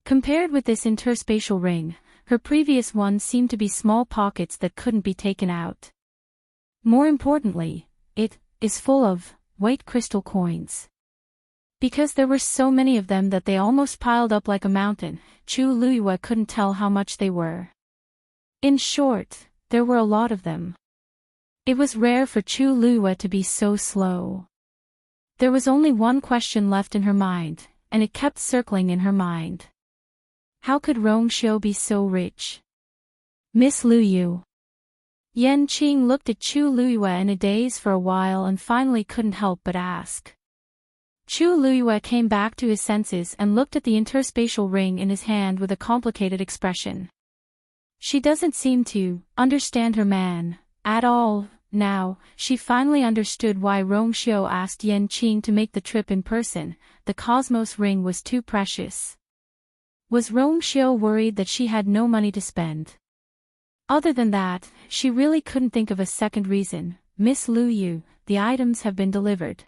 Compared with this interspatial ring, her previous one seemed to be small pockets that couldn't be taken out. More importantly, it is full of white crystal coins. Because there were so many of them that they almost piled up like a mountain, Chu Liyue couldn't tell how much they were. In short, there were a lot of them. It was rare for Chu Liyue to be so slow. There was only one question left in her mind, and it kept circling in her mind. How could Rongxiu be so rich? Miss Liyue. Yanqing looked at Chu Liyue in a daze for a while and finally couldn't help but ask. Chu Liyue came back to his senses and looked at the interspatial ring in his hand with a complicated expression. She doesn't seem to understand her man at all. Now, she finally understood why Rongxiu asked Yanqing to make the trip in person. The Cosmos ring was too precious. Was Rongxiu worried that she had no money to spend? Other than that, she really couldn't think of a second reason. Miss Liyue, the items have been delivered.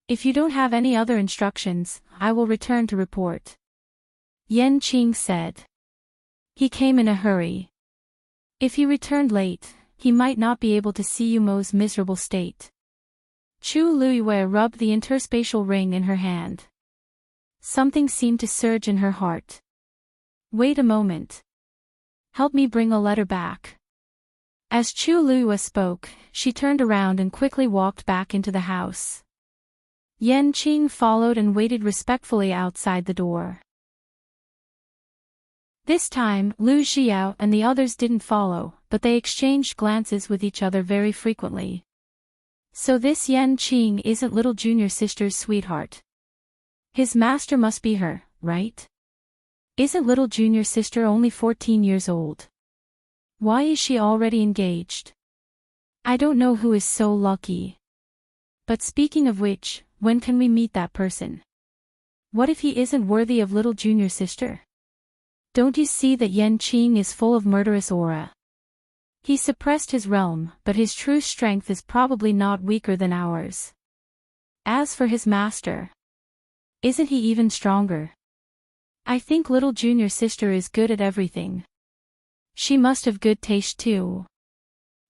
If you don't have any other instructions, I will return to report. Yanqing said. He came in a hurry. If he returned late, he might not be able to see Yumo's miserable state. Chu Liyue rubbed the interspatial ring in her hand. Something seemed to surge in her heart. Wait a moment. Help me bring a letter back. As Chu Liyue spoke, she turned around and quickly walked back into the house. Yanqing followed and waited respectfully outside the door. This time, Lu Xiao and the others didn't follow, but they exchanged glances with each other very frequently. So this Yanqing isn't little junior sister's sweetheart. His master must be her, right? Isn't little junior sister only 14 years old? Why is she already engaged? I don't know who is so lucky. But speaking of which, when can we meet that person? What if he isn't worthy of little junior sister? Don't you see that Yanqing is full of murderous aura? He suppressed his realm, but his true strength is probably not weaker than ours. As for his master, isn't he even stronger? I think little junior sister is good at everything. She must have good taste too.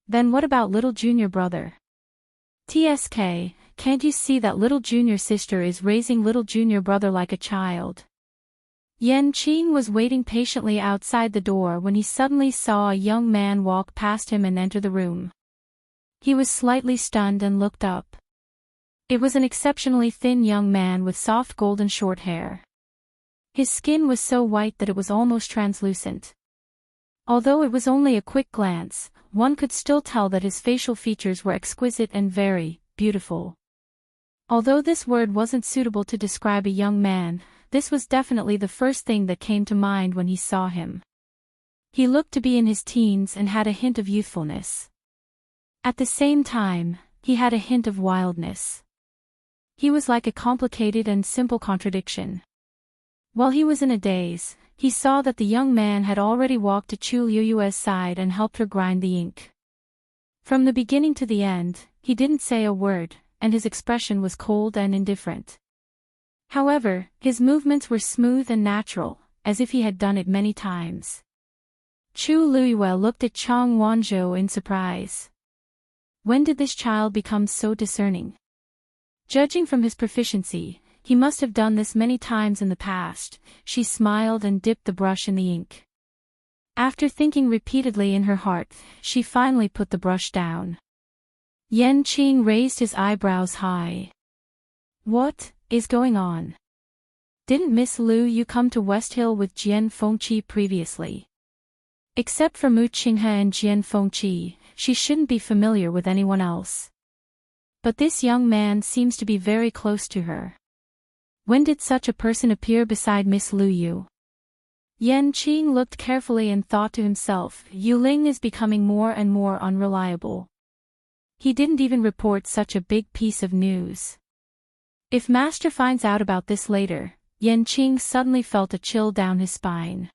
Then what about little junior brother? TSK, can't you see that little junior sister is raising little junior brother like a child? Yanqing was waiting patiently outside the door when he suddenly saw a young man walk past him and enter the room. He was slightly stunned and looked up. It was an exceptionally thin young man with soft golden short hair. His skin was so white that it was almost translucent. Although it was only a quick glance, one could still tell that his facial features were exquisite and very beautiful. Although this word wasn't suitable to describe a young man, this was definitely the first thing that came to mind when he saw him. He looked to be in his teens and had a hint of youthfulness. At the same time, he had a hint of wildness. He was like a complicated and simple contradiction. While he was in a daze, he saw that the young man had already walked to Chu Liyue's side and helped her grind the ink. From the beginning to the end, he didn't say a word, and his expression was cold and indifferent. However, his movements were smooth and natural, as if he had done it many times. Chu Liyue looked at Chang Wanzhou in surprise. When did this child become so discerning? Judging from his proficiency, he must have done this many times in the past. She smiled and dipped the brush in the ink. After thinking repeatedly in her heart, she finally put the brush down. Yanqing raised his eyebrows high. What is going on? Didn't Miss Liyue come to West Hill with Jian Fengqi previously? Except for Mu Qinghe and Jian Fengqi, she shouldn't be familiar with anyone else. But this young man seems to be very close to her. When did such a person appear beside Miss Liyue? Yan Qing looked carefully and thought to himself, Yu Ling is becoming more and more unreliable. He didn't even report such a big piece of news. If Master finds out about this later, Yan Qing suddenly felt a chill down his spine.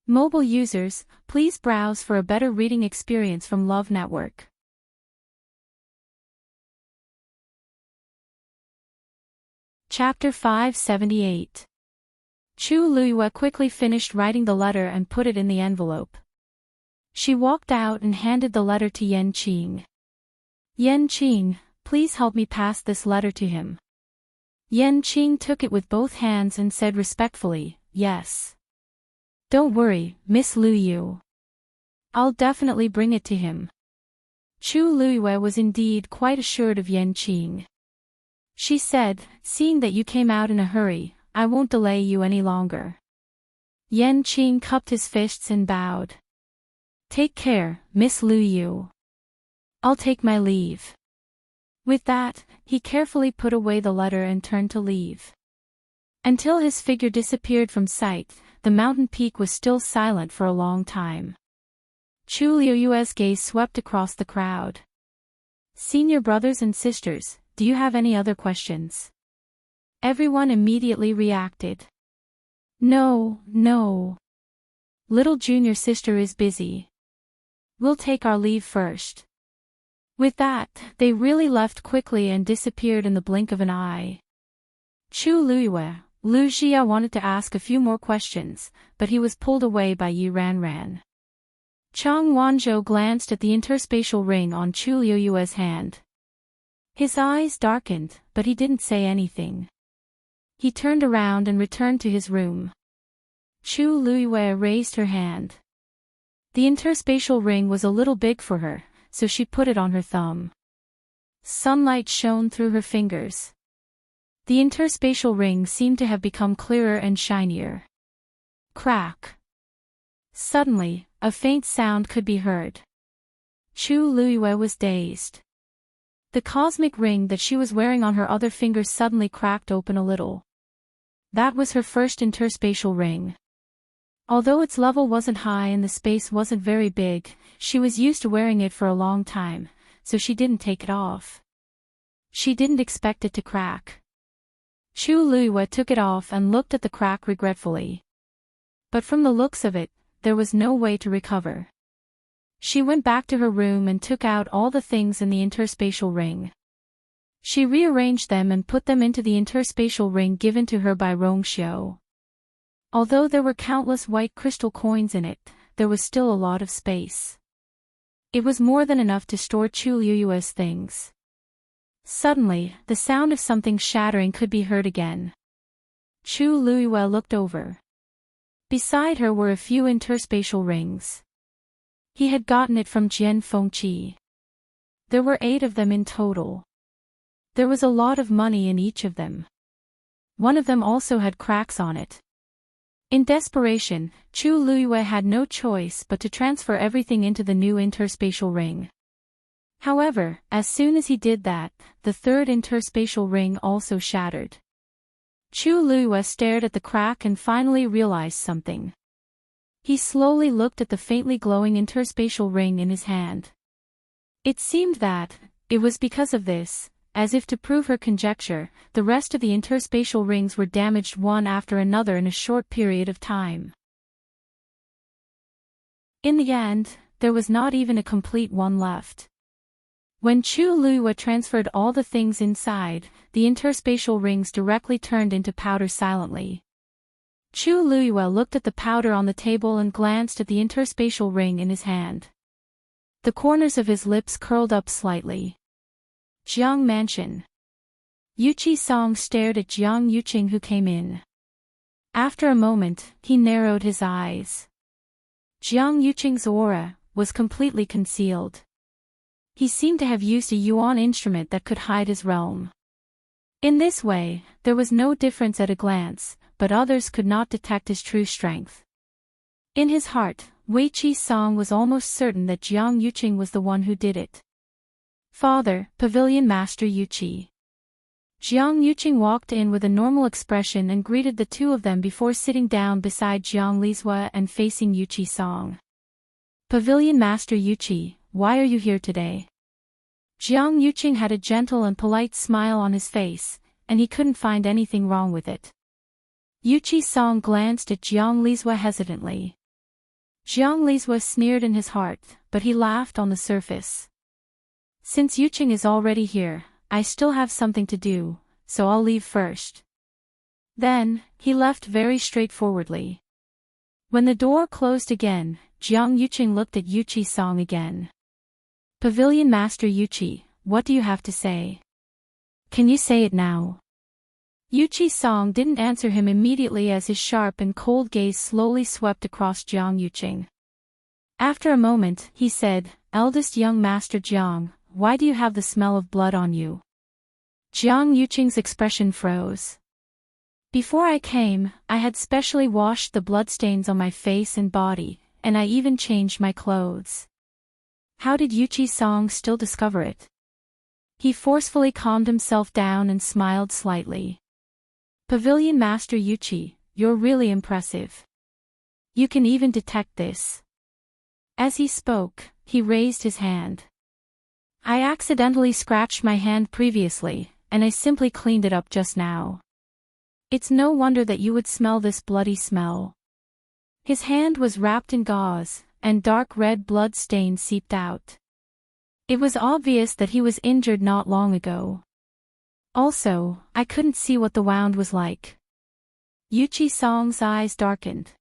Mobile users, please browse for a better reading experience from Love Network. Chapter 578. Chu Luiyue quickly finished writing the letter and put it in the envelope. She walked out and handed the letter to Yan Qing. Yan Qing, please help me pass this letter to him. Yan Qing took it with both hands and said respectfully, yes. Don't worry, Miss Lu Yu. I'll definitely bring it to him. Chu Luiyue was indeed quite assured of Yan Qing. She said, seeing that you came out in a hurry, I won't delay you any longer. Yan Qing cupped his fists and bowed. Take care, Miss Lu Yu. I'll take my leave. With that, he carefully put away the letter and turned to leave. Until his figure disappeared from sight, the mountain peak was still silent for a long time. Chu Luiyue's gaze swept across the crowd. Senior brothers and sisters, do you have any other questions? Everyone immediately reacted. No, no. Little junior sister is busy. We'll take our leave first. With that, they really left quickly and disappeared in the blink of an eye. Chu Luiyue, Lu Jia wanted to ask a few more questions, but he was pulled away by Yi Ranran. Chang Wanzhou glanced at the interspatial ring on Chu Luiyue's hand. His eyes darkened, but he didn't say anything. He turned around and returned to his room. Chu Luiyue raised her hand. The interspatial ring was a little big for her, so she put it on her thumb. Sunlight shone through her fingers. The interspatial ring seemed to have become clearer and shinier. Crack. Suddenly, a faint sound could be heard. Chu Luiyue was dazed. The cosmic ring that she was wearing on her other finger suddenly cracked open a little. That was her first interspatial ring. Although its level wasn't high and the space wasn't very big, she was used to wearing it for a long time, so she didn't take it off. She didn't expect it to crack. Chu Luiyue took it off and looked at the crack regretfully. But from the looks of it, there was no way to recover. She went back to her room and took out all the things in the interspatial ring. She rearranged them and put them into the interspatial ring given to her by Rongxiu. Although there were countless white crystal coins in it, there was still a lot of space. It was more than enough to store Chu Luiyue's things. Suddenly, the sound of something shattering could be heard again. Chu Luiyue looked over. Beside her were a few interspatial rings. He had gotten it from Jian Fengqi. There were 8 of them in total. There was a lot of money in each of them. One of them also had cracks on it. In desperation, Chu Luiyue had no choice but to transfer everything into the new interspatial ring. However, as soon as he did that, the third interspatial ring also shattered. Chu Luiyue stared at the crack and finally realized something. He slowly looked at the faintly glowing interspatial ring in his hand. It seemed that, it was because of this, as if to prove her conjecture, the rest of the interspatial rings were damaged one after another in a short period of time. In the end, there was not even a complete one left. When Chu Luiyue transferred all the things inside, the interspatial rings directly turned into powder silently. Chu Luiyue looked at the powder on the table and glanced at the interspatial ring in his hand. The corners of his lips curled up slightly. Jiang Mansion. Yuqi Song stared at Jiang Yuqing who came in. After a moment, he narrowed his eyes. Jiang Yuqing's aura was completely concealed. He seemed to have used a yuan instrument that could hide his realm. In this way, there was no difference at a glance, but others could not detect his true strength. In his heart, Weiqi Song was almost certain that Jiang Yuqing was the one who did it. Father, Pavilion Master Yuqi. Jiang Yuqing walked in with a normal expression and greeted the two of them before sitting down beside Jiang Lizhua and facing Yuqi Song. Pavilion Master Yuqi, why are you here today? Jiang Yuqing had a gentle and polite smile on his face, and he couldn't find anything wrong with it. Yuqi Song glanced at Jiang Lizhua hesitantly. Jiang Lizhua sneered in his heart, but he laughed on the surface. Since Yuqing is already here, I still have something to do, so I'll leave first. Then, he left very straightforwardly. When the door closed again, Jiang Yuqing looked at Yuqi Song again. Pavilion Master Yuqi, what do you have to say? Can you say it now? Yuqi Song didn't answer him immediately as his sharp and cold gaze slowly swept across Jiang Yuqing. After a moment, he said, Eldest young Master Jiang, why do you have the smell of blood on you? Jiang Yuqing's expression froze. Before I came, I had specially washed the bloodstains on my face and body, and I even changed my clothes. How did Yuqi Song still discover it? He forcefully calmed himself down and smiled slightly. Pavilion Master Yuqi, you're really impressive. You can even detect this. As he spoke, he raised his hand. I accidentally scratched my hand previously, and I simply cleaned it up just now. It's no wonder that you would smell this bloody smell. His hand was wrapped in gauze, and dark red blood stains seeped out. It was obvious that he was injured not long ago. Also, I couldn't see what the wound was like. Yuqi Song's eyes darkened.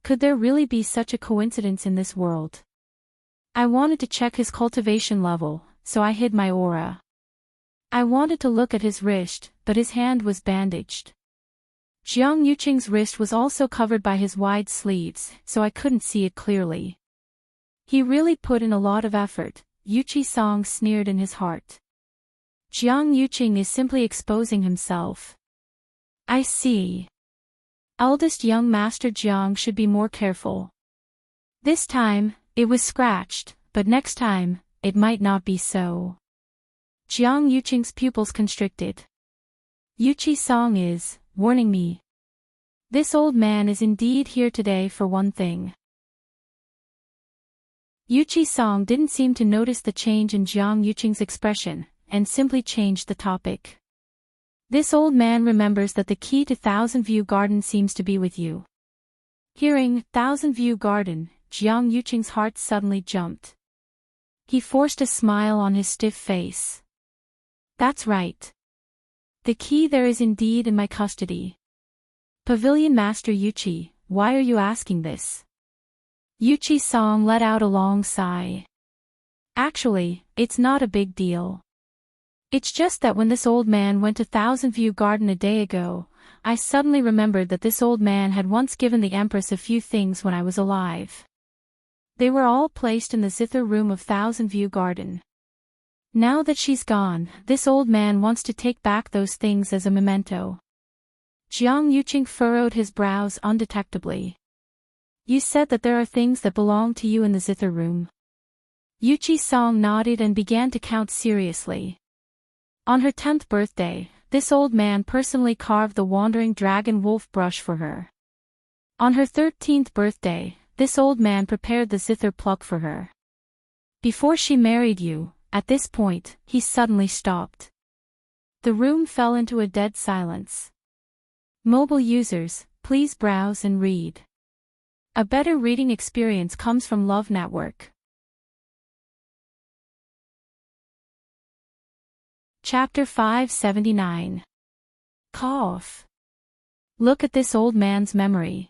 Could there really be such a coincidence in this world? I wanted to check his cultivation level, so I hid my aura. I wanted to look at his wrist, but his hand was bandaged. Jiang Yuqing's wrist was also covered by his wide sleeves, so I couldn't see it clearly. He really put in a lot of effort, Yuqi Song sneered in his heart. Jiang Yuqing is simply exposing himself. I see. Eldest young Master Jiang should be more careful. This time, it was scratched, but next time, it might not be so. Jiang Yuqing's pupils constricted. Yuqi Song is warning me. This old man is indeed here today for one thing. Yuqi Song didn't seem to notice the change in Jiang Yuqing's expression, and simply changed the topic. This old man remembers that the key to Thousand View Garden seems to be with you. Hearing Thousand View Garden, Jiang Yuqing's heart suddenly jumped. He forced a smile on his stiff face. That's right. The key there is indeed in my custody. Pavilion Master Yuqi, why are you asking this? Yuqi Song let out a long sigh. Actually, it's not a big deal. It's just that when this old man went to Thousand View Garden a day ago, I suddenly remembered that this old man had once given the Empress a few things when I was alive. They were all placed in the zither room of Thousand View Garden. Now that she's gone, this old man wants to take back those things as a memento. Jiang Yuqing furrowed his brows undetectably. You said that there are things that belong to you in the zither room. Yuqi Song nodded and began to count seriously. On her 10th birthday, this old man personally carved the wandering dragon wolf brush for her. On her 13th birthday, this old man prepared the zither plug for her. Before she married you, at this point, he suddenly stopped. The room fell into a dead silence. Mobile users, please browse and read. A better reading experience comes from Love Network. Chapter 579. Cough. Look at this old man's memory.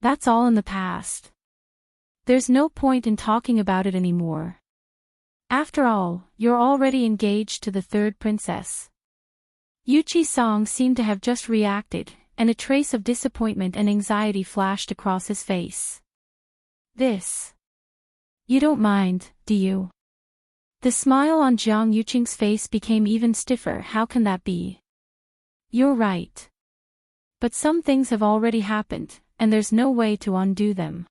That's all in the past. There's no point in talking about it anymore. After all, you're already engaged to the third princess. Yuqi Song seemed to have just reacted, and a trace of disappointment and anxiety flashed across his face. This. You don't mind, do you? The smile on Jiang Yuqing's face became even stiffer. How can that be? You're right. But some things have already happened, and there's no way to undo them.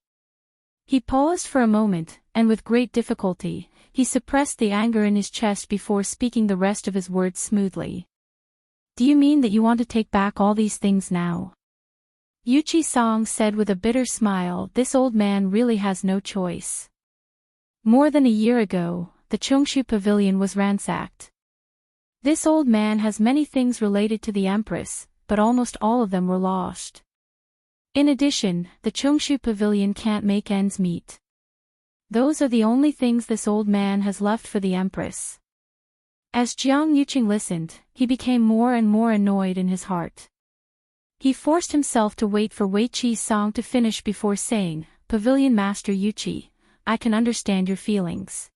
He paused for a moment, and with great difficulty, he suppressed the anger in his chest before speaking the rest of his words smoothly. Do you mean that you want to take back all these things now? Yuchi-song said with a bitter smile. This old man really has no choice. More than a year ago, the Chongshu Pavilion was ransacked. This old man has many things related to the Empress, but almost all of them were lost. In addition, the Chongshu Pavilion can't make ends meet. Those are the only things this old man has left for the Empress. As Jiang Yuqing listened, he became more and more annoyed in his heart. He forced himself to wait for Wei Qi's song to finish before saying, "Pavilion Master Yuqi, I can understand your feelings.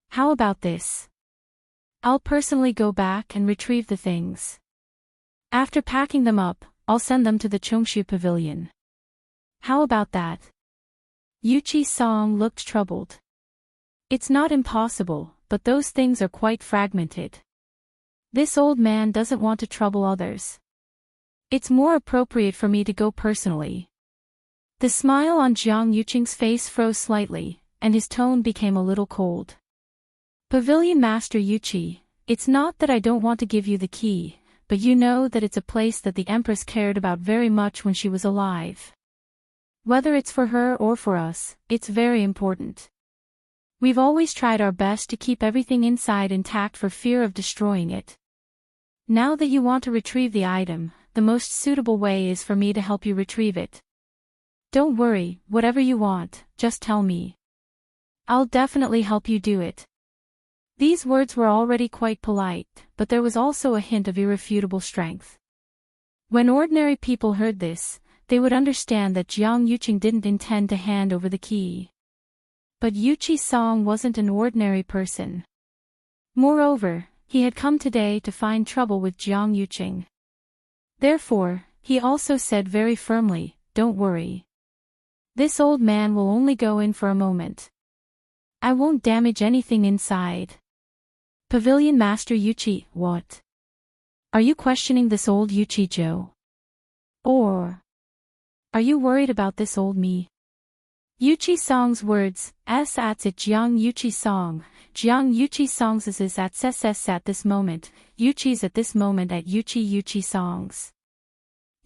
How about this? I'll personally go back and retrieve the things. After packing them up, I'll send them to the Chongshu Pavilion. How about that?" Yuchi-song looked troubled. It's not impossible, but those things are quite fragmented. This old man doesn't want to trouble others. It's more appropriate for me to go personally. The smile on Jiang Yuqing's face froze slightly, and his tone became a little cold. "Pavilion Master Yuqi, it's not that I don't want to give you the key, but you know that it's a place that the Empress cared about very much when she was alive. Whether it's for her or for us, it's very important. We've always tried our best to keep everything inside intact for fear of destroying it. Now that you want to retrieve the item, the most suitable way is for me to help you retrieve it. Don't worry, whatever you want, just tell me. I'll definitely help you do it." These words were already quite polite, but there was also a hint of irrefutable strength. When ordinary people heard this, they would understand that Jiang Yuqing didn't intend to hand over the key. But Yuchi-song wasn't an ordinary person. Moreover, he had come today to find trouble with Jiang Yuqing. Therefore, he also said very firmly, "Don't worry. This old man will only go in for a moment. I won't damage anything inside." "Pavilion Master Yuchi, what? Are you questioning this old Yuchi-jo? Or are you worried about this old me?" Yuchi-song's words, at Jiang Yuchi-song, Jiang Yuchi-song's is at at this moment, Yuchi's at this moment at Yuchi-song's.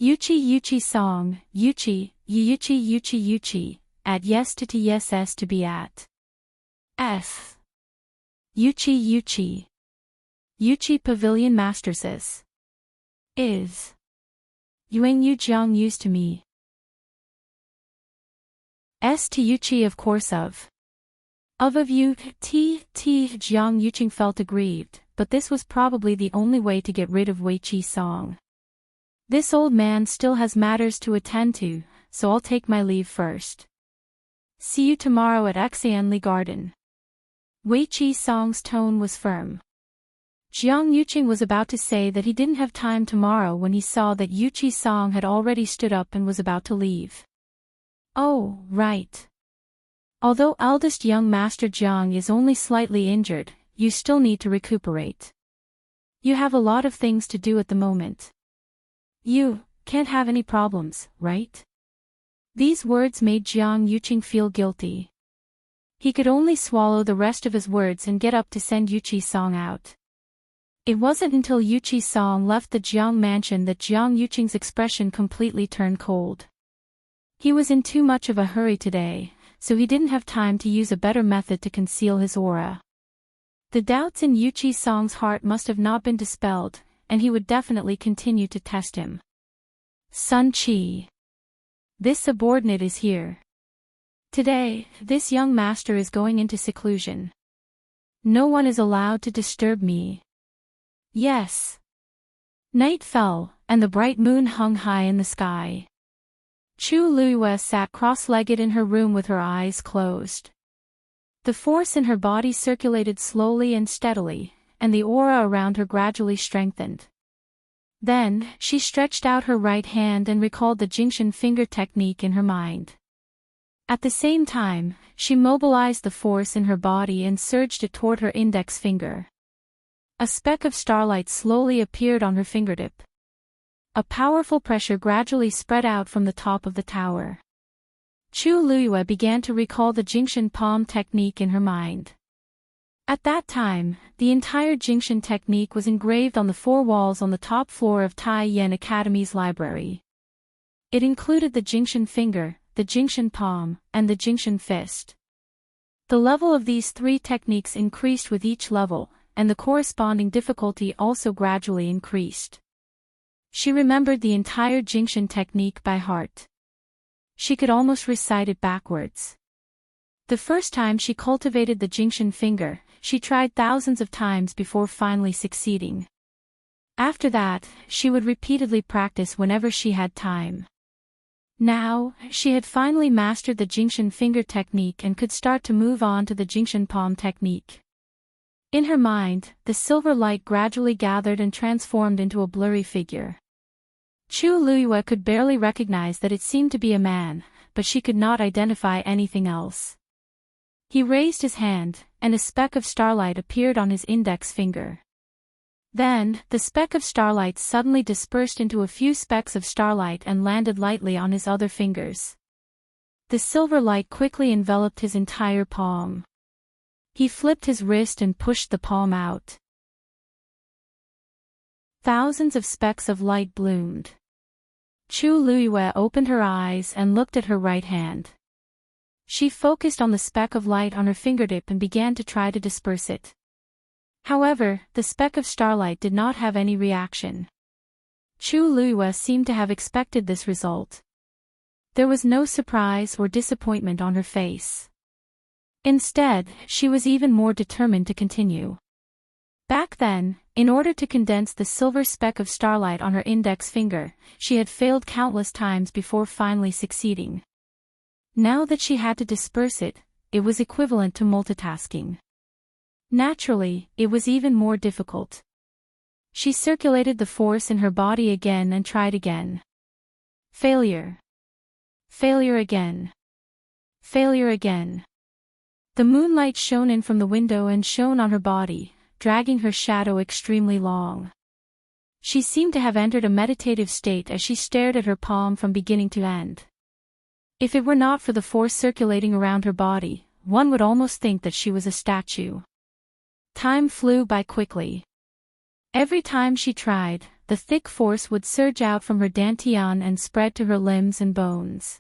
Yuchi-song, Yuchi, at yes to be at. F. Yuchi. Yuchi Pavilion Master says. Is. Yuang Yu Jiang used to me. S to Yuchi of course of. Of you, Jiang Yuqing felt aggrieved, but this was probably the only way to get rid of Wei Qi-song. This old man still has matters to attend to, so I'll take my leave first. See you tomorrow at Xianli Garden. Wei Qi-song's tone was firm. Jiang Yuqing was about to say that he didn't have time tomorrow when he saw that Yuchi-song had already stood up and was about to leave. Oh, right. Although eldest young Master Jiang is only slightly injured, you still need to recuperate. You have a lot of things to do at the moment. You can't have any problems, right? These words made Jiang Yuqing feel guilty. He could only swallow the rest of his words and get up to send Yuchi-song out. It wasn't until Yuchi-song left the Jiang mansion that Jiang Yuqing's expression completely turned cold. He was in too much of a hurry today, so he didn't have time to use a better method to conceal his aura. The doubts in Yuchi-song's heart must have not been dispelled, and he would definitely continue to test him. Sun Qi. This subordinate is here. Today, this young master is going into seclusion. No one is allowed to disturb me. Yes. Night fell, and the bright moon hung high in the sky. Chu Luiyue sat cross-legged in her room with her eyes closed. The force in her body circulated slowly and steadily, and the aura around her gradually strengthened. Then, she stretched out her right hand and recalled the Jingxin finger technique in her mind. At the same time, she mobilized the force in her body and surged it toward her index finger. A speck of starlight slowly appeared on her fingertip. A powerful pressure gradually spread out from the top of the tower. Chu Luiyue began to recall the Jingxin palm technique in her mind. At that time, the entire Jingxian technique was engraved on the four walls on the top floor of Tai Yan Academy's library. It included the Jingxian finger, the Jingxian palm, and the Jingxian fist. The level of these three techniques increased with each level, and the corresponding difficulty also gradually increased. She remembered the entire Jingxian technique by heart. She could almost recite it backwards. The first time she cultivated the Jingxian finger, she tried thousands of times before finally succeeding. After that, she would repeatedly practice whenever she had time. Now, she had finally mastered the Jingxian finger technique and could start to move on to the Jingxian palm technique. In her mind, the silver light gradually gathered and transformed into a blurry figure. Chu Luyue could barely recognize that it seemed to be a man, but she could not identify anything else. He raised his hand, and a speck of starlight appeared on his index finger. Then, the speck of starlight suddenly dispersed into a few specks of starlight and landed lightly on his other fingers. The silver light quickly enveloped his entire palm. He flipped his wrist and pushed the palm out. Thousands of specks of light bloomed. Chu Luyue opened her eyes and looked at her right hand. She focused on the speck of light on her fingertip and began to try to disperse it. However, the speck of starlight did not have any reaction. Chu Luyue seemed to have expected this result. There was no surprise or disappointment on her face. Instead, she was even more determined to continue. Back then, in order to condense the silver speck of starlight on her index finger, she had failed countless times before finally succeeding. Now that she had to disperse it, it was equivalent to multitasking. Naturally, it was even more difficult. She circulated the force in her body again and tried again. Failure. Failure again. Failure again. The moonlight shone in from the window and shone on her body, dragging her shadow extremely long. She seemed to have entered a meditative state as she stared at her palm from beginning to end. If it were not for the force circulating around her body, one would almost think that she was a statue. Time flew by quickly. Every time she tried, the thick force would surge out from her dantian and spread to her limbs and bones.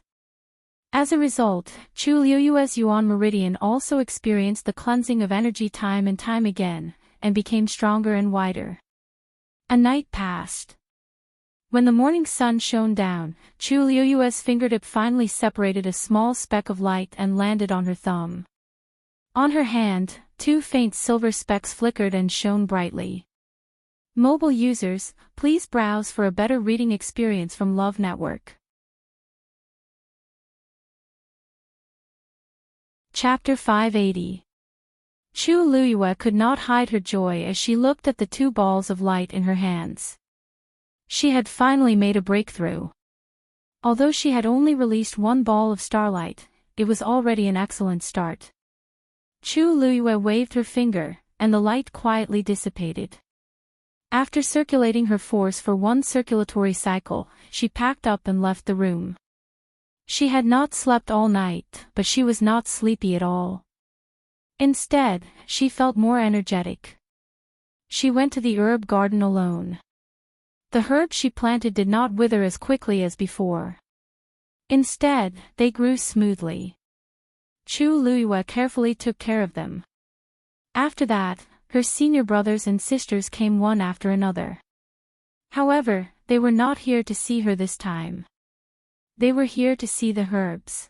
As a result, Chu Luyue's Yuan meridian also experienced the cleansing of energy time and time again, and became stronger and wider. A night passed. When the morning sun shone down, Chu Luyue's fingertip finally separated a small speck of light and landed on her thumb. On her hand, two faint silver specks flickered and shone brightly. Mobile users, please browse for a better reading experience from Love Network. Chapter 580. Chu Luyue could not hide her joy as she looked at the two balls of light in her hands. She had finally made a breakthrough. Although she had only released one ball of starlight, it was already an excellent start. Chu Luyue waved her finger, and the light quietly dissipated. After circulating her force for one circulatory cycle, she packed up and left the room. She had not slept all night, but she was not sleepy at all. Instead, she felt more energetic. She went to the herb garden alone. The herbs she planted did not wither as quickly as before. Instead, they grew smoothly. Chu Luyue carefully took care of them. After that, her senior brothers and sisters came one after another. However, they were not here to see her this time. They were here to see the herbs.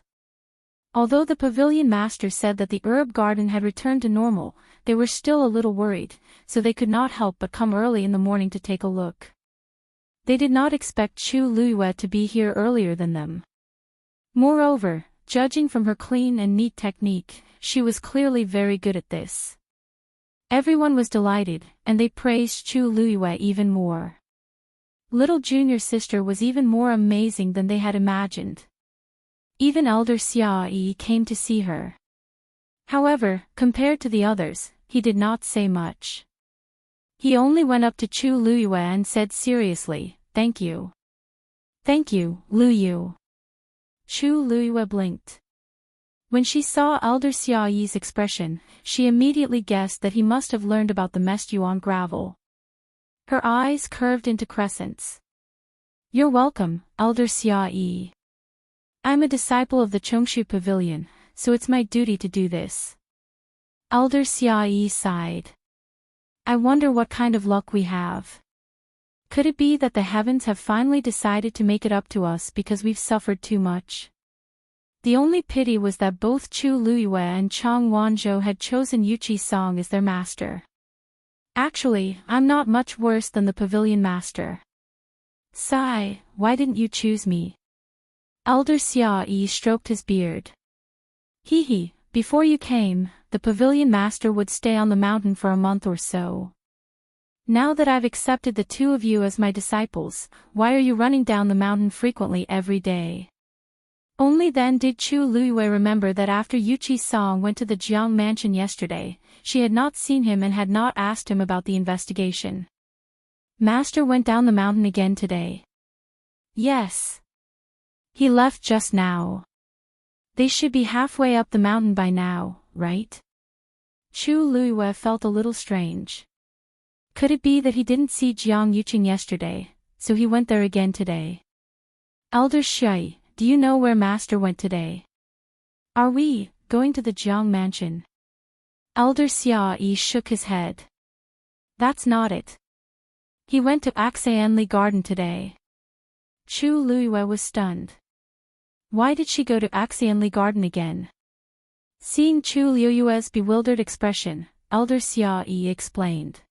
Although the pavilion master said that the herb garden had returned to normal, they were still a little worried, so they could not help but come early in the morning to take a look. They did not expect Chu Luyue to be here earlier than them. Moreover, judging from her clean and neat technique, she was clearly very good at this. Everyone was delighted, and they praised Chu Luyue even more. Little junior sister was even more amazing than they had imagined. Even elder Xia Yi came to see her. However, compared to the others, he did not say much. He only went up to Chu Luyue and said seriously, "Thank you." "Thank you, Luyu." Chu Luyue blinked. When she saw Elder Xiaoyi's expression, she immediately guessed that he must have learned about the messed yuan gravel. Her eyes curved into crescents. "You're welcome, Elder Xiaoyi. I'm a disciple of the Chongshu Pavilion, so it's my duty to do this." Elder Xiaoyi sighed. "I wonder what kind of luck we have. Could it be that the heavens have finally decided to make it up to us because we've suffered too much?" The only pity was that both Chu Luyue and Chang Wanzhou had chosen Yuqi Song as their master. "Actually, I'm not much worse than the pavilion master. Sigh, why didn't you choose me?" Elder Xiaoyi stroked his beard. "Hee, before you came, the pavilion master would stay on the mountain for a month or so. Now that I've accepted the two of you as my disciples, why are you running down the mountain frequently every day?" Only then did Chu Luyue remember that after Yuqi Song went to the Jiang mansion yesterday, she had not seen him and had not asked him about the investigation. "Master went down the mountain again today?" "Yes. He left just now. They should be halfway up the mountain by now, right?" Chu Luyue felt a little strange. Could it be that he didn't see Jiang Yuqing yesterday, so he went there again today? "Elder Xiaoyi, do you know where Master went today? Are we going to the Jiang mansion?" Elder Xiaoyi shook his head. "That's not it. He went to Axianli Garden today." Chu Luyue was stunned. Why did she go to Axianli Garden again? Seeing Chu Luyue's bewildered expression, Elder Xiaoyi explained.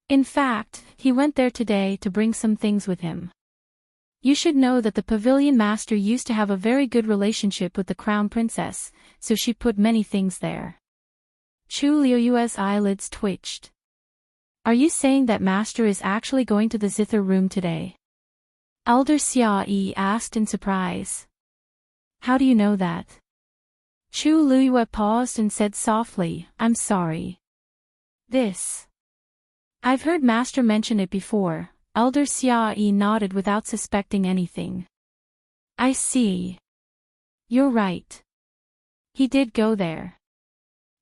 "In fact, he went there today to bring some things with him. You should know that the pavilion master used to have a very good relationship with the crown princess, so she put many things there." Chu Liyue's eyelids twitched. "Are you saying that master is actually going to the zither room today?" Elder Xiaoyi asked in surprise. "How do you know that?" Chu Liyue paused and said softly, "I'm sorry. I've heard master mention it before." Elder Xiaoyi nodded without suspecting anything. "I see. You're right. He did go there.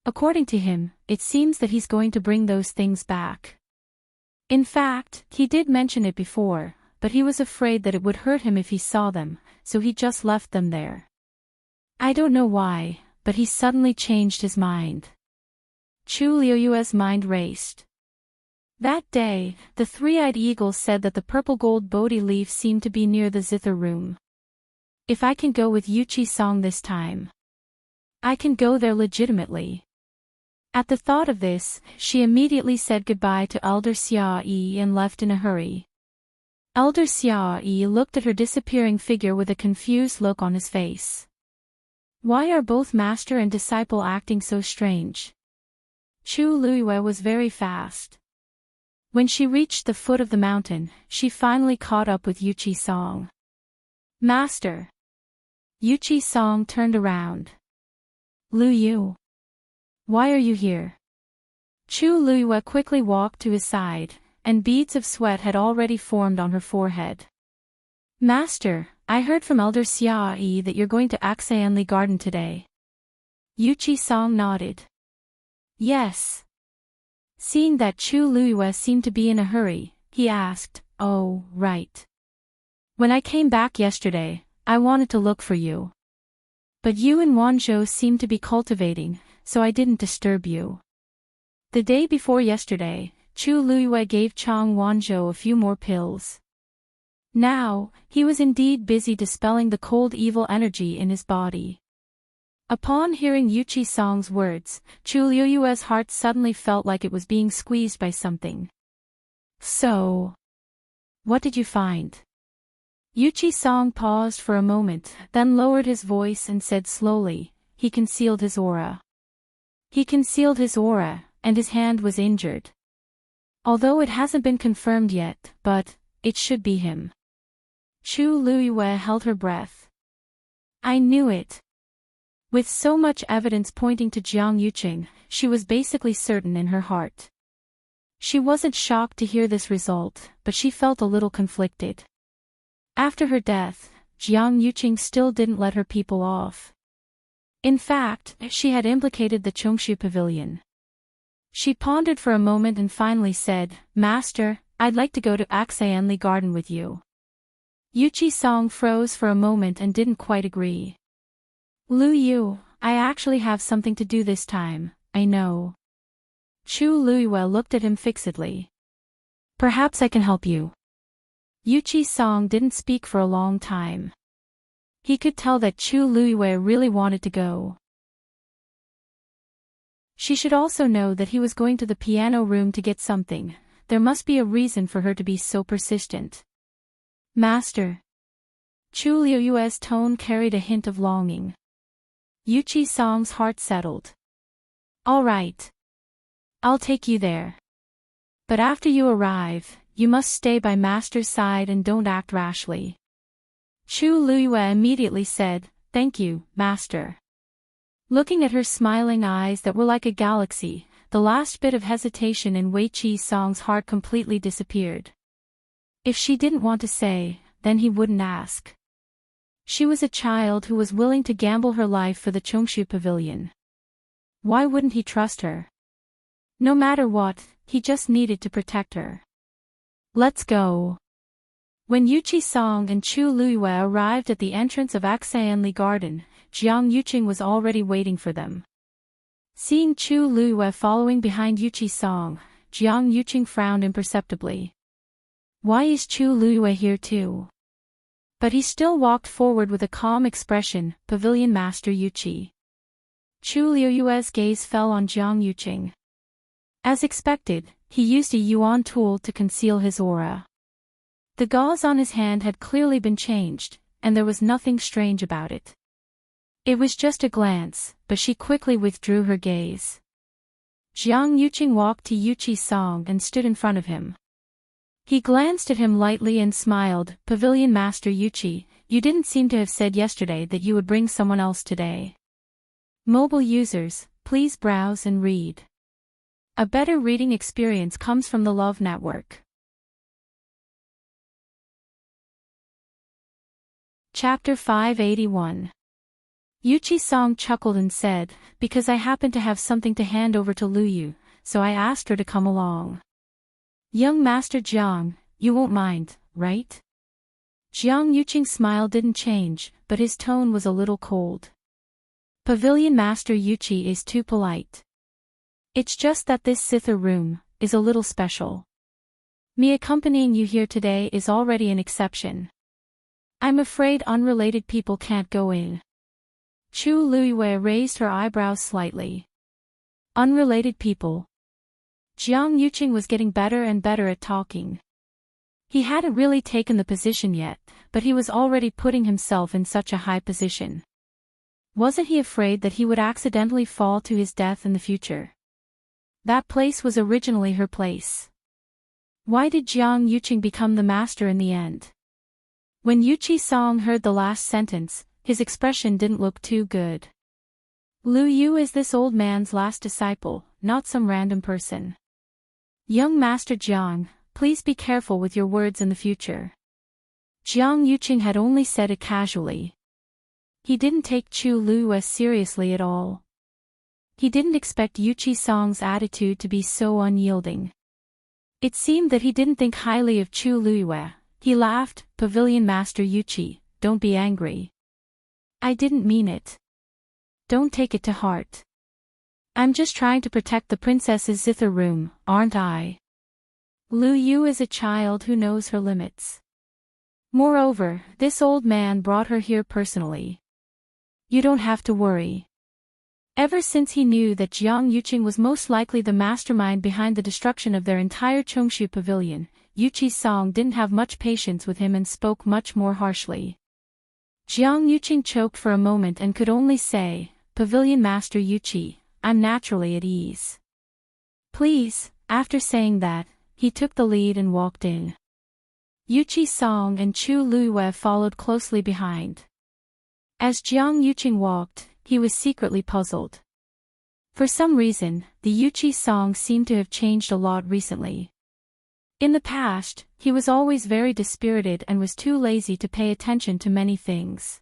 According to him, it seems that he's going to bring those things back. In fact, he did mention it before, but he was afraid that it would hurt him if he saw them, so he just left them there. I don't know why, but he suddenly changed his mind." Chu Liyue's mind raced. That day, the three-eyed eagle said that the purple gold Bodhi leaf seemed to be near the zither room. "If I can go with Yuqi Song this time, I can go there legitimately." At the thought of this, she immediately said goodbye to Elder Xiaoyi and left in a hurry. Elder Xiaoyi looked at her disappearing figure with a confused look on his face. Why are both master and disciple acting so strange? Chu Luyue was very fast. When she reached the foot of the mountain, she finally caught up with Yuqi Song. "Master!" Yuqi Song turned around. "Lu Yu. Why are you here?" Chu Luyue quickly walked to his side, and beads of sweat had already formed on her forehead. "Master, I heard from Elder Xiaoyi that you're going to Axianli Garden today." Yuqi Song nodded. "Yes." Seeing that Chu Luyue seemed to be in a hurry, he asked, "Oh, right. When I came back yesterday, I wanted to look for you. But you and Wanzhou seemed to be cultivating, so I didn't disturb you." The day before yesterday, Chu Luyue gave Chang Wanzhou a few more pills. Now, he was indeed busy dispelling the cold evil energy in his body. Upon hearing Yuqi Song's words, Chu Liyue's heart suddenly felt like it was being squeezed by something. "So, what did you find?" Yuqi Song paused for a moment, then lowered his voice and said slowly, "He concealed his aura. He concealed his aura, and his hand was injured. Although it hasn't been confirmed yet, but it should be him." Chu Luyue held her breath. "I knew it." With so much evidence pointing to Jiang Yuqing, she was basically certain in her heart. She wasn't shocked to hear this result, but she felt a little conflicted. After her death, Jiang Yuqing still didn't let her people off. In fact, she had implicated the Chongshu Pavilion. She pondered for a moment and finally said, "Master, I'd like to go to Axianli Garden with you." Yuqi Song froze for a moment and didn't quite agree. "Lu Yu, I actually have something to do this time, I know." Chu Luiyue looked at him fixedly. "Perhaps I can help you." Yuqi Song didn't speak for a long time. He could tell that Chu Luiyue really wanted to go. She should also know that he was going to the piano room to get something. There must be a reason for her to be so persistent. "Master." Chu Luiyue's tone carried a hint of longing. Yuqi Song's heart settled. "All right. I'll take you there. But after you arrive, you must stay by Master's side and don't act rashly." Chu Luiyue immediately said, "Thank you, Master." Looking at her smiling eyes that were like a galaxy, the last bit of hesitation in Weiqi Song's heart completely disappeared. If she didn't want to say, then he wouldn't ask. She was a child who was willing to gamble her life for the Chongshu Pavilion. Why wouldn't he trust her? No matter what, he just needed to protect her. "Let's go." When Yuqi Song and Chu Luiyue arrived at the entrance of Axianli Garden, Jiang Yuqing was already waiting for them. Seeing Chu Luiyue following behind Yuqi Song, Jiang Yuqing frowned imperceptibly. Why is Chu Luiyue here too? But he still walked forward with a calm expression. "Pavilion Master Yuqi." Chu Luiyue's gaze fell on Jiang Yuqing. As expected, he used a yuan tool to conceal his aura. The gauze on his hand had clearly been changed, and there was nothing strange about it. It was just a glance, but she quickly withdrew her gaze. Jiang Yuqing walked to Yuqi Song and stood in front of him. He glanced at him lightly and smiled. "Pavilion Master Yuqi, you didn't seem to have said yesterday that you would bring someone else today." Mobile users, please browse and read. A better reading experience comes from the Love Network. Chapter 581. Yuqi Song chuckled and said, "Because I happen to have something to hand over to Lu Yu, so I asked her to come along." "Young Master Jiang, you won't mind, right?" Jiang Yuqing's smile didn't change, but his tone was a little cold. "Pavilion Master Yuqi is too polite. It's just that this Sitha room is a little special. Me accompanying you here today is already an exception. I'm afraid unrelated people can't go in." Chu Luiyue raised her eyebrows slightly. Unrelated people. Jiang Yuqing was getting better and better at talking. He hadn't really taken the position yet, but he was already putting himself in such a high position. Wasn't he afraid that he would accidentally fall to his death in the future? That place was originally her place. Why did Jiang Yuqing become the master in the end? When Yuqi Song heard the last sentence, his expression didn't look too good. Lu Yu is this old man's last disciple, not some random person. "Young Master Jiang, please be careful with your words in the future." Jiang Yuqing had only said it casually. He didn't take Chu Luiyue seriously at all. He didn't expect Yuqi Song's attitude to be so unyielding. It seemed that he didn't think highly of Chu Luiyue. He laughed. "Pavilion Master Yuqi, don't be angry. I didn't mean it. Don't take it to heart. I'm just trying to protect the princess's zither room, aren't I? Lu Yu is a child who knows her limits. Moreover, this old man brought her here personally. You don't have to worry." Ever since he knew that Jiang Yuqing was most likely the mastermind behind the destruction of their entire Chongshu Pavilion, Yuqi Song didn't have much patience with him and spoke much more harshly. Jiang Yuqing choked for a moment and could only say, "Pavilion Master Yuqi, I'm naturally at ease. Please." After saying that, he took the lead and walked in. Yuqi Song and Chu Luiyue followed closely behind. As Jiang Yuqing walked, he was secretly puzzled. For some reason, the Yuqi Song seemed to have changed a lot recently. In the past, he was always very dispirited and was too lazy to pay attention to many things.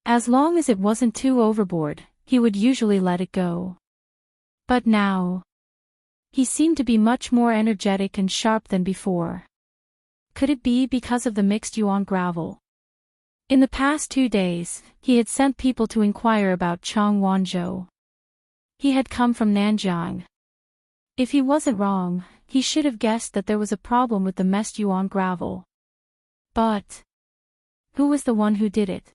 As long as it wasn't too overboard, he would usually let it go. But now, he seemed to be much more energetic and sharp than before. Could it be because of the mixed yuan gravel? In the past 2 days, he had sent people to inquire about Chang Wanzhou. He had come from Nanjiang. If he wasn't wrong, he should have guessed that there was a problem with the mixed yuan gravel. But who was the one who did it?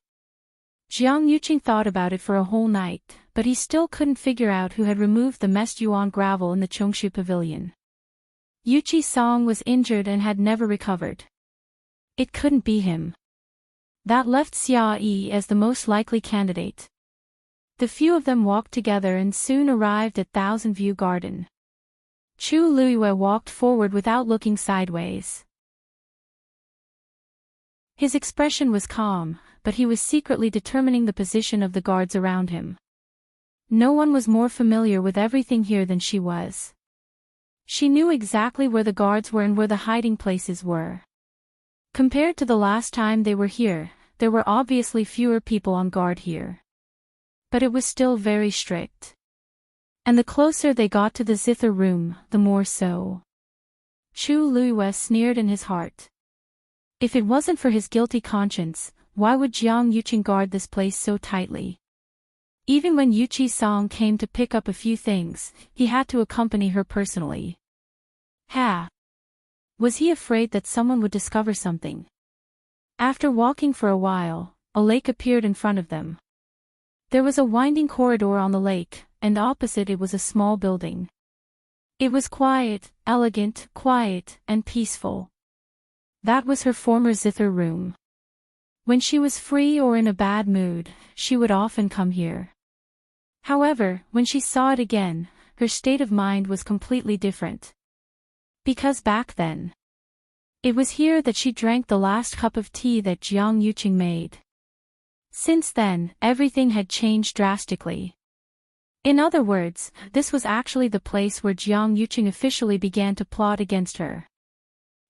Jiang Yuqing thought about it for a whole night, but he still couldn't figure out who had removed the mixed yuan gravel in the Chongshu pavilion. Yuqi Song was injured and had never recovered. It couldn't be him. That left Xia Yi as the most likely candidate. The few of them walked together and soon arrived at Thousand View Garden. Chu Luiyue walked forward without looking sideways. His expression was calm, but he was secretly determining the position of the guards around him. No one was more familiar with everything here than she was. She knew exactly where the guards were and where the hiding places were. Compared to the last time they were here, there were obviously fewer people on guard here. But it was still very strict. And the closer they got to the zither room, the more so. Chu Luiyue sneered in his heart. If it wasn't for his guilty conscience, why would Jiang Yuqing guard this place so tightly? Even when Yuqi Song came to pick up a few things, he had to accompany her personally. Was he afraid that someone would discover something? After walking for a while, a lake appeared in front of them. There was a winding corridor on the lake, and opposite it was a small building. It was quiet, elegant, and peaceful. That was her former zither room. When she was free or in a bad mood, she would often come here. However, when she saw it again, her state of mind was completely different. Because back then, it was here that she drank the last cup of tea that Jiang Yuqing made. Since then, everything had changed drastically. In other words, this was actually the place where Jiang Yuqing officially began to plot against her.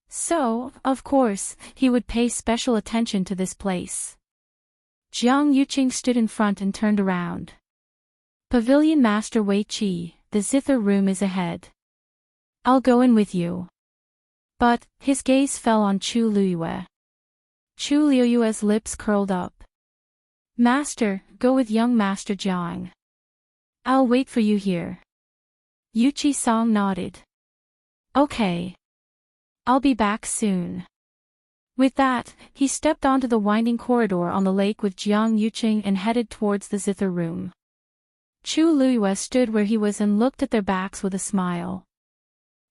So, of course, he would pay special attention to this place. Jiang Yuqing stood in front and turned around. Pavilion Master Wei Qi, the zither room is ahead. I'll go in with you. But, his gaze fell on Chu Luiyue. Chu Luiyue's lips curled up. Master, go with young Master Jiang. I'll wait for you here. Yuqi Song nodded. Okay. I'll be back soon. With that, he stepped onto the winding corridor on the lake with Jiang Yuqing and headed towards the zither room. Chu Luiyue stood where he was and looked at their backs with a smile.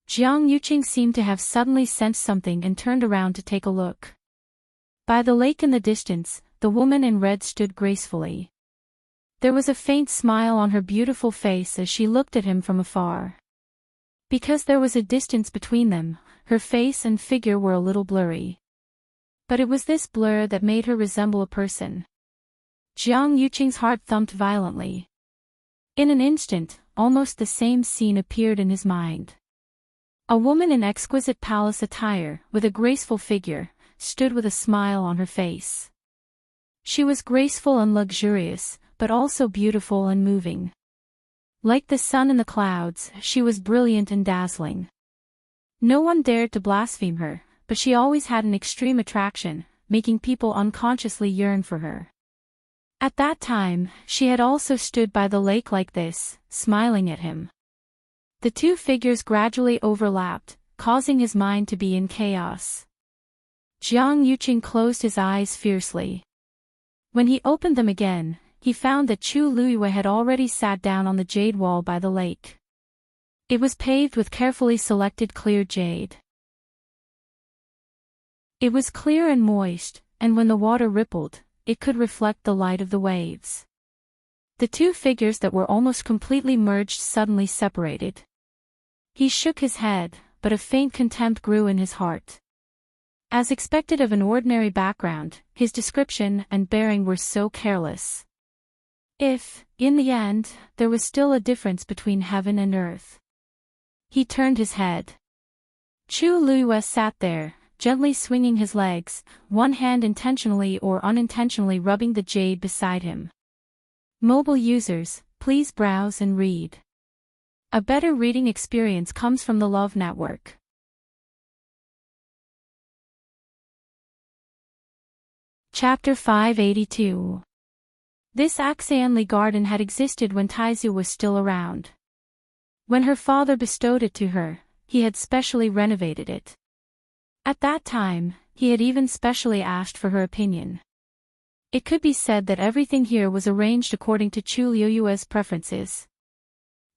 Jiang Yuqing seemed to have suddenly sensed something and turned around to take a look. By the lake in the distance, the woman in red stood gracefully. There was a faint smile on her beautiful face as she looked at him from afar. Because there was a distance between them, her face and figure were a little blurry. But it was this blur that made her resemble a person. Jiang Yuqing's heart thumped violently. In an instant, almost the same scene appeared in his mind. A woman in exquisite palace attire, with a graceful figure, stood with a smile on her face. She was graceful and luxurious, but also beautiful and moving. Like the sun in the clouds, she was brilliant and dazzling. No one dared to blaspheme her, but she always had an extreme attraction, making people unconsciously yearn for her. At that time, she had also stood by the lake like this, smiling at him. The two figures gradually overlapped, causing his mind to be in chaos. Jiang Yuqing closed his eyes fiercely. When he opened them again, he found that Chu Luiyue had already sat down on the jade wall by the lake. It was paved with carefully selected clear jade. It was clear and moist, and when the water rippled, it could reflect the light of the waves. The two figures that were almost completely merged suddenly separated. He shook his head, but a faint contempt grew in his heart. As expected of an ordinary background, his description and bearing were so careless. If, in the end, there was still a difference between heaven and earth. He turned his head. Chu Luiyue sat there, gently swinging his legs, one hand intentionally or unintentionally rubbing the jade beside him. Mobile users, please browse and read. A better reading experience comes from the Love Network. Chapter 582. This Axeanli garden had existed when Taizu was still around. When her father bestowed it to her, he had specially renovated it. At that time, he had even specially asked for her opinion. It could be said that everything here was arranged according to Chu Luiyue's preferences.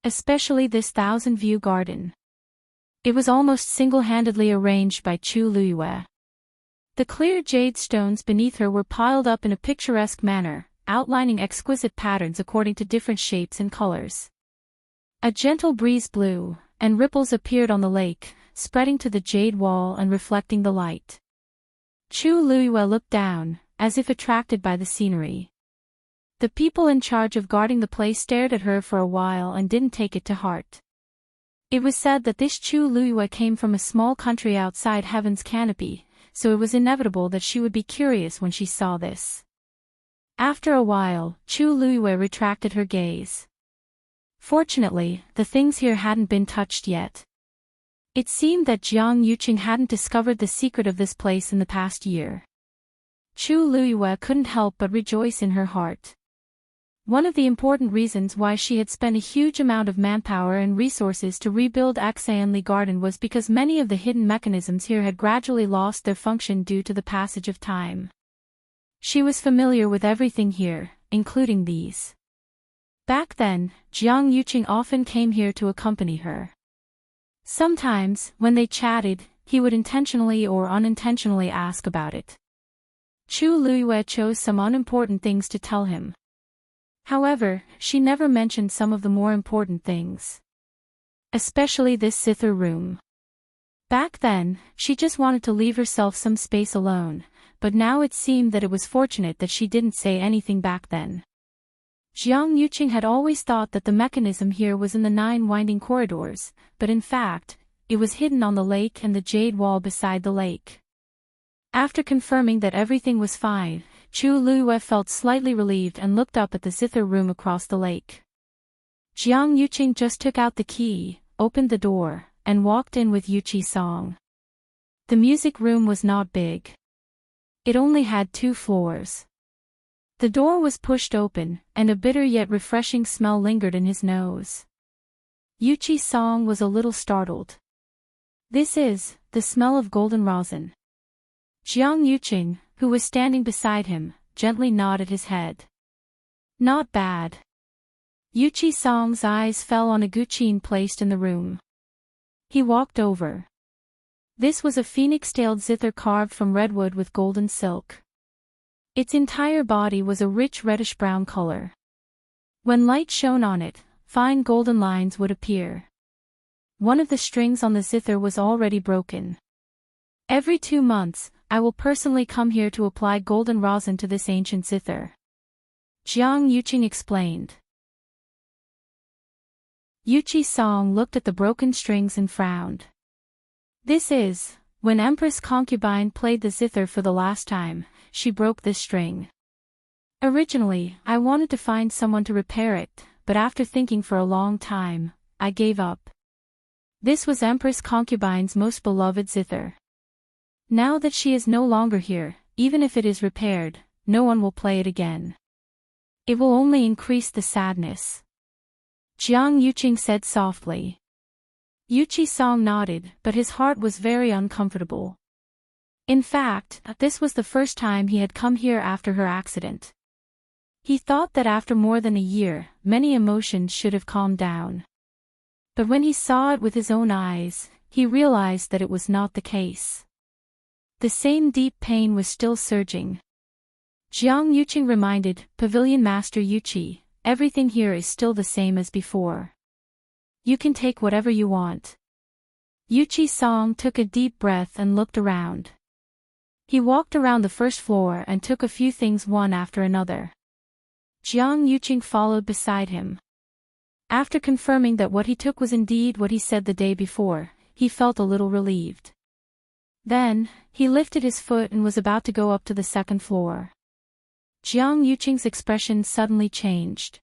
Especially this 1,000-view garden. It was almost single-handedly arranged by Chu Luiyue. The clear jade stones beneath her were piled up in a picturesque manner, outlining exquisite patterns according to different shapes and colors. A gentle breeze blew, and ripples appeared on the lake, spreading to the jade wall and reflecting the light. Chu Luiyue looked down, as if attracted by the scenery. The people in charge of guarding the place stared at her for a while and didn't take it to heart. It was said that this Chu Luiyue came from a small country outside Heaven's canopy, so it was inevitable that she would be curious when she saw this. After a while, Chu Luiyue retracted her gaze. Fortunately, the things here hadn't been touched yet. It seemed that Jiang Yuqing hadn't discovered the secret of this place in the past year. Chu Luiyue couldn't help but rejoice in her heart. One of the important reasons why she had spent a huge amount of manpower and resources to rebuild Axeanli Garden was because many of the hidden mechanisms here had gradually lost their function due to the passage of time. She was familiar with everything here, including these. Back then, Jiang Yuqing often came here to accompany her. Sometimes, when they chatted, he would intentionally or unintentionally ask about it. Chu Luiyue chose some unimportant things to tell him. However, she never mentioned some of the more important things. Especially this zither room. Back then, she just wanted to leave herself some space alone, but now it seemed that it was fortunate that she didn't say anything back then. Jiang Yuqing had always thought that the mechanism here was in the 9 winding corridors, but in fact, it was hidden on the lake and the jade wall beside the lake. After confirming that everything was fine, Chu Luiyue felt slightly relieved and looked up at the zither room across the lake. Jiang Yuqing just took out the key, opened the door, and walked in with Yuqi Song. The music room was not big. It only had 2 floors. The door was pushed open, and a bitter yet refreshing smell lingered in his nose. Yuqi Song was a little startled. "This is the smell of golden rosin." Jiang Yuqing, who was standing beside him, gently nodded his head. "Not bad." Yuqi Song's eyes fell on a guqin placed in the room. He walked over. This was a phoenix-tailed zither carved from redwood with golden silk. Its entire body was a rich reddish-brown color. When light shone on it, fine golden lines would appear. One of the strings on the zither was already broken. "Every 2 months, I will personally come here to apply golden rosin to this ancient zither," Jiang Yuqing explained. Yuqi Song looked at the broken strings and frowned. "This is, when Empress Concubine played the zither for the last time, she broke this string. Originally, I wanted to find someone to repair it, but after thinking for a long time, I gave up. This was Empress Concubine's most beloved zither. Now that she is no longer here, even if it is repaired, no one will play it again. It will only increase the sadness," Jiang Yuqing said softly. Yuqi Song nodded, but his heart was very uncomfortable. In fact, this was the first time he had come here after her accident. He thought that after more than a year, many emotions should have calmed down. But when he saw it with his own eyes, he realized that it was not the case. The same deep pain was still surging. Jiang Yuqing reminded Pavilion Master Yuqi, "Everything here is still the same as before. You can take whatever you want." Yuqi Song took a deep breath and looked around. He walked around the first floor and took a few things one after another. Jiang Yuqing followed beside him. After confirming that what he took was indeed what he said the day before, he felt a little relieved. Then, he lifted his foot and was about to go up to the second floor. Jiang Yuqing's expression suddenly changed.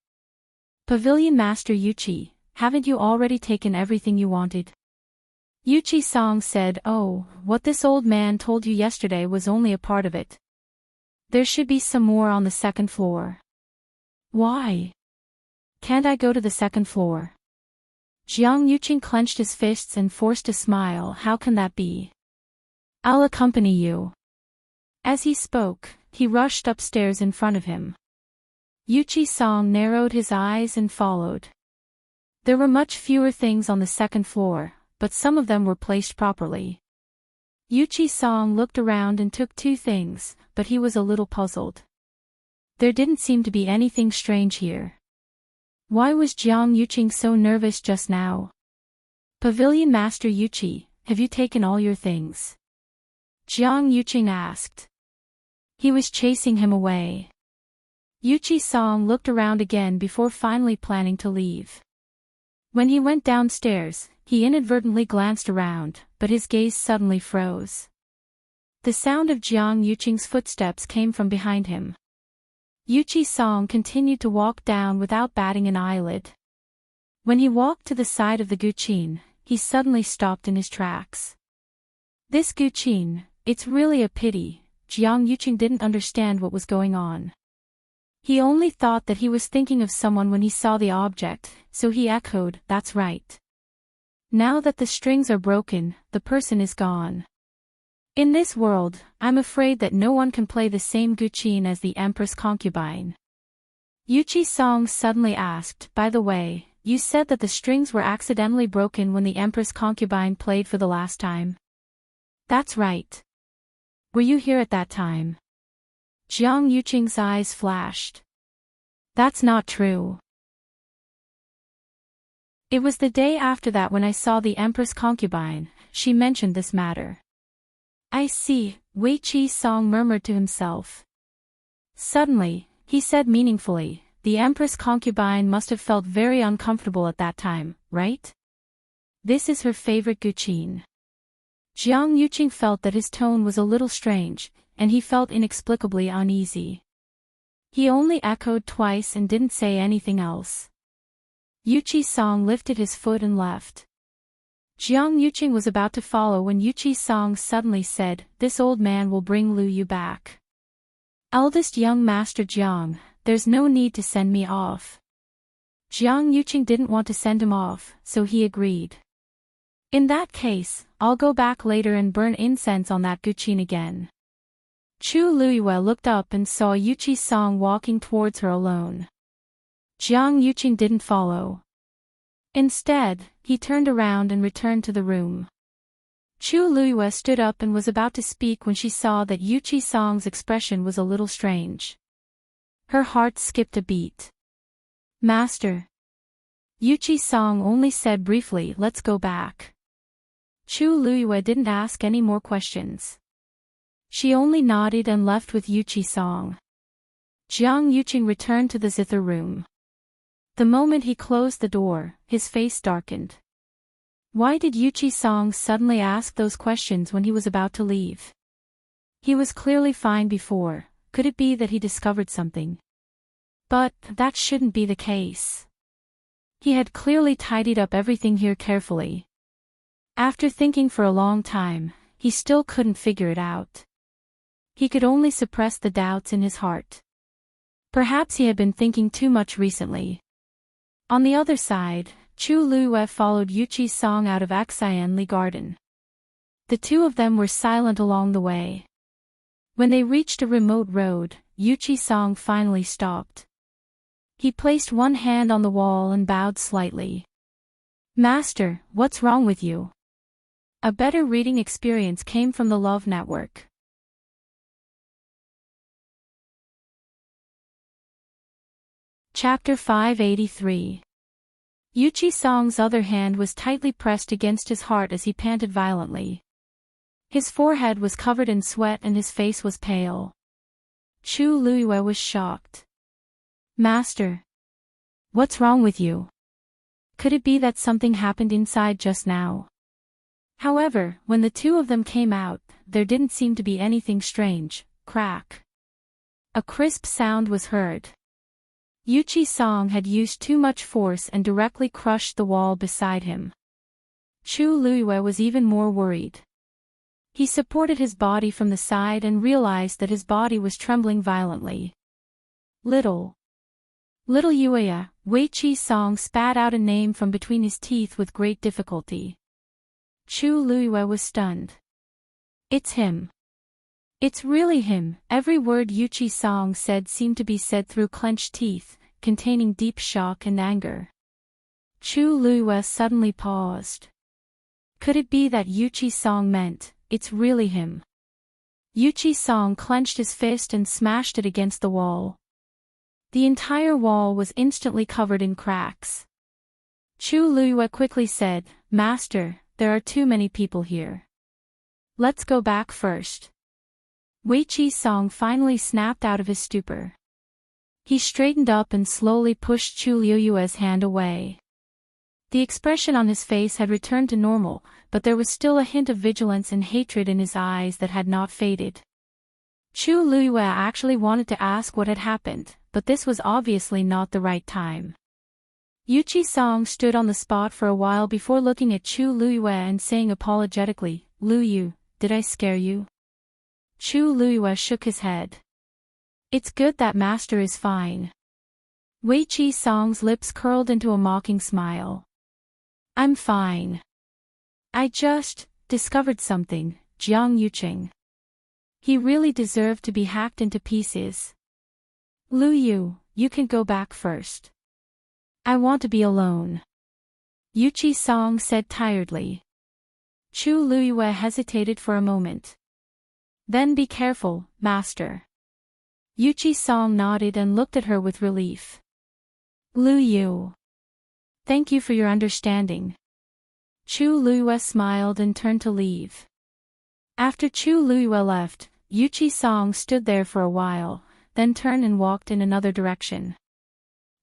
Pavilion Master Yuqi, haven't you already taken everything you wanted? Yuqi Song said, oh, what this old man told you yesterday was only a part of it. There should be some more on the second floor. Why? Can't I go to the second floor? Jiang Yuqing clenched his fists and forced a smile. How can that be? I'll accompany you. As he spoke, he rushed upstairs in front of him. Yuqi Song narrowed his eyes and followed. There were much fewer things on the second floor, but some of them were placed properly. Yuqi Song looked around and took two things, but he was a little puzzled. There didn't seem to be anything strange here. Why was Jiang Yuqing so nervous just now? Pavilion Master Yuqi, have you taken all your things? Jiang Yuqing asked. He was chasing him away. Yuqi Song looked around again before finally planning to leave. When he went downstairs, he inadvertently glanced around, but his gaze suddenly froze. The sound of Jiang Yuqing's footsteps came from behind him. Yuqi Song continued to walk down without batting an eyelid. When he walked to the side of the guqin, he suddenly stopped in his tracks. This guqin, it's really a pity. Jiang Yuqing didn't understand what was going on. He only thought that he was thinking of someone when he saw the object, so he echoed, that's right. Now that the strings are broken, the person is gone. In this world, I'm afraid that no one can play the same guqin as the Empress concubine. Yuqi Song suddenly asked, by the way, you said that the strings were accidentally broken when the Empress concubine played for the last time? That's right. Were you here at that time? Jiang Yuqing's eyes flashed. That's not true. It was the day after that when I saw the Empress concubine, she mentioned this matter. I see, Yuqi Song murmured to himself. Suddenly, he said meaningfully, the Empress concubine must have felt very uncomfortable at that time, right? This is her favorite guqin. Jiang Yuqing felt that his tone was a little strange, and he felt inexplicably uneasy. He only echoed twice and didn't say anything else. Yuqi Song lifted his foot and left. Jiang Yuqing was about to follow when Yuqi Song suddenly said, this old man will bring Lu Yu back. Eldest young Master Jiang, there's no need to send me off. Jiang Yuqing didn't want to send him off, so he agreed. In that case, I'll go back later and burn incense on that guqin again. Chu Luyue looked up and saw Yuqi Song walking towards her alone. Jiang Yuqing didn't follow. Instead, he turned around and returned to the room. Chu Luyue stood up and was about to speak when she saw that Yuqi Song's expression was a little strange. Her heart skipped a beat. Master. Yuqi Song only said briefly, let's go back. Chu Luyue didn't ask any more questions. She only nodded and left with Yuqi Song. Jiang Yuqing returned to the zither room. The moment he closed the door, his face darkened. Why did Yuqi Song suddenly ask those questions when he was about to leave? He was clearly fine before. Could it be that he discovered something? But that shouldn't be the case. He had clearly tidied up everything here carefully. After thinking for a long time, he still couldn't figure it out. He could only suppress the doubts in his heart. Perhaps he had been thinking too much recently. On the other side, Chu Luyue followed Yuqi Song out of Xianli Garden. The two of them were silent along the way. When they reached a remote road, Yuqi Song finally stopped. He placed one hand on the wall and bowed slightly. Master, what's wrong with you? A better reading experience came from the Love Network. Chapter 583. Yuqi Song's other hand was tightly pressed against his heart as he panted violently. His forehead was covered in sweat and his face was pale. Chu Luyue was shocked. Master. What's wrong with you? Could it be that something happened inside just now? However, when the two of them came out, there didn't seem to be anything strange. Crack. A crisp sound was heard. Yuchi-song had used too much force and directly crushed the wall beside him. Chu Luiyue was even more worried. He supported his body from the side and realized that his body was trembling violently. Little Yuya, Wei Chi-song spat out a name from between his teeth with great difficulty. Chu Luiyue was stunned. It's him. It's really him. Every word Yuchi-song said seemed to be said through clenched teeth, containing deep shock and anger. Chu Luiyue suddenly paused. Could it be that Yuchi-song meant, it's really him? Yuchi-song clenched his fist and smashed it against the wall. The entire wall was instantly covered in cracks. Chu Luiyue quickly said, Master, there are too many people here. Let's go back first. Wei Chi-song finally snapped out of his stupor. He straightened up and slowly pushed Chu Luiyue's hand away. The expression on his face had returned to normal, but there was still a hint of vigilance and hatred in his eyes that had not faded. Chu Luiyue actually wanted to ask what had happened, but this was obviously not the right time. Yuchi-song stood on the spot for a while before looking at Chu Luiyue and saying apologetically, Luyu, did I scare you? Chu Luiyue shook his head. It's good that master is fine. Wei Chi-song's lips curled into a mocking smile. I'm fine. I just discovered something, Jiang Yuqing. He really deserved to be hacked into pieces. Luyu, you can go back first. I want to be alone. Yuchi-song said tiredly. Chu Luiyue hesitated for a moment. Then be careful, master. Yuchi-song nodded and looked at her with relief. Luyu. Thank you for your understanding. Chu Luiyue smiled and turned to leave. After Chu Luiyue left, Yuchi-song stood there for a while, then turned and walked in another direction.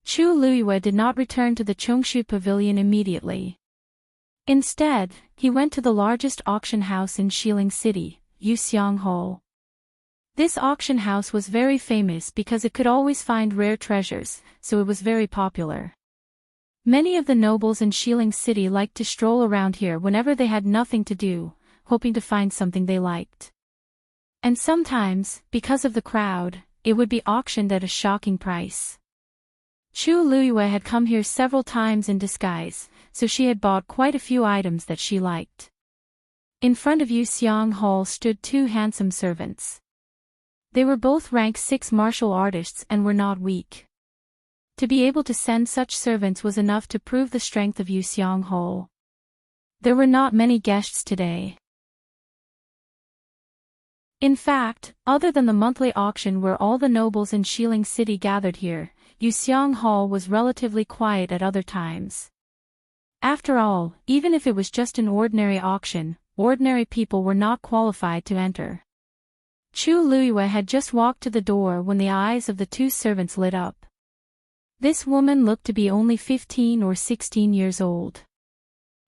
Chu Luiyue did not return to the Chongshu Pavilion immediately. Instead, he went to the largest auction house in Xiling City, Yuxiang Hall. This auction house was very famous because it could always find rare treasures, so it was very popular. Many of the nobles in Xiling City liked to stroll around here whenever they had nothing to do, hoping to find something they liked. And sometimes, because of the crowd, it would be auctioned at a shocking price. Chu Luiyue had come here several times in disguise, so she had bought quite a few items that she liked. In front of Yuxiang Hall stood two handsome servants. They were both rank 6 martial artists and were not weak. To be able to send such servants was enough to prove the strength of Yuxiang Hall. There were not many guests today. In fact, other than the monthly auction where all the nobles in Xiling City gathered here, Yuxiang Hall was relatively quiet at other times. After all, even if it was just an ordinary auction, ordinary people were not qualified to enter. Chu Luiyue had just walked to the door when the eyes of the two servants lit up. This woman looked to be only 15 or 16 years old.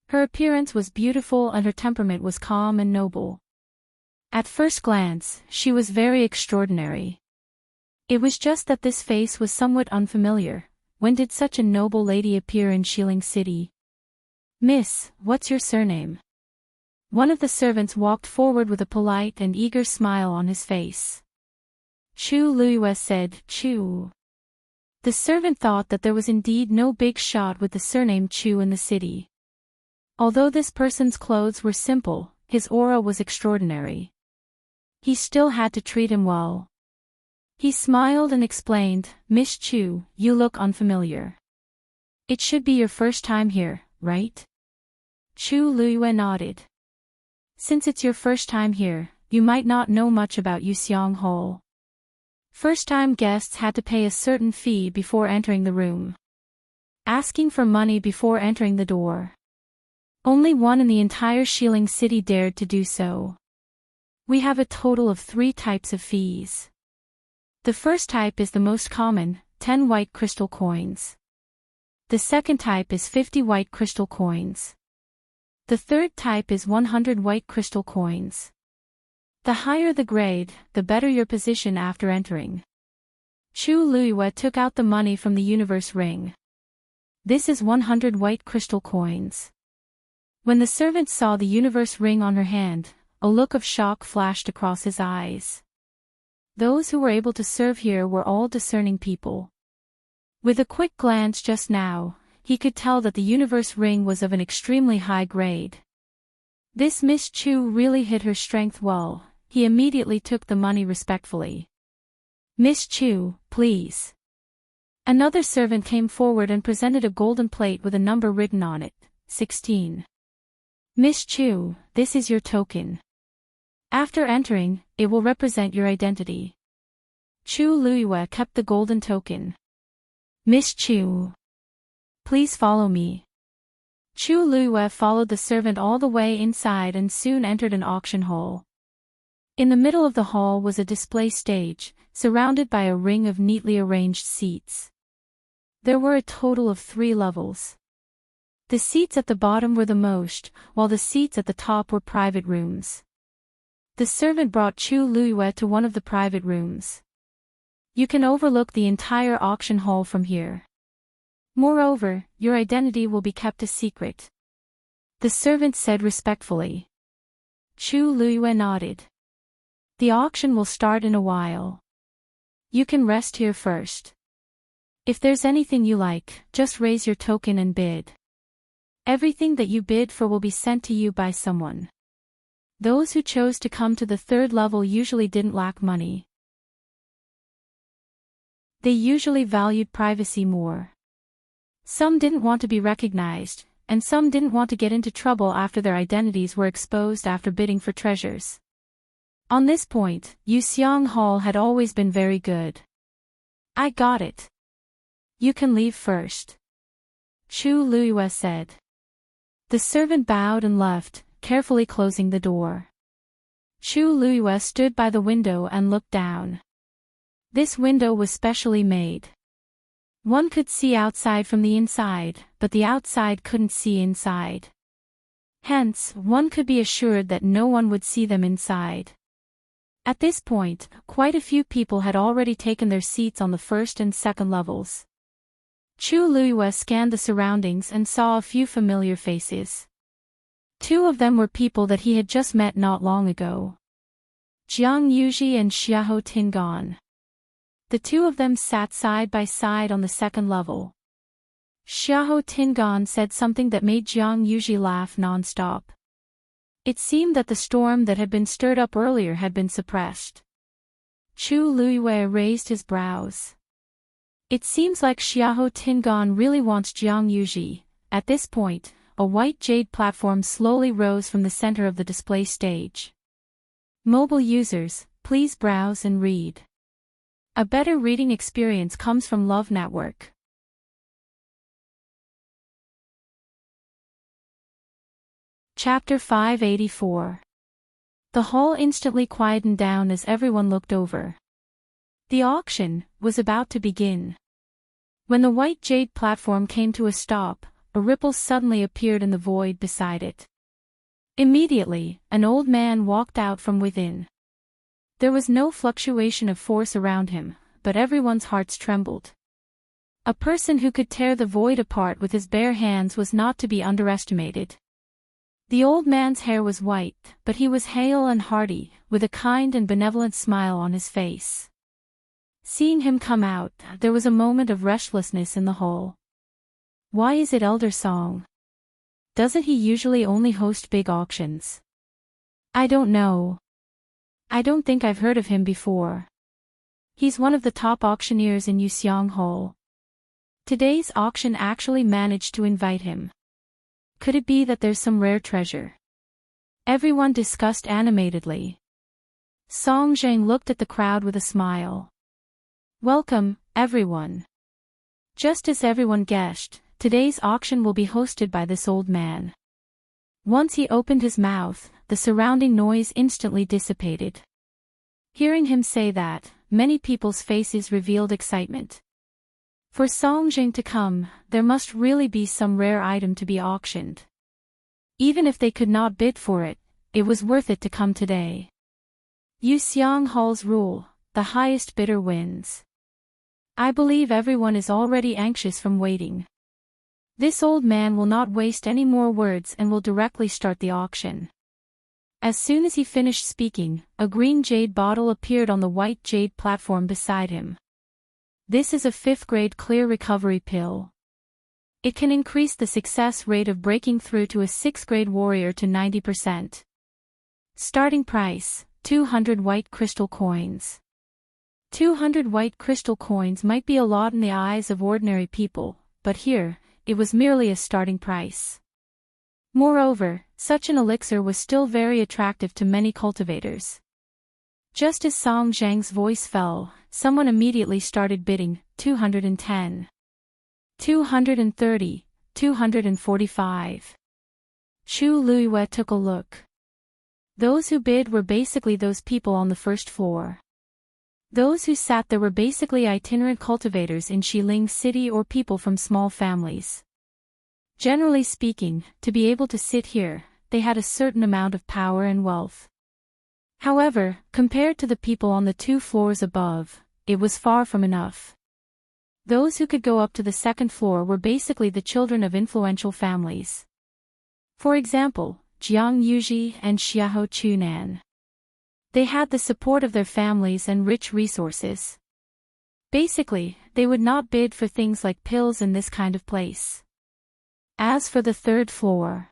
Her appearance was beautiful and her temperament was calm and noble. At first glance, she was very extraordinary. It was just that this face was somewhat unfamiliar. When did such a noble lady appear in Xiling City? Miss, what's your surname? One of the servants walked forward with a polite and eager smile on his face. Chu Luiyue said, Chu. The servant thought that there was indeed no big shot with the surname Chu in the city. Although this person's clothes were simple, his aura was extraordinary. He still had to treat him well. He smiled and explained, Miss Chu, you look unfamiliar. It should be your first time here, right? Chu Luiyue nodded. Since it's your first time here, you might not know much about Yuxiang Hall. First-time guests had to pay a certain fee before entering the room. Asking for money before entering the door. Only one in the entire Xiling City dared to do so. We have a total of 3 types of fees. The first type is the most common, 10 white crystal coins. The second type is 50 white crystal coins. The third type is 100 white crystal coins. The higher the grade, the better your position after entering. Chu Luiyue took out the money from the universe ring. This is 100 white crystal coins. When the servant saw the universe ring on her hand, a look of shock flashed across his eyes. Those who were able to serve here were all discerning people. With a quick glance just now, he could tell that the universe ring was of an extremely high grade. This Miss Chu really hid her strength well. He immediately took the money respectfully. Miss Chu, please. Another servant came forward and presented a golden plate with a number written on it, 16. Miss Chu, this is your token. After entering, it will represent your identity. Chu Luiyue kept the golden token. Miss Chu, please follow me. Chu Luiyue followed the servant all the way inside and soon entered an auction hall. In the middle of the hall was a display stage, surrounded by a ring of neatly arranged seats. There were a total of 3 levels. The seats at the bottom were the most, while the seats at the top were private rooms. The servant brought Chu Luiyue to one of the private rooms. You can overlook the entire auction hall from here. Moreover, your identity will be kept a secret. The servant said respectfully. Chu Luiyue nodded. The auction will start in a while. You can rest here first. If there's anything you like, just raise your token and bid. Everything that you bid for will be sent to you by someone. Those who chose to come to the 3rd level usually didn't lack money. They usually valued privacy more. Some didn't want to be recognized, and some didn't want to get into trouble after their identities were exposed after bidding for treasures. On this point, Yuxiang Hall had always been very good. I got it. You can leave first. Chu Luiyue said. The servant bowed and left, carefully closing the door. Chu Luiyue stood by the window and looked down. This window was specially made. One could see outside from the inside, but the outside couldn't see inside. Hence, one could be assured that no one would see them inside. At this point, quite a few people had already taken their seats on the 1st and 2nd levels. Chu Luiyue scanned the surroundings and saw a few familiar faces. 2 of them were people that he had just met not long ago. Jiang Yuji and Xiahou Tingan. The 2 of them sat side by side on the 2nd level. Xiahou Tingan said something that made Jiang Yuji laugh non-stop. It seemed that the storm that had been stirred up earlier had been suppressed. Chu Luiyue raised his brows. It seems like Xiahou Tingan really wants Jiang Yuji. At this point, a white jade platform slowly rose from the center of the display stage. Mobile users, please browse and read. A better reading experience comes from Love Network. Chapter 584. The hall instantly quietened down as everyone looked over. The auction was about to begin. When the white jade platform came to a stop, a ripple suddenly appeared in the void beside it. Immediately, an old man walked out from within. There was no fluctuation of force around him, but everyone's hearts trembled. A person who could tear the void apart with his bare hands was not to be underestimated. The old man's hair was white, but he was hale and hearty, with a kind and benevolent smile on his face. Seeing him come out, there was a moment of restlessness in the hall. Why is it Elder Song? Doesn't he usually only host big auctions? I don't know. I don't think I've heard of him before. He's one of the top auctioneers in Yuxiang Hall. Today's auction actually managed to invite him. Could it be that there's some rare treasure? Everyone discussed animatedly. Song Zheng looked at the crowd with a smile. Welcome, everyone. Just as everyone guessed, today's auction will be hosted by this old man. Once he opened his mouth, the surrounding noise instantly dissipated. Hearing him say that, many people's faces revealed excitement. For Song Jing to come, there must really be some rare item to be auctioned. Even if they could not bid for it, it was worth it to come today. Yu Xiang Hall's rule, the highest bidder wins. I believe everyone is already anxious from waiting. This old man will not waste any more words and will directly start the auction. As soon as he finished speaking, a green jade bottle appeared on the white jade platform beside him. This is a 5th grade clear recovery pill. It can increase the success rate of breaking through to a 6th grade warrior to 90%. Starting price, 200 white crystal coins. 200 white crystal coins might be a lot in the eyes of ordinary people, but here, it was merely a starting price. Moreover, such an elixir was still very attractive to many cultivators. Just as Song Zhang's voice fell, someone immediately started bidding, 210. 230, 245. Chu Luiyue took a look. Those who bid were basically those people on the first floor. Those who sat there were basically itinerant cultivators in Xiling City or people from small families. Generally speaking, to be able to sit here, they had a certain amount of power and wealth. However, compared to the people on the 2 floors above, it was far from enough. Those who could go up to the 2nd floor were basically the children of influential families. For example, Jiang Yuji and Xiahou Chunan. They had the support of their families and rich resources. Basically, they would not bid for things like pills in this kind of place. As for the 3rd floor,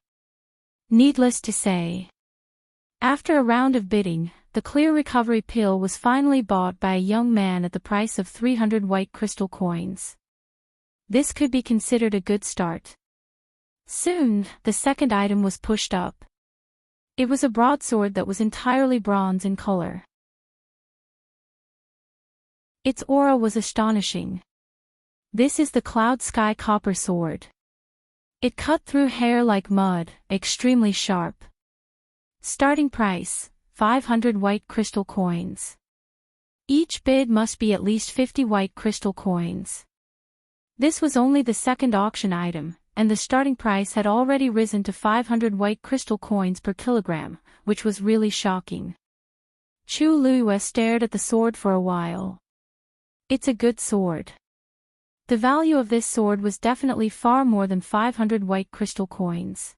needless to say, after a round of bidding, the clear recovery pill was finally bought by a young man at the price of 300 white crystal coins. This could be considered a good start. Soon, the 2nd item was pushed up. It was a broadsword that was entirely bronze in color. Its aura was astonishing. This is the Cloud Sky Copper Sword. It cut through hair like mud, extremely sharp. Starting price, 500 white crystal coins. Each bid must be at least 50 white crystal coins. This was only the 2nd auction item, and the starting price had already risen to 500 white crystal coins per kilogram, which was really shocking. Chu Luiyue stared at the sword for a while. It's a good sword. The value of this sword was definitely far more than 500 white crystal coins.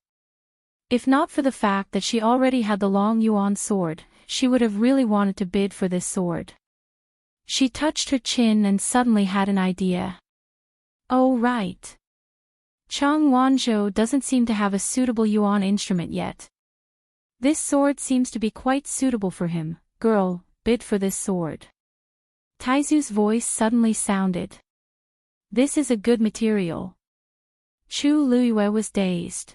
If not for the fact that she already had the Long Yuan sword, she would have really wanted to bid for this sword. She touched her chin and suddenly had an idea. Oh right. Chang Wanzhou doesn't seem to have a suitable yuan instrument yet. This sword seems to be quite suitable for him. Girl, bid for this sword. Taizu's voice suddenly sounded. This is a good material. Chu Luiyue was dazed.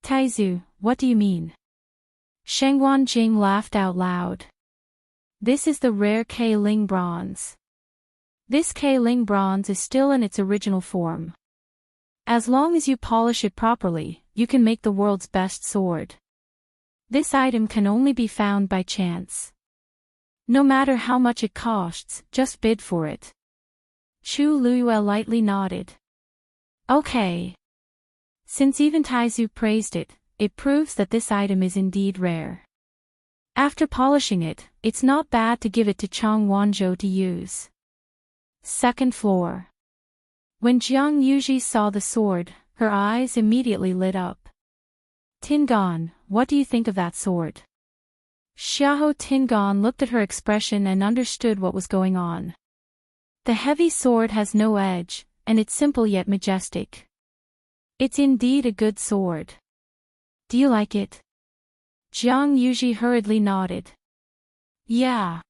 Taizu, what do you mean? Shengwan Jing laughed out loud. This is the rare K-Ling bronze. This K-Ling bronze is still in its original form. As long as you polish it properly, you can make the world's best sword. This item can only be found by chance. No matter how much it costs, just bid for it. Chu Luiyue lightly nodded. Okay. Since even Taizu praised it, it proves that this item is indeed rare. After polishing it, it's not bad to give it to Chang Wanzhou to use. 2nd floor. When Jiang Yuji saw the sword, her eyes immediately lit up. Tingan, what do you think of that sword? Xiahou Tingan looked at her expression and understood what was going on. The heavy sword has no edge, and it's simple yet majestic. It's indeed a good sword. Do you like it? Jiang Yuji hurriedly nodded. Yeah.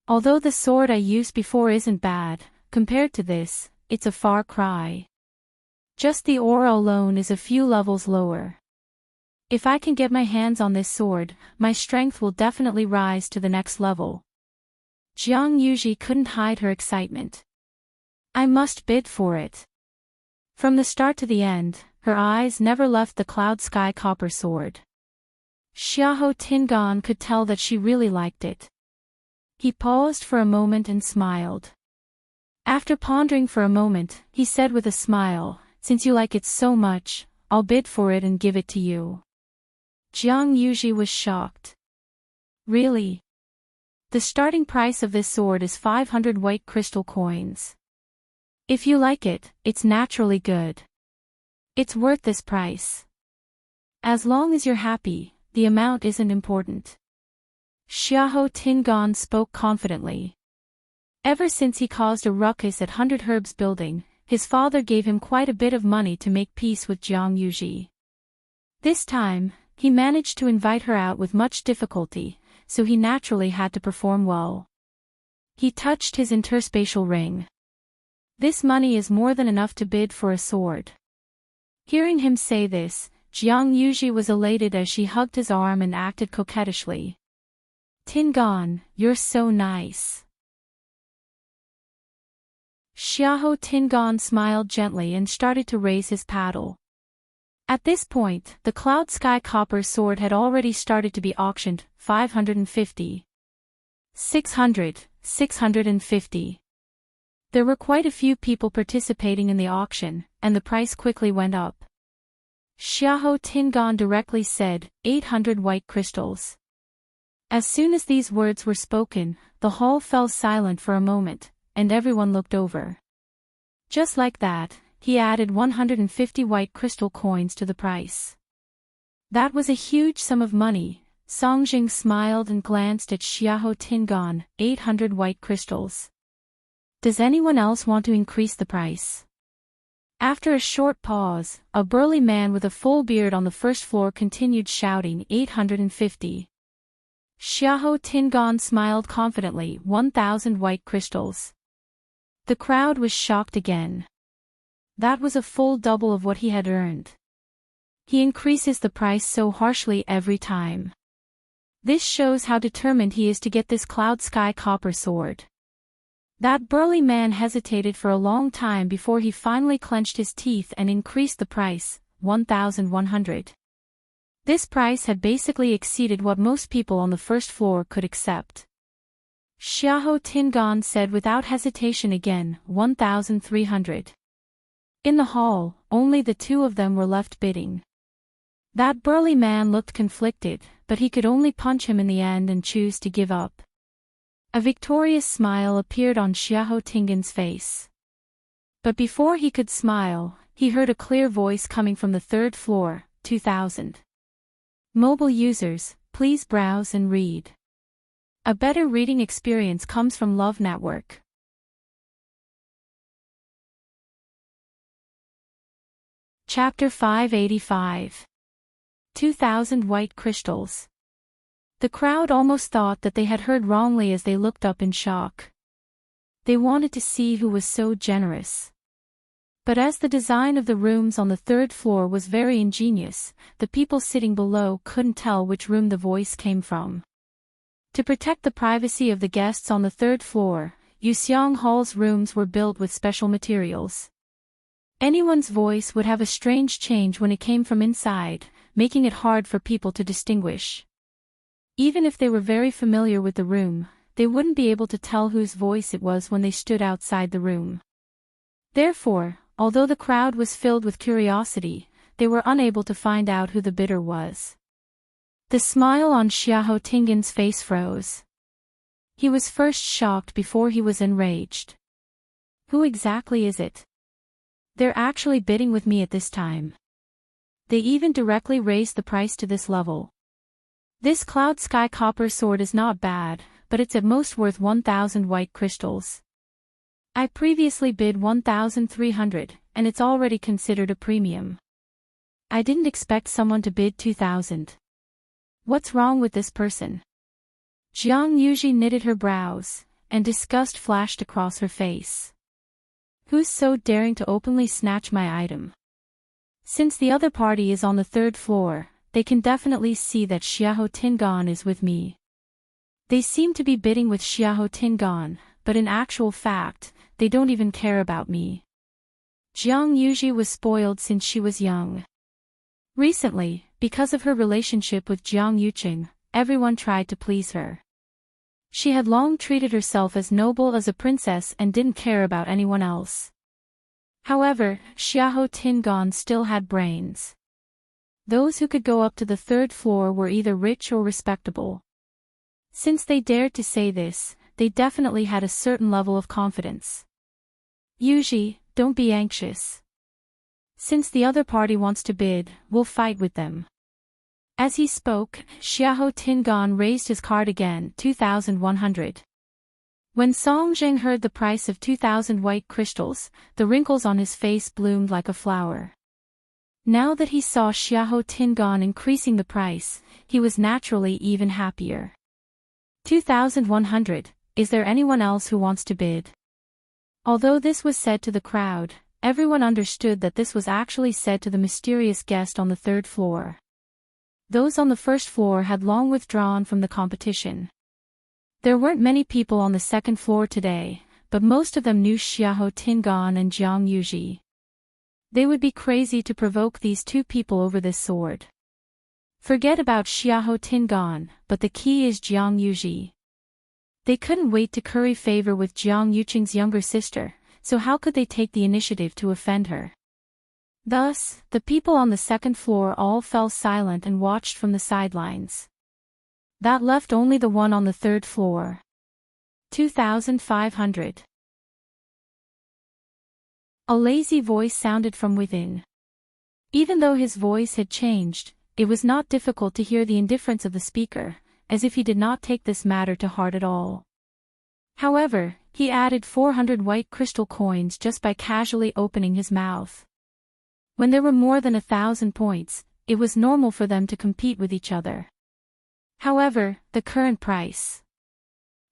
Although the sword I used before isn't bad, compared to this, it's a far cry. Just the aura alone is a few levels lower. If I can get my hands on this sword, my strength will definitely rise to the next level. Jiang Yuji couldn't hide her excitement. I must bid for it. From the start to the end, her eyes never left the Cloud Sky Copper Sword. Xiahou Tingan could tell that she really liked it. He paused for a moment and smiled. After pondering for a moment, he said with a smile, since you like it so much, I'll bid for it and give it to you. Jiang Yuji was shocked. Really? The starting price of this sword is 500 white crystal coins. If you like it, it's naturally good. It's worth this price. As long as you're happy, the amount isn't important. Xiahou Tingan spoke confidently. Ever since he caused a ruckus at 100 Herbs building, his father gave him quite a bit of money to make peace with Jiang Yuji. This time, he managed to invite her out with much difficulty, so he naturally had to perform well. He touched his interspatial ring. This money is more than enough to bid for a sword. Hearing him say this, Jiang Yuji was elated as she hugged his arm and acted coquettishly. Tingan, you're so nice. Xiahou Tingan smiled gently and started to raise his paddle. At this point, the Cloud Sky Copper sword had already started to be auctioned, 550. 600, 650. There were quite a few people participating in the auction, and the price quickly went up. Xiahou Tingan directly said, 800 white crystals. As soon as these words were spoken, the hall fell silent for a moment, and everyone looked over. Just like that, he added 150 white crystal coins to the price. That was a huge sum of money. Songjing smiled and glanced at Xiahou Tingan, 800 white crystals. Does anyone else want to increase the price? After a short pause, a burly man with a full beard on the first floor continued shouting 850. Xiahou Tingan smiled confidently, 1,000 white crystals. The crowd was shocked again. That was a full double of what he had earned. He increases the price so harshly every time. This shows how determined he is to get this Cloud Sky Copper sword. That burly man hesitated for a long time before he finally clenched his teeth and increased the price, 1,100. This price had basically exceeded what most people on the first floor could accept. Xiahou Tingan said without hesitation again, 1,300. In the hall, only the two of them were left bidding. That burly man looked conflicted, but he could only punch him in the end and choose to give up. A victorious smile appeared on Xiahou Tingan's face. But before he could smile, he heard a clear voice coming from the third floor, 2,000. Mobile users, please browse and read. A better reading experience comes from Love Network. Chapter 585. 2,000 White Crystals. The crowd almost thought that they had heard wrongly as they looked up in shock. They wanted to see who was so generous. But as the design of the rooms on the third floor was very ingenious, the people sitting below couldn't tell which room the voice came from. To protect the privacy of the guests on the third floor, Yuxiang Hall's rooms were built with special materials. Anyone's voice would have a strange change when it came from inside, making it hard for people to distinguish. Even if they were very familiar with the room, they wouldn't be able to tell whose voice it was when they stood outside the room. Therefore, although the crowd was filled with curiosity, they were unable to find out who the bidder was. The smile on Xiahou Tingan's face froze. He was first shocked before he was enraged. Who exactly is it? They're actually bidding with me at this time. They even directly raised the price to this level. This Cloud Sky Copper sword is not bad, but it's at most worth 1,000 white crystals. I previously bid 1,300, and it's already considered a premium. I didn't expect someone to bid 2,000. What's wrong with this person? Jiang Yuji knitted her brows, and disgust flashed across her face. Who's so daring to openly snatch my item? Since the other party is on the third floor, they can definitely see that Xiahou Tingan is with me. They seem to be bidding with Xiahou Tingan, but in actual fact, they don't even care about me. Jiang Yuji was spoiled since she was young. Recently, because of her relationship with Jiang Yuqing, everyone tried to please her. She had long treated herself as noble as a princess and didn't care about anyone else. However, Xiahou Tingan still had brains. Those who could go up to the third floor were either rich or respectable. Since they dared to say this, they definitely had a certain level of confidence. Yuji, don't be anxious. Since the other party wants to bid, we'll fight with them. As he spoke, Xiahou Tingan raised his card again, 2,100. When Song Zheng heard the price of 2,000 white crystals, the wrinkles on his face bloomed like a flower. Now that he saw Xiahou Tingan increasing the price, he was naturally even happier. 2,100, is there anyone else who wants to bid? Although this was said to the crowd, everyone understood that this was actually said to the mysterious guest on the third floor. Those on the first floor had long withdrawn from the competition. There weren't many people on the second floor today, but most of them knew Xiahou Tingan and Jiang Yuji. They would be crazy to provoke these two people over this sword. Forget about Xiahou Tingan, but the key is Jiang Yuji. They couldn't wait to curry favor with Jiang Yuqing's younger sister, so how could they take the initiative to offend her? Thus, the people on the second floor all fell silent and watched from the sidelines. That left only the one on the third floor. 2,500. A lazy voice sounded from within. Even though his voice had changed, it was not difficult to hear the indifference of the speaker, as if he did not take this matter to heart at all. However, he added 400 white crystal coins just by casually opening his mouth. When there were more than 1,000 points, it was normal for them to compete with each other. However, the current price.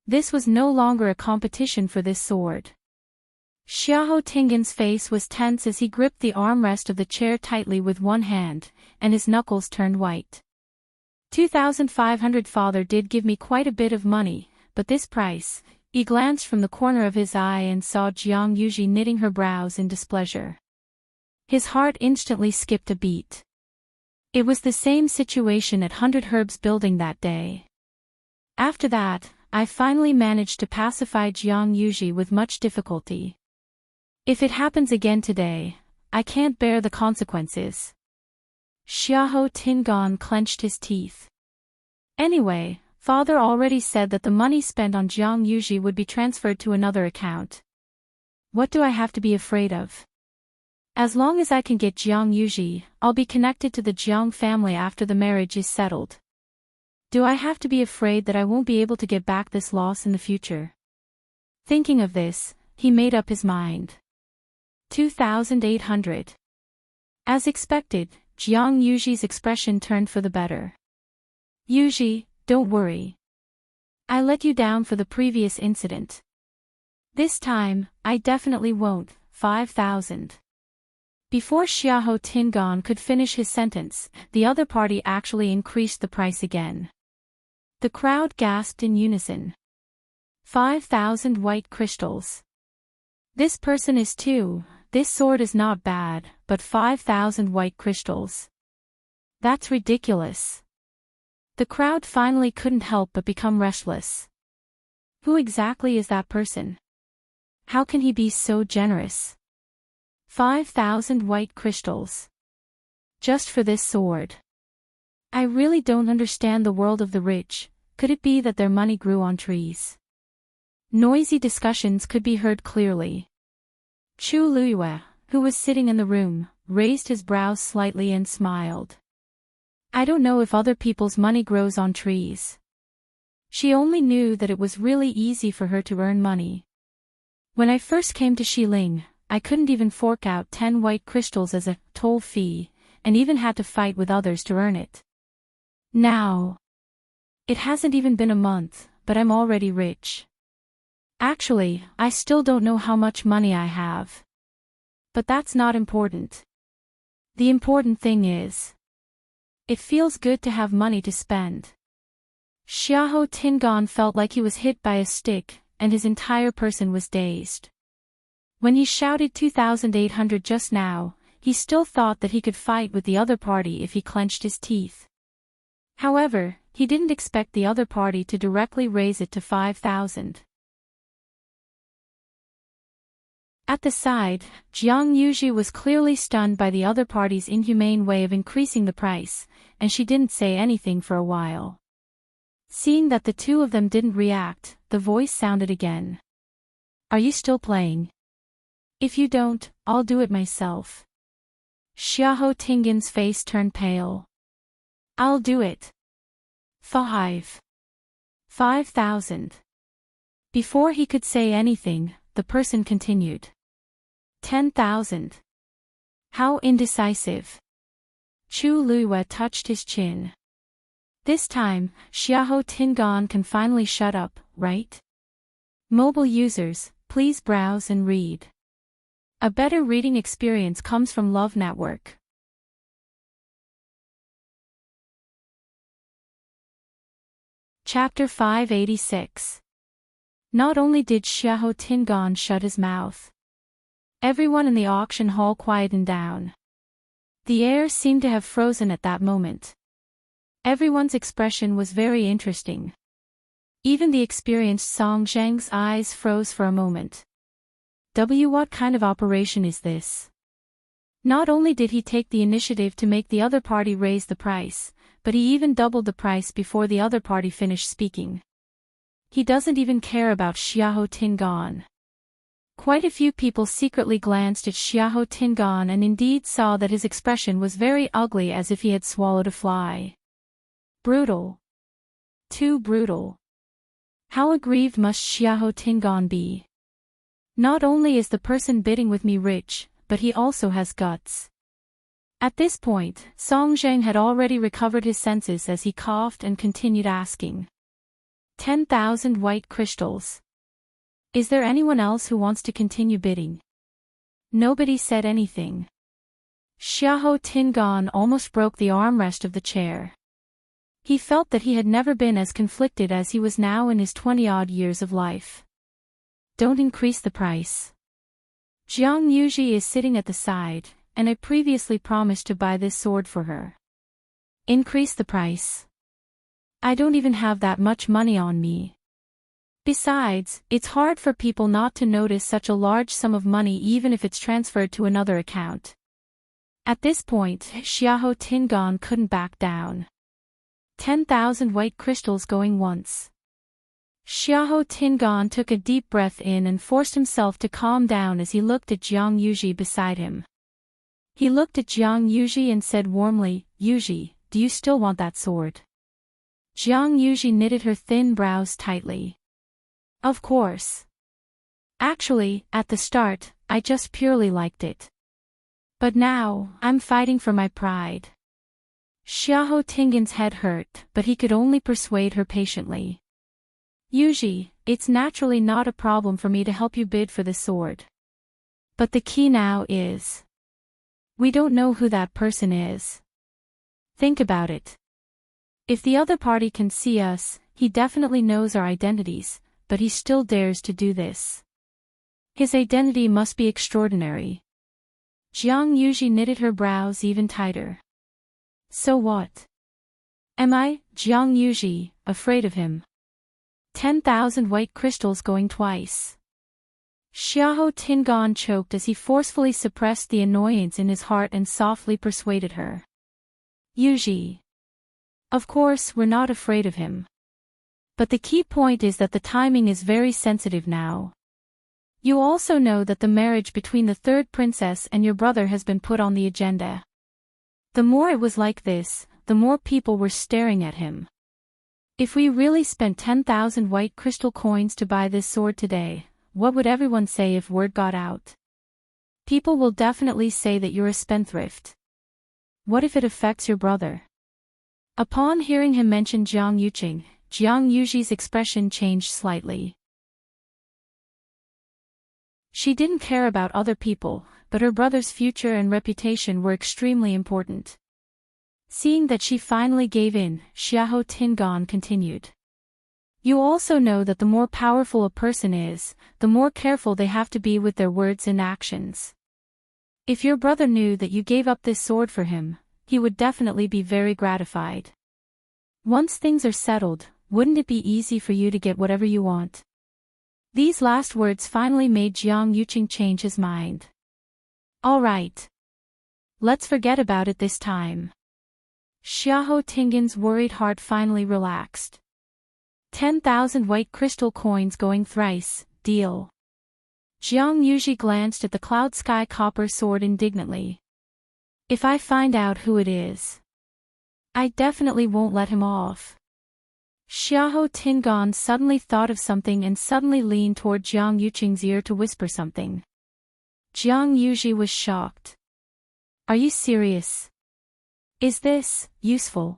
This was no longer a competition for this sword. Xiahou Tingan's face was tense as he gripped the armrest of the chair tightly with one hand, and his knuckles turned white. 2,500 father did give me quite a bit of money, but this price. He glanced from the corner of his eye and saw Jiang Yuji knitting her brows in displeasure. His heart instantly skipped a beat. It was the same situation at 100 Herbs Building that day. After that, I finally managed to pacify Jiang Yuji with much difficulty. If it happens again today, I can't bear the consequences. Xiahou Tingan clenched his teeth. Anyway, father already said that the money spent on Jiang Yuji would be transferred to another account. What do I have to be afraid of? As long as I can get Jiang Yuji, I'll be connected to the Jiang family after the marriage is settled. Do I have to be afraid that I won't be able to get back this loss in the future? Thinking of this, he made up his mind. 2,800. As expected, Jiang Yuji's expression turned for the better. Yuji, don't worry. I let you down for the previous incident. This time, I definitely won't. 5,000. Before Xiahou Tingan could finish his sentence, the other party actually increased the price again. The crowd gasped in unison. 5,000 white crystals. This person is too. This sword is not bad, but 5,000 white crystals. That's ridiculous. The crowd finally couldn't help but become restless. Who exactly is that person? How can he be so generous? 5,000 white crystals. Just for this sword. I really don't understand the world of the rich. Could it be that their money grew on trees? Noisy discussions could be heard clearly. Chu Luyue, who was sitting in the room, raised his brows slightly and smiled. I don't know if other people's money grows on trees. She only knew that it was really easy for her to earn money. When I first came to Xiling, I couldn't even fork out 10 white crystals as a toll fee, and even had to fight with others to earn it. Now, it hasn't even been a month, but I'm already rich. Actually, I still don't know how much money I have. But that's not important. The important thing is, it feels good to have money to spend. Xiahou Tingan felt like he was hit by a stick, and his entire person was dazed. When he shouted 2,800 just now, he still thought that he could fight with the other party if he clenched his teeth. However, he didn't expect the other party to directly raise it to 5,000. At the side, Jiang Yuji was clearly stunned by the other party's inhumane way of increasing the price, and she didn't say anything for a while. Seeing that the two of them didn't react, the voice sounded again. Are you still playing? If you don't, I'll do it myself. Xiahou Tingin's face turned pale. I'll do it. 5,000. Before he could say anything, the person continued. 10,000. How indecisive. Chu Luiyue touched his chin. This time, Xiahou Tingan can finally shut up, right? Mobile users, please browse and read. A better reading experience comes from Love Network. Chapter 586. Not only did Xiahou Tingan shut his mouth. Everyone in the auction hall quietened down. The air seemed to have frozen at that moment. Everyone's expression was very interesting. Even the experienced Song Zhang's eyes froze for a moment. What kind of operation is this? Not only did he take the initiative to make the other party raise the price, but he even doubled the price before the other party finished speaking. He doesn't even care about Xiahou Tingan. Quite a few people secretly glanced at Xiahou Tingan and indeed saw that his expression was very ugly, as if he had swallowed a fly. Brutal. Too brutal. How aggrieved must Xiahou Tingan be? Not only is the person bidding with me rich, but he also has guts. At this point, Song Zhang had already recovered his senses as he coughed and continued asking. 10,000 white crystals. Is there anyone else who wants to continue bidding? Nobody said anything. Xiahou Tingan almost broke the armrest of the chair. He felt that he had never been as conflicted as he was now in his 20-odd years of life. Don't increase the price. Jiang Yuji is sitting at the side, and I previously promised to buy this sword for her. Increase the price. I don't even have that much money on me. Besides, it's hard for people not to notice such a large sum of money even if it's transferred to another account. At this point, Xiahou Tingan couldn't back down. 10,000 white crystals going once. Xiahou Tingan took a deep breath in and forced himself to calm down as he looked at Jiang Yuji beside him. He looked at Jiang Yuji and said warmly, Yuji, do you still want that sword? Jiang Yuji knitted her thin brows tightly. Of course. Actually, at the start, I just purely liked it. But now, I'm fighting for my pride. Xiahou Tingan's head hurt, but he could only persuade her patiently. Yuji, it's naturally not a problem for me to help you bid for the sword. But the key now is. We don't know who that person is. Think about it. If the other party can see us, he definitely knows our identities, but he still dares to do this. His identity must be extraordinary. Jiang Yuji knitted her brows even tighter. So what? Am I, Jiang Yuji, afraid of him? 10,000 white crystals going twice. Xiahou Tingan choked as he forcefully suppressed the annoyance in his heart and softly persuaded her. Yuji. Of course, we're not afraid of him. But the key point is that the timing is very sensitive now. You also know that the marriage between the third princess and your brother has been put on the agenda. The more it was like this, the more people were staring at him. If we really spent 10,000 white crystal coins to buy this sword today, what would everyone say if word got out? People will definitely say that you're a spendthrift. What if it affects your brother? Upon hearing him mention Jiang Yuqing, Jiang Yuji's expression changed slightly. She didn't care about other people, but her brother's future and reputation were extremely important. Seeing that she finally gave in, Xiahou Tingan continued. You also know that the more powerful a person is, the more careful they have to be with their words and actions. If your brother knew that you gave up this sword for him, he would definitely be very gratified. Once things are settled, wouldn't it be easy for you to get whatever you want? These last words finally made Jiang Yuqing change his mind. All right. Let's forget about it this time. Xiahou Tingan's worried heart finally relaxed. 10,000 white crystal coins going thrice, deal. Jiang Yuji glanced at the cloud sky copper sword indignantly. If I find out who it is, I definitely won't let him off. Xiahou Tingan suddenly thought of something and suddenly leaned toward Jiang Yuqing's ear to whisper something. Jiang Yuji was shocked. Are you serious? Is this useful?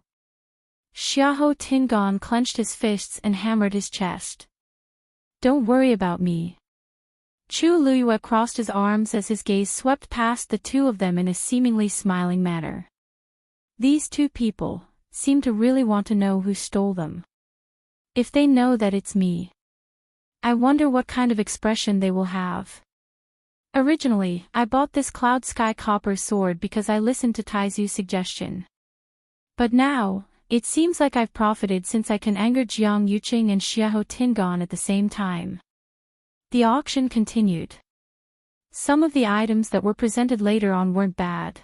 Xiahou Tingan clenched his fists and hammered his chest. Don't worry about me. Chu Luyue crossed his arms as his gaze swept past the two of them in a seemingly smiling manner. These two people seem to really want to know who stole them. If they know that it's me, I wonder what kind of expression they will have. Originally, I bought this cloud sky copper sword because I listened to Taizu's suggestion. But now, it seems like I've profited since I can anger Jiang Yuqing and Xiahou Tingan at the same time. The auction continued. Some of the items that were presented later on weren't bad.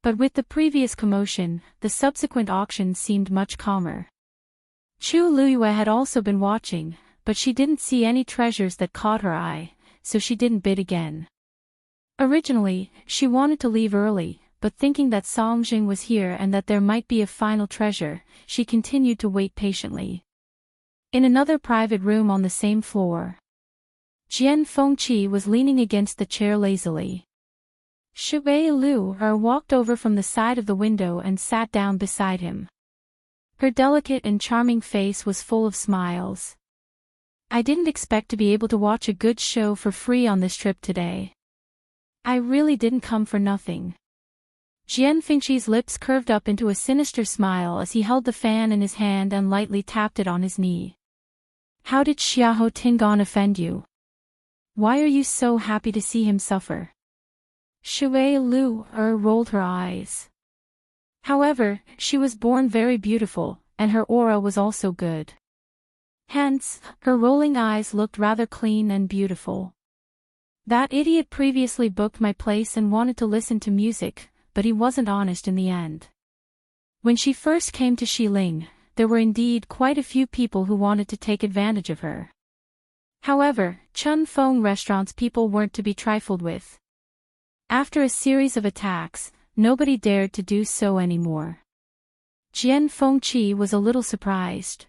But with the previous commotion, the subsequent auction seemed much calmer. Chu Luyue had also been watching, but she didn't see any treasures that caught her eye, so she didn't bid again. Originally, she wanted to leave early, but thinking that Songjing was here and that there might be a final treasure, she continued to wait patiently. In another private room on the same floor, Jian Fengqi was leaning against the chair lazily. Shui Lu walked over from the side of the window and sat down beside him. Her delicate and charming face was full of smiles. I didn't expect to be able to watch a good show for free on this trip today. I really didn't come for nothing. Jian Fengqi's lips curved up into a sinister smile as he held the fan in his hand and lightly tapped it on his knee. How did Xiahou Tingan offend you? Why are you so happy to see him suffer? Shui Lu rolled her eyes. However, she was born very beautiful, and her aura was also good. Hence, her rolling eyes looked rather clean and beautiful. That idiot previously booked my place and wanted to listen to music, but he wasn't honest in the end. When she first came to Xiling, there were indeed quite a few people who wanted to take advantage of her. However, Chun Feng Restaurant's people weren't to be trifled with. After a series of attacks, nobody dared to do so anymore. Jian Fengqi was a little surprised.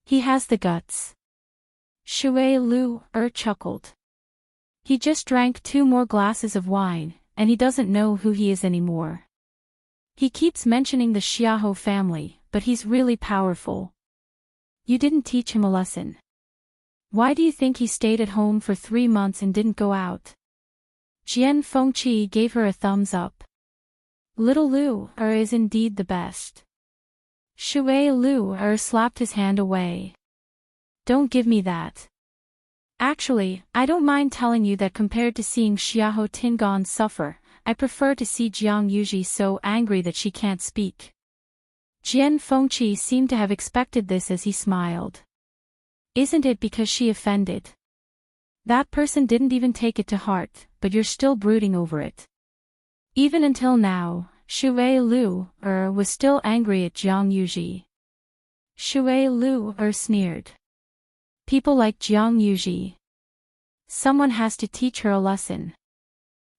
He has the guts. Shui Lu chuckled. He just drank 2 more glasses of wine, and he doesn't know who he is anymore. He keeps mentioning the Xiahou family, but he's really powerful. You didn't teach him a lesson. Why do you think he stayed at home for 3 months and didn't go out? Jian Fengqi gave her a thumbs up. Little Lu is indeed the best. Shui Lu slapped his hand away. Don't give me that. Actually, I don't mind telling you that compared to seeing Xiahou Tingan suffer, I prefer to see Jiang Yuji so angry that she can't speak. Jian Fengqi seemed to have expected this as he smiled. Isn't it because she offended? That person didn't even take it to heart, but you're still brooding over it. Even until now, Shui Lu was still angry at Jiang Yuji. Shui Lu sneered. People like Jiang Yuji. Someone has to teach her a lesson.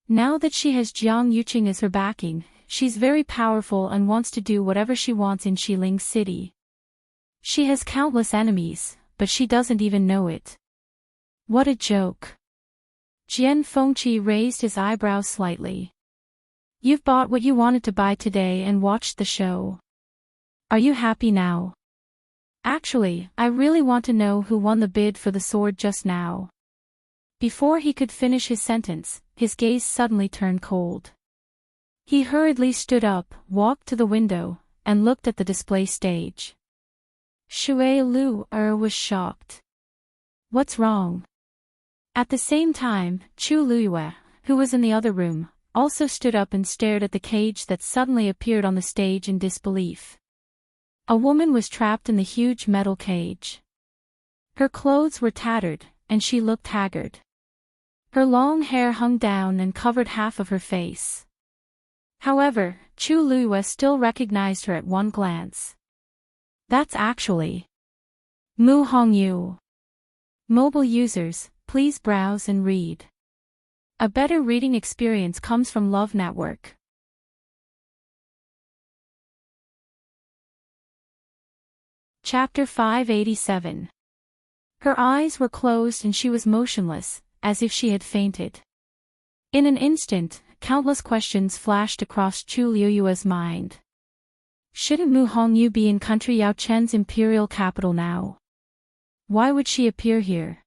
Now that she has Jiang Yuqing as her backing, she's very powerful and wants to do whatever she wants in Xiling City. She has countless enemies, but she doesn't even know it. What a joke. Jian Fengqi raised his eyebrows slightly. You've bought what you wanted to buy today and watched the show. Are you happy now? Actually, I really want to know who won the bid for the sword just now. Before he could finish his sentence, his gaze suddenly turned cold. He hurriedly stood up, walked to the window, and looked at the display stage. Shui Lu was shocked. What's wrong? At the same time, Chu Luyue, who was in the other room, also stood up and stared at the cage that suddenly appeared on the stage in disbelief. A woman was trapped in the huge metal cage. Her clothes were tattered, and she looked haggard. Her long hair hung down and covered half of her face. However, Chu Liyue still recognized her at one glance. That's actually Mu Hongyu. Mobile users, please browse and read. A better reading experience comes from Love Network. Chapter 587. Her eyes were closed and she was motionless, as if she had fainted. In an instant, countless questions flashed across Chu Liyue's mind. Shouldn't Mu Hongyu be in country Yao Chen's imperial capital now? Why would she appear here?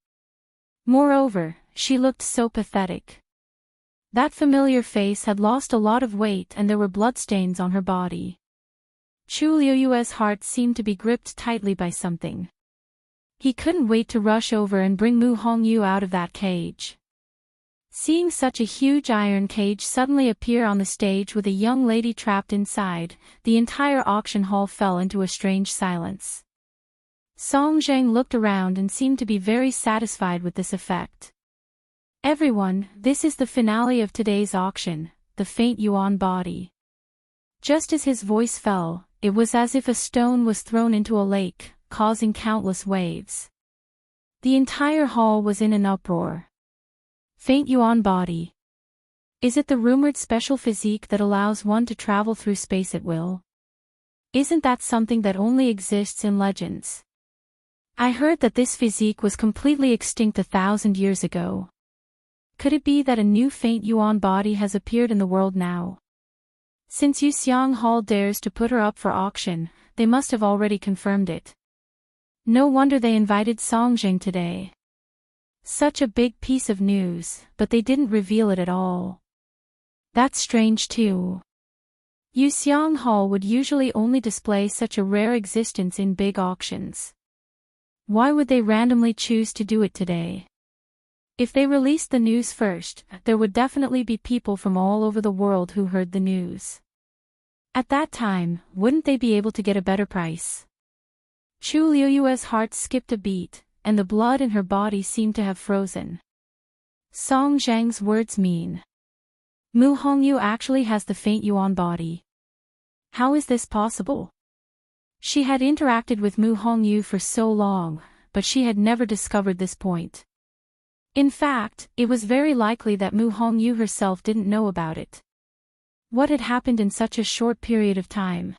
Moreover, she looked so pathetic. That familiar face had lost a lot of weight and there were bloodstains on her body. Chu Liyue's heart seemed to be gripped tightly by something. He couldn't wait to rush over and bring Mu Hongyu out of that cage. Seeing such a huge iron cage suddenly appear on the stage with a young lady trapped inside, the entire auction hall fell into a strange silence. Song Zheng looked around and seemed to be very satisfied with this effect. Everyone, this is the finale of today's auction, the faint yuan body. Just as his voice fell, it was as if a stone was thrown into a lake, causing countless waves. The entire hall was in an uproar. Faint yuan body. Is it the rumored special physique that allows one to travel through space at will? Isn't that something that only exists in legends? I heard that this physique was completely extinct 1,000 years ago. Could it be that a new faint yuan body has appeared in the world now? Since Yuxiang Hall dares to put her up for auction, they must have already confirmed it. No wonder they invited Song Zheng today. Such a big piece of news, but they didn't reveal it at all. That's strange too. Yuxiang Hall would usually only display such a rare existence in big auctions. Why would they randomly choose to do it today? If they released the news first, there would definitely be people from all over the world who heard the news. At that time, wouldn't they be able to get a better price? Chu Liyue's heart skipped a beat, and the blood in her body seemed to have frozen. Song Zheng's words mean. Mu Hongyu actually has the faint yuan body. How is this possible? She had interacted with Mu Hongyu for so long, but she had never discovered this point. In fact, it was very likely that Mu Hongyu herself didn't know about it. What had happened in such a short period of time?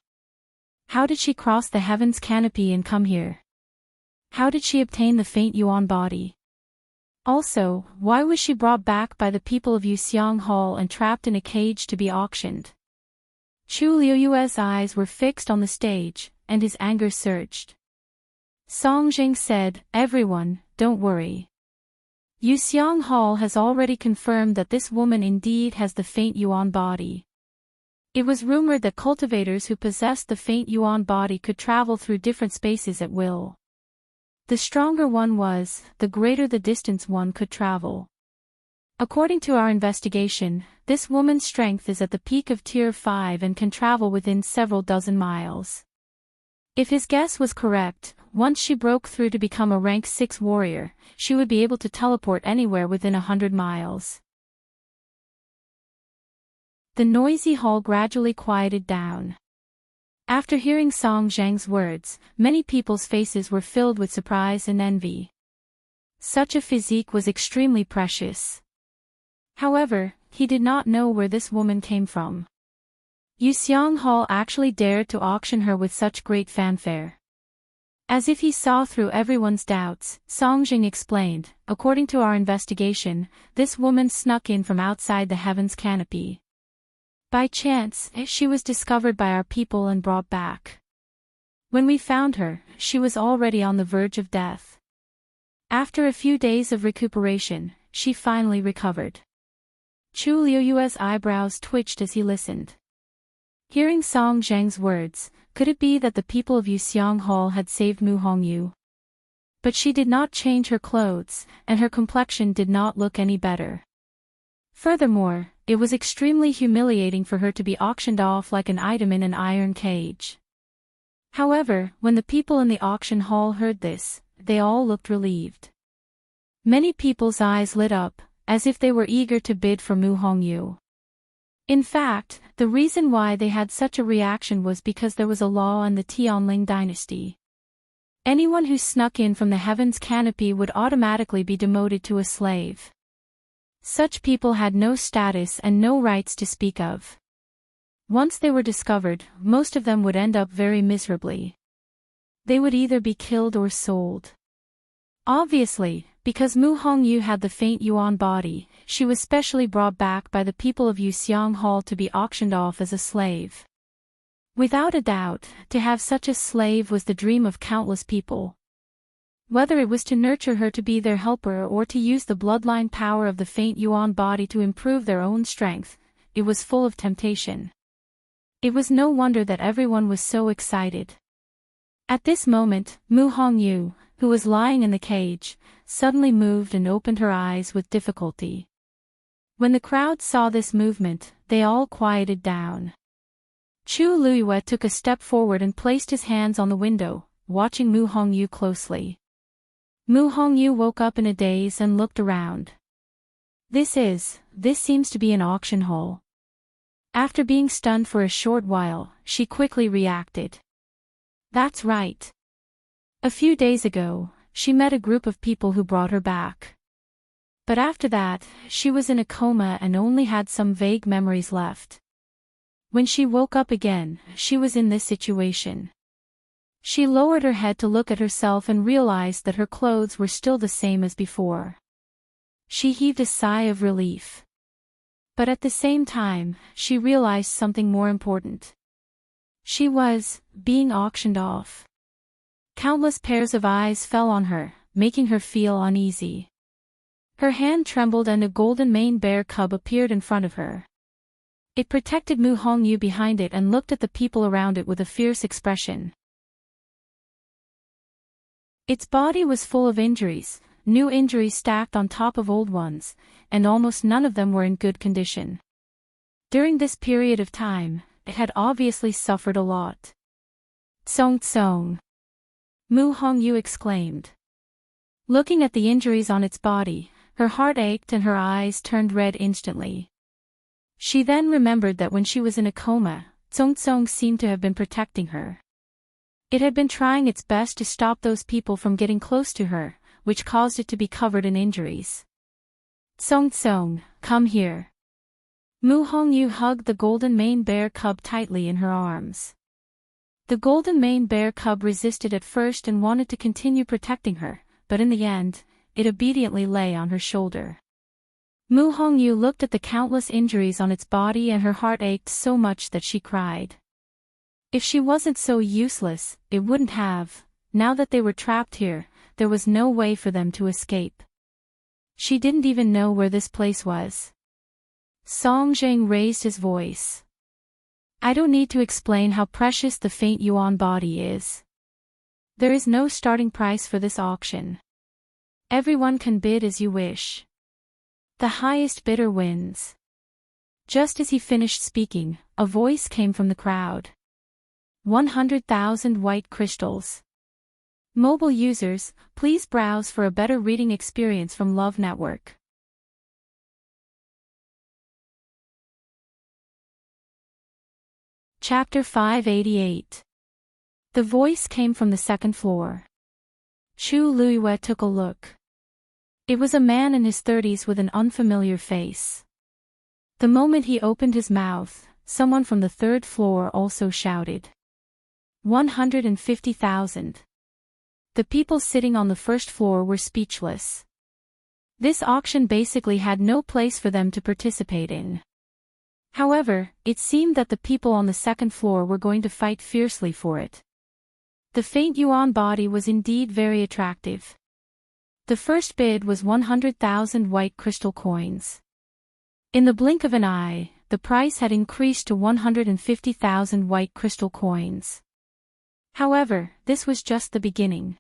How did she cross the heavens canopy and come here? How did she obtain the faint yuan body? Also, why was she brought back by the people of Yuxiang Hall and trapped in a cage to be auctioned? Chu Liyue's eyes were fixed on the stage, and his anger surged. Song Zheng said, "Everyone, don't worry. Yuxiang Hall has already confirmed that this woman indeed has the faint yuan body. It was rumored that cultivators who possessed the faint yuan body could travel through different spaces at will. The stronger one was, the greater the distance one could travel. According to our investigation, this woman's strength is at the peak of Tier 5 and can travel within several dozen miles. If his guess was correct, once she broke through to become a rank 6 warrior, she would be able to teleport anywhere within 100 miles. The noisy hall gradually quieted down. After hearing Song Zheng's words, many people's faces were filled with surprise and envy. Such a physique was extremely precious. However, he did not know where this woman came from. Yuxiang Hall actually dared to auction her with such great fanfare. As if he saw through everyone's doubts, Song Zheng explained, "According to our investigation, this woman snuck in from outside the heavens canopy. By chance, she was discovered by our people and brought back. When we found her, she was already on the verge of death. After a few days of recuperation, she finally recovered." Chu Liyue's eyebrows twitched as he listened. Hearing Song Zheng's words, could it be that the people of Yuxiang Hall had saved Mu Hongyu? But she did not change her clothes, and her complexion did not look any better. Furthermore, it was extremely humiliating for her to be auctioned off like an item in an iron cage. However, when the people in the auction hall heard this, they all looked relieved. Many people's eyes lit up, as if they were eager to bid for Mu Hongyu. In fact, the reason why they had such a reaction was because there was a law in the Tianling dynasty. Anyone who snuck in from the heavens canopy would automatically be demoted to a slave. Such people had no status and no rights to speak of. Once they were discovered, most of them would end up very miserably. They would either be killed or sold. Obviously, because Mu Hongyu had the faint yuan body, she was specially brought back by the people of Yuxiang Hall to be auctioned off as a slave. Without a doubt, to have such a slave was the dream of countless people. Whether it was to nurture her to be their helper or to use the bloodline power of the faint yuan body to improve their own strength, it was full of temptation. It was no wonder that everyone was so excited. At this moment, Mu Hongyu, who was lying in the cage, suddenly moved and opened her eyes with difficulty. When the crowd saw this movement, they all quieted down. Chu Luiyue took a step forward and placed his hands on the window, watching Mu Hongyu closely. Mu Hongyu woke up in a daze and looked around. This seems to be an auction hall. After being stunned for a short while, she quickly reacted. That's right. A few days ago, she met a group of people who brought her back. But after that, she was in a coma and only had some vague memories left. When she woke up again, she was in this situation. She lowered her head to look at herself and realized that her clothes were still the same as before. She heaved a sigh of relief. But at the same time, she realized something more important. She was being auctioned off. Countless pairs of eyes fell on her, making her feel uneasy. Her hand trembled and a golden mane bear cub appeared in front of her. It protected Mu Hongyu behind it and looked at the people around it with a fierce expression. Its body was full of injuries, new injuries stacked on top of old ones, and almost none of them were in good condition. During this period of time, it had obviously suffered a lot. Tsong tsong! Mu Hongyu exclaimed. Looking at the injuries on its body, her heart ached and her eyes turned red instantly. She then remembered that when she was in a coma, Tsong Tsong seemed to have been protecting her. It had been trying its best to stop those people from getting close to her, which caused it to be covered in injuries. Tsong Tsong, come here. Mu Hongyu hugged the golden mane bear cub tightly in her arms. The golden mane bear cub resisted at first and wanted to continue protecting her, but in the end, it obediently lay on her shoulder. Mu Hongyu looked at the countless injuries on its body and her heart ached so much that she cried. If she wasn't so useless, it wouldn't have. Now that they were trapped here, there was no way for them to escape. She didn't even know where this place was. Song Zheng raised his voice. I don't need to explain how precious the faint yuan body is. There is no starting price for this auction. Everyone can bid as you wish. The highest bidder wins. Just as he finished speaking, a voice came from the crowd. 100,000 white crystals. Mobile users, please browse for a better reading experience from Love Network. Chapter 588. The voice came from the second floor. Chu Luiyue took a look. It was a man in his 30s with an unfamiliar face. The moment he opened his mouth, someone from the third floor also shouted. 150,000. The people sitting on the first floor were speechless. This auction basically had no place for them to participate in. However, it seemed that the people on the second floor were going to fight fiercely for it. The faint yuan body was indeed very attractive. The first bid was 100,000 white crystal coins. In the blink of an eye, the price had increased to 150,000 white crystal coins. However, this was just the beginning.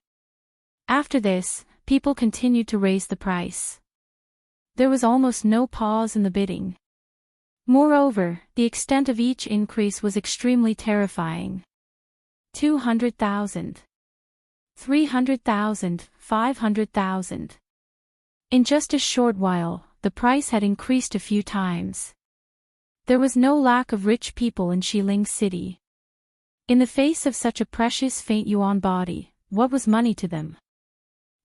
After this, people continued to raise the price. There was almost no pause in the bidding. Moreover, the extent of each increase was extremely terrifying. 200,000. 300,000, 500,000. In just a short while, the price had increased a few times. There was no lack of rich people in Xiling City. In the face of such a precious faint yuan body, what was money to them?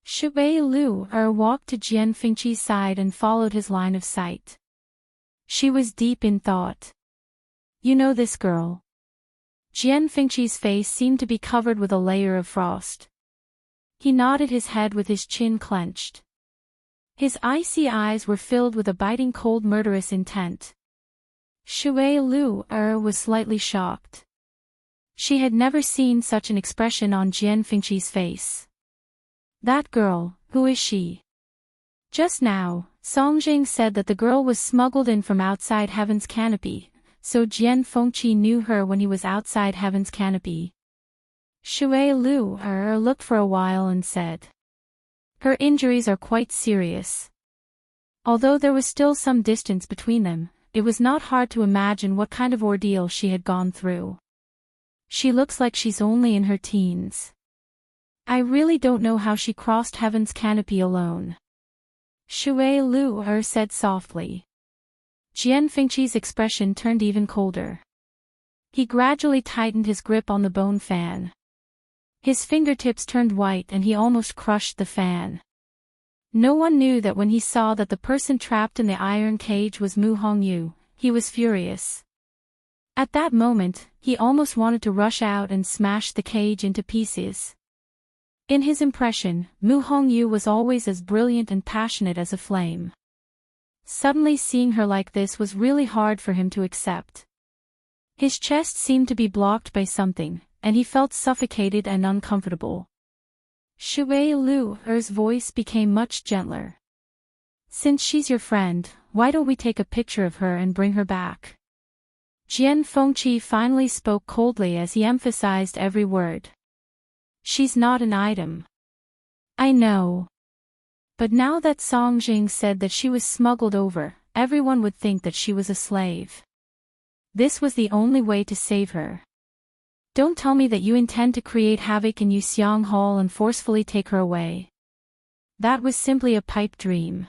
Shui Lu walked to Jian Fengqi's side and followed his line of sight. She was deep in thought. You know this girl? Jian Fengqi's face seemed to be covered with a layer of frost. He nodded his head with his chin clenched. His icy eyes were filled with a biting cold murderous intent. Shui Lu was slightly shocked. She had never seen such an expression on Jian Fengqi's face. That girl, who is she? Just now, Songjing said that the girl was smuggled in from outside Heaven's Canopy, so Jian Fengqi knew her when he was outside Heaven's Canopy. Shui Lu looked for a while and said, her injuries are quite serious. Although there was still some distance between them, it was not hard to imagine what kind of ordeal she had gone through. She looks like she's only in her teens. I really don't know how she crossed Heaven's Canopy alone. Shui Lu said softly. Jian Fengqi's expression turned even colder. He gradually tightened his grip on the bone fan. His fingertips turned white and he almost crushed the fan. No one knew that when he saw that the person trapped in the iron cage was Mu Hongyu, he was furious. At that moment, he almost wanted to rush out and smash the cage into pieces. In his impression, Mu Hongyu was always as brilliant and passionate as a flame. Suddenly seeing her like this was really hard for him to accept. His chest seemed to be blocked by something, and he felt suffocated and uncomfortable. Shui Lu's voice became much gentler. Since she's your friend, why don't we take a picture of her and bring her back? Jian Fengqi finally spoke coldly as he emphasized every word. She's not an item. I know. But now that Songjing said that she was smuggled over, everyone would think that she was a slave. This was the only way to save her. Don't tell me that you intend to create havoc in Yuxiang Hall and forcefully take her away. That was simply a pipe dream.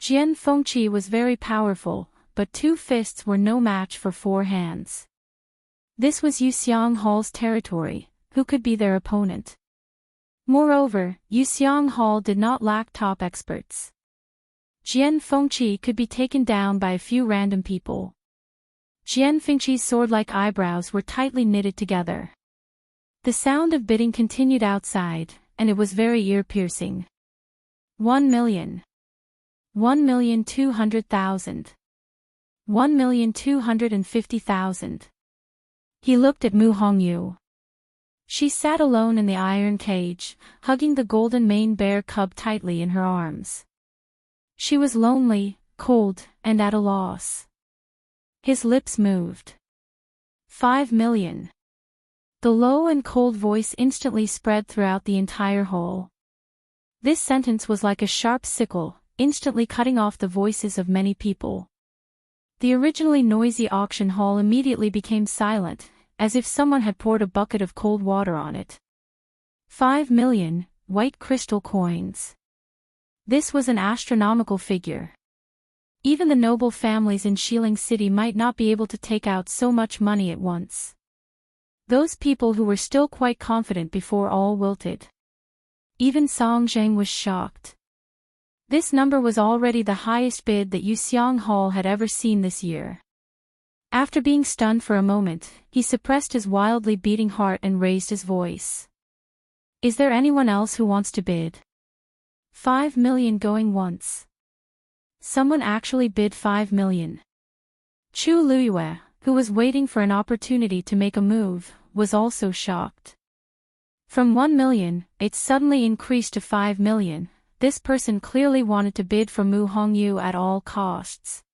Jian Fengqi was very powerful, but 2 fists were no match for 4 hands. This was Yuxiang Hall's territory, who could be their opponent? Moreover, Yuxiang Hall did not lack top experts. Jian Fengqi could be taken down by a few random people. Jian Fengqi's sword-like eyebrows were tightly knitted together. The sound of bidding continued outside, and it was very ear-piercing. 1 million. 1,200,000. 1,250,000. He looked at Mu Hongyu. She sat alone in the iron cage, hugging the golden mane bear cub tightly in her arms. She was lonely, cold, and at a loss. His lips moved. 5 million. The low and cold voice instantly spread throughout the entire hall. This sentence was like a sharp sickle, instantly cutting off the voices of many people. The originally noisy auction hall immediately became silent, as if someone had poured a bucket of cold water on it. 5 million, white crystal coins. This was an astronomical figure. Even the noble families in Xiling City might not be able to take out so much money at once. Those people who were still quite confident before all wilted. Even Songjing was shocked. This number was already the highest bid that Yuxiang Hall had ever seen this year. After being stunned for a moment, he suppressed his wildly beating heart and raised his voice. Is there anyone else who wants to bid? 5 million going once. Someone actually bid 5 million. Chu Luyue, who was waiting for an opportunity to make a move, was also shocked. From 1 million, it suddenly increased to 5 million. This person clearly wanted to bid for Mu Hongyu at all costs.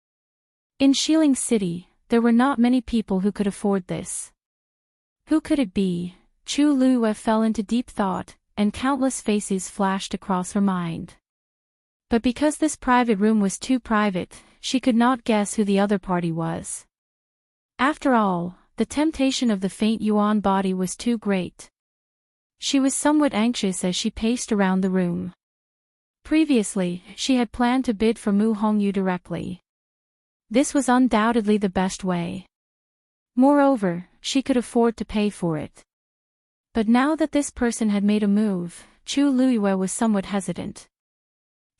In Xiling City, there were not many people who could afford this. Who could it be? Chu Luyue fell into deep thought, and countless faces flashed across her mind. But because this private room was too private, she could not guess who the other party was. After all, the temptation of the faint yuan body was too great. She was somewhat anxious as she paced around the room. Previously, she had planned to bid for Mu Hongyu directly. This was undoubtedly the best way. Moreover, she could afford to pay for it. But now that this person had made a move, Chu Luiyue was somewhat hesitant.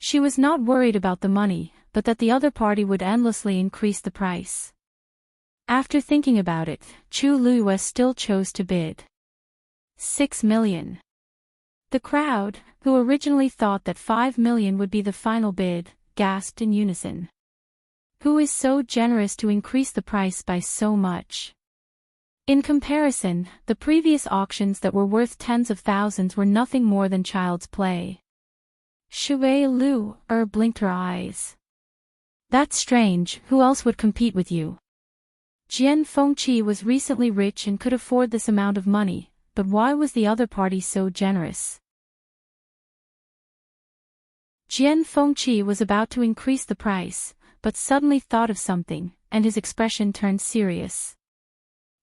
She was not worried about the money, but that the other party would endlessly increase the price. After thinking about it, Chu Luiyue still chose to bid 6 million. The crowd, who originally thought that 5 million would be the final bid, gasped in unison. Who is so generous to increase the price by so much? In comparison, the previous auctions that were worth tens of thousands were nothing more than child's play. Shui Lu blinked her eyes. That's strange, who else would compete with you? Jian Fengqi was recently rich and could afford this amount of money, but why was the other party so generous? Jian Fengqi was about to increase the price, but suddenly thought of something, and his expression turned serious.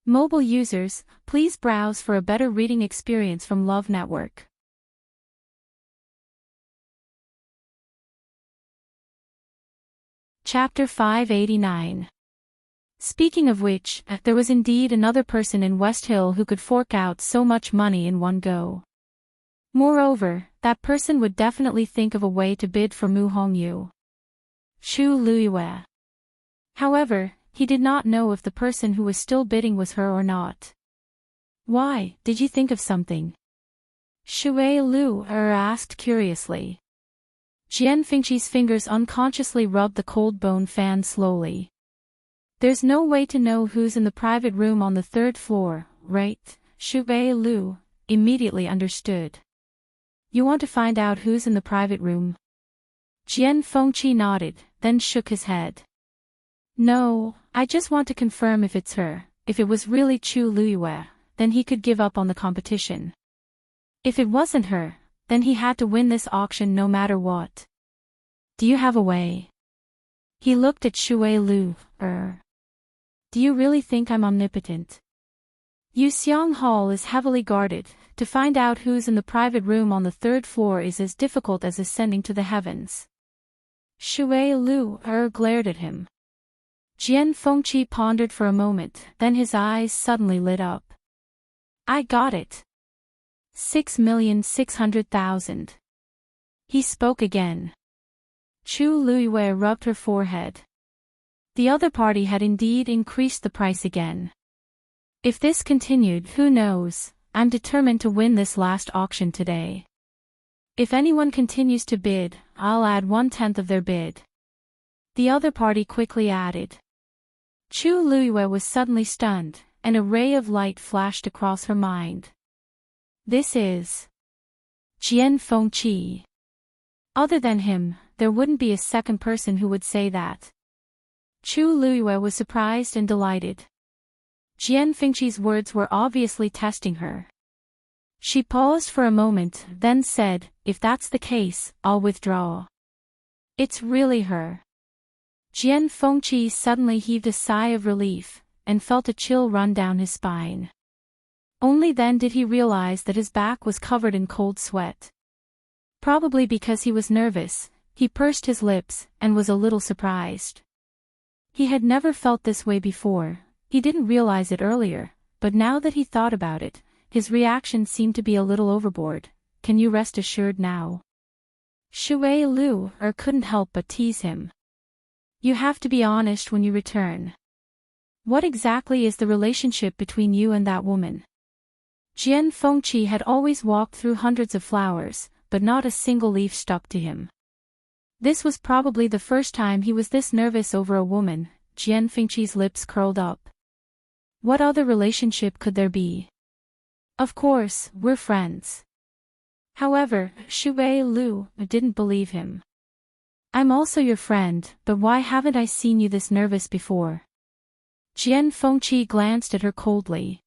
Mobile users, please browse for a better reading experience from Love Network. Chapter 589. Speaking of which, there was indeed another person in West Hill who could fork out so much money in one go. Moreover, that person would definitely think of a way to bid for Mu Hongyu. Chu Luiyue. However, he did not know if the person who was still bidding was her or not. Why, did you think of something? Shui Lu asked curiously. Jian Fengqi's fingers unconsciously rubbed the cold bone fan slowly. There's no way to know who's in the private room on the third floor, right? Shui Lu immediately understood. You want to find out who's in the private room? Jian Fengqi nodded, then shook his head. No, I just want to confirm if it's her. If it was really Chu Luiyue, then he could give up on the competition. If it wasn't her, then he had to win this auction no matter what. Do you have a way? He looked at Shui Lu. Do you really think I'm omnipotent? Yuxiang Hall is heavily guarded. To find out who's in the private room on the third floor is as difficult as ascending to the heavens. Shui Lu glared at him. Jian Fengqi pondered for a moment, then his eyes suddenly lit up. I got it. 6,600,000. He spoke again. Chu Luiyue rubbed her forehead. The other party had indeed increased the price again. If this continued, who knows, I'm determined to win this last auction today. If anyone continues to bid, I'll add 1/10 of their bid. The other party quickly added. Chu Luiyue was suddenly stunned, and a ray of light flashed across her mind. This is Jian Fengqi. Other than him, there wouldn't be a second person who would say that. Chu Luiyue was surprised and delighted. Jian Fengqi's words were obviously testing her. She paused for a moment, then said, if that's the case, I'll withdraw. It's really her. Jian Fengqi suddenly heaved a sigh of relief, and felt a chill run down his spine. Only then did he realize that his back was covered in cold sweat. Probably because he was nervous, he pursed his lips, and was a little surprised. He had never felt this way before. He didn't realize it earlier, but now that he thought about it, his reaction seemed to be a little overboard. Can you rest assured now? Shui Lu couldn't help but tease him. You have to be honest when you return. What exactly is the relationship between you and that woman? Jian Fengqi had always walked through hundreds of flowers, but not a single leaf stuck to him. This was probably the first time he was this nervous over a woman. Jian Fengqi's lips curled up. What other relationship could there be? Of course, we're friends. However, Shui Lu didn't believe him. I'm also your friend, but why haven't I seen you this nervous before? Jian Fengqi glanced at her coldly.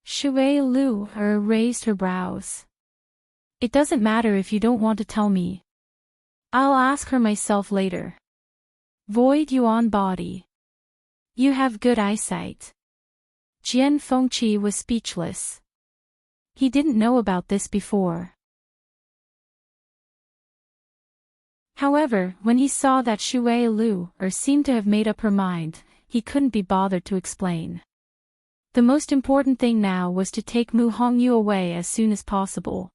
Shui Lu raised her brows. It doesn't matter if you don't want to tell me. I'll ask her myself later. Void Yuan body. You have good eyesight. Jian Fengqi was speechless. He didn't know about this before. However, when he saw that Shui Lu seemed to have made up her mind, he couldn't be bothered to explain. The most important thing now was to take Mu Hongyu away as soon as possible.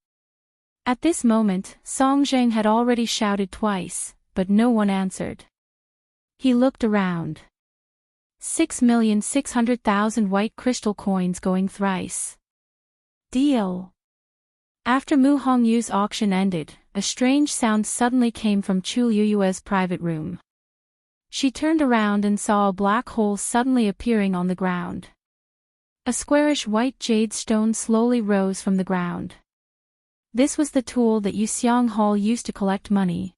At this moment, Song Zheng had already shouted twice, but no one answered. He looked around. 6,600,000 white crystal coins going thrice. Deal. After Mu Hongyu's auction ended, a strange sound suddenly came from Chu Liyue's private room. She turned around and saw a black hole suddenly appearing on the ground. A squarish white jade stone slowly rose from the ground. This was the tool that Yuxiang Hall used to collect money.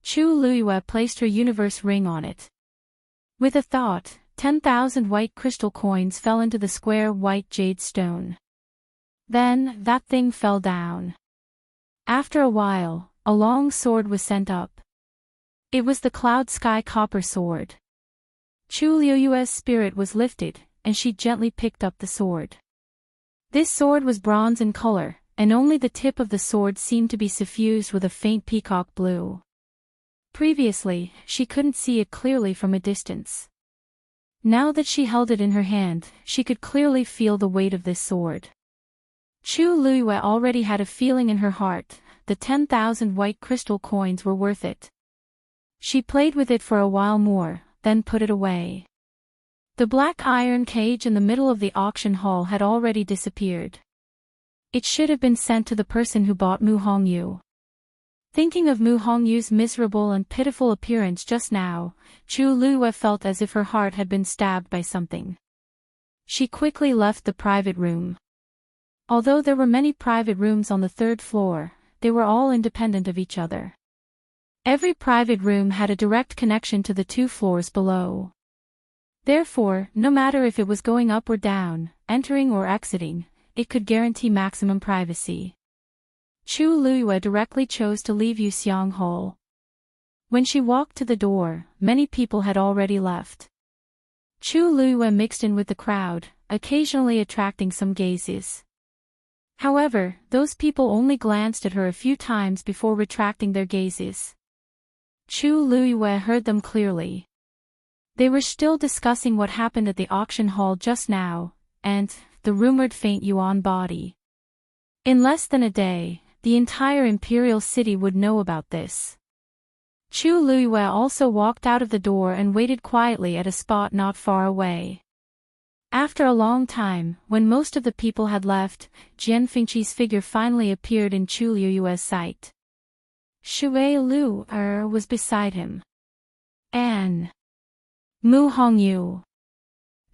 Chu Liyue placed her universe ring on it. With a thought, 10,000 white crystal coins fell into the square white jade stone. Then, that thing fell down. After a while, a long sword was sent up. It was the Cloud Sky Copper Sword. Chu Liyue's spirit was lifted, and she gently picked up the sword. This sword was bronze in color, and only the tip of the sword seemed to be suffused with a faint peacock blue. Previously, she couldn't see it clearly from a distance. Now that she held it in her hand, she could clearly feel the weight of this sword. Chu Liyue already had a feeling in her heart, the 10,000 white crystal coins were worth it. She played with it for a while more, then put it away. The black iron cage in the middle of the auction hall had already disappeared. It should have been sent to the person who bought Mu Hongyu. Thinking of Mu Hongyu's miserable and pitiful appearance just now, Chu Liyue felt as if her heart had been stabbed by something. She quickly left the private room. Although there were many private rooms on the third floor, they were all independent of each other. Every private room had a direct connection to the 2 floors below. Therefore, no matter if it was going up or down, entering or exiting, it could guarantee maximum privacy. Chu Liyue directly chose to leave Yuxiang Hall. When she walked to the door, many people had already left. Chu Liyue mixed in with the crowd, occasionally attracting some gazes. However, those people only glanced at her a few times before retracting their gazes. Chu Liyue heard them clearly. They were still discussing what happened at the auction hall just now, and the rumored faint yuan body. In less than a day, the entire Imperial city would know about this. Chu Liyue also walked out of the door and waited quietly at a spot not far away. After a long time, when most of the people had left, Jian Fengqi's figure finally appeared in Chu Liyue's sight. Shui Lu was beside him. An Mu Hongyu.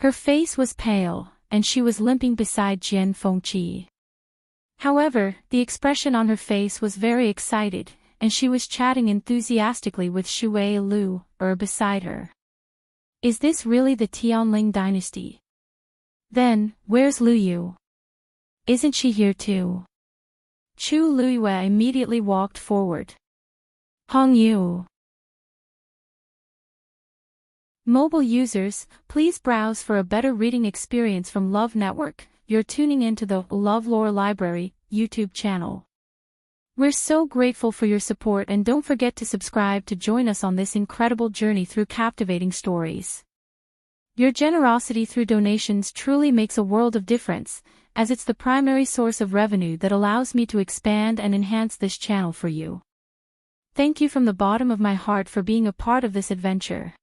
Her face was pale, and she was limping beside Jian Fengqi. However, the expression on her face was very excited, and she was chatting enthusiastically with Shui Lu beside her. Is this really the Tianling dynasty? Then, where's Lu Yu? Isn't she here too? Chu Liyue immediately walked forward. Hongyu. Mobile users, please browse for a better reading experience from Love Network. You're tuning into the LoveLore Library YouTube channel. We're so grateful for your support, and don't forget to subscribe to join us on this incredible journey through captivating stories. Your generosity through donations truly makes a world of difference, as it's the primary source of revenue that allows me to expand and enhance this channel for you. Thank you from the bottom of my heart for being a part of this adventure.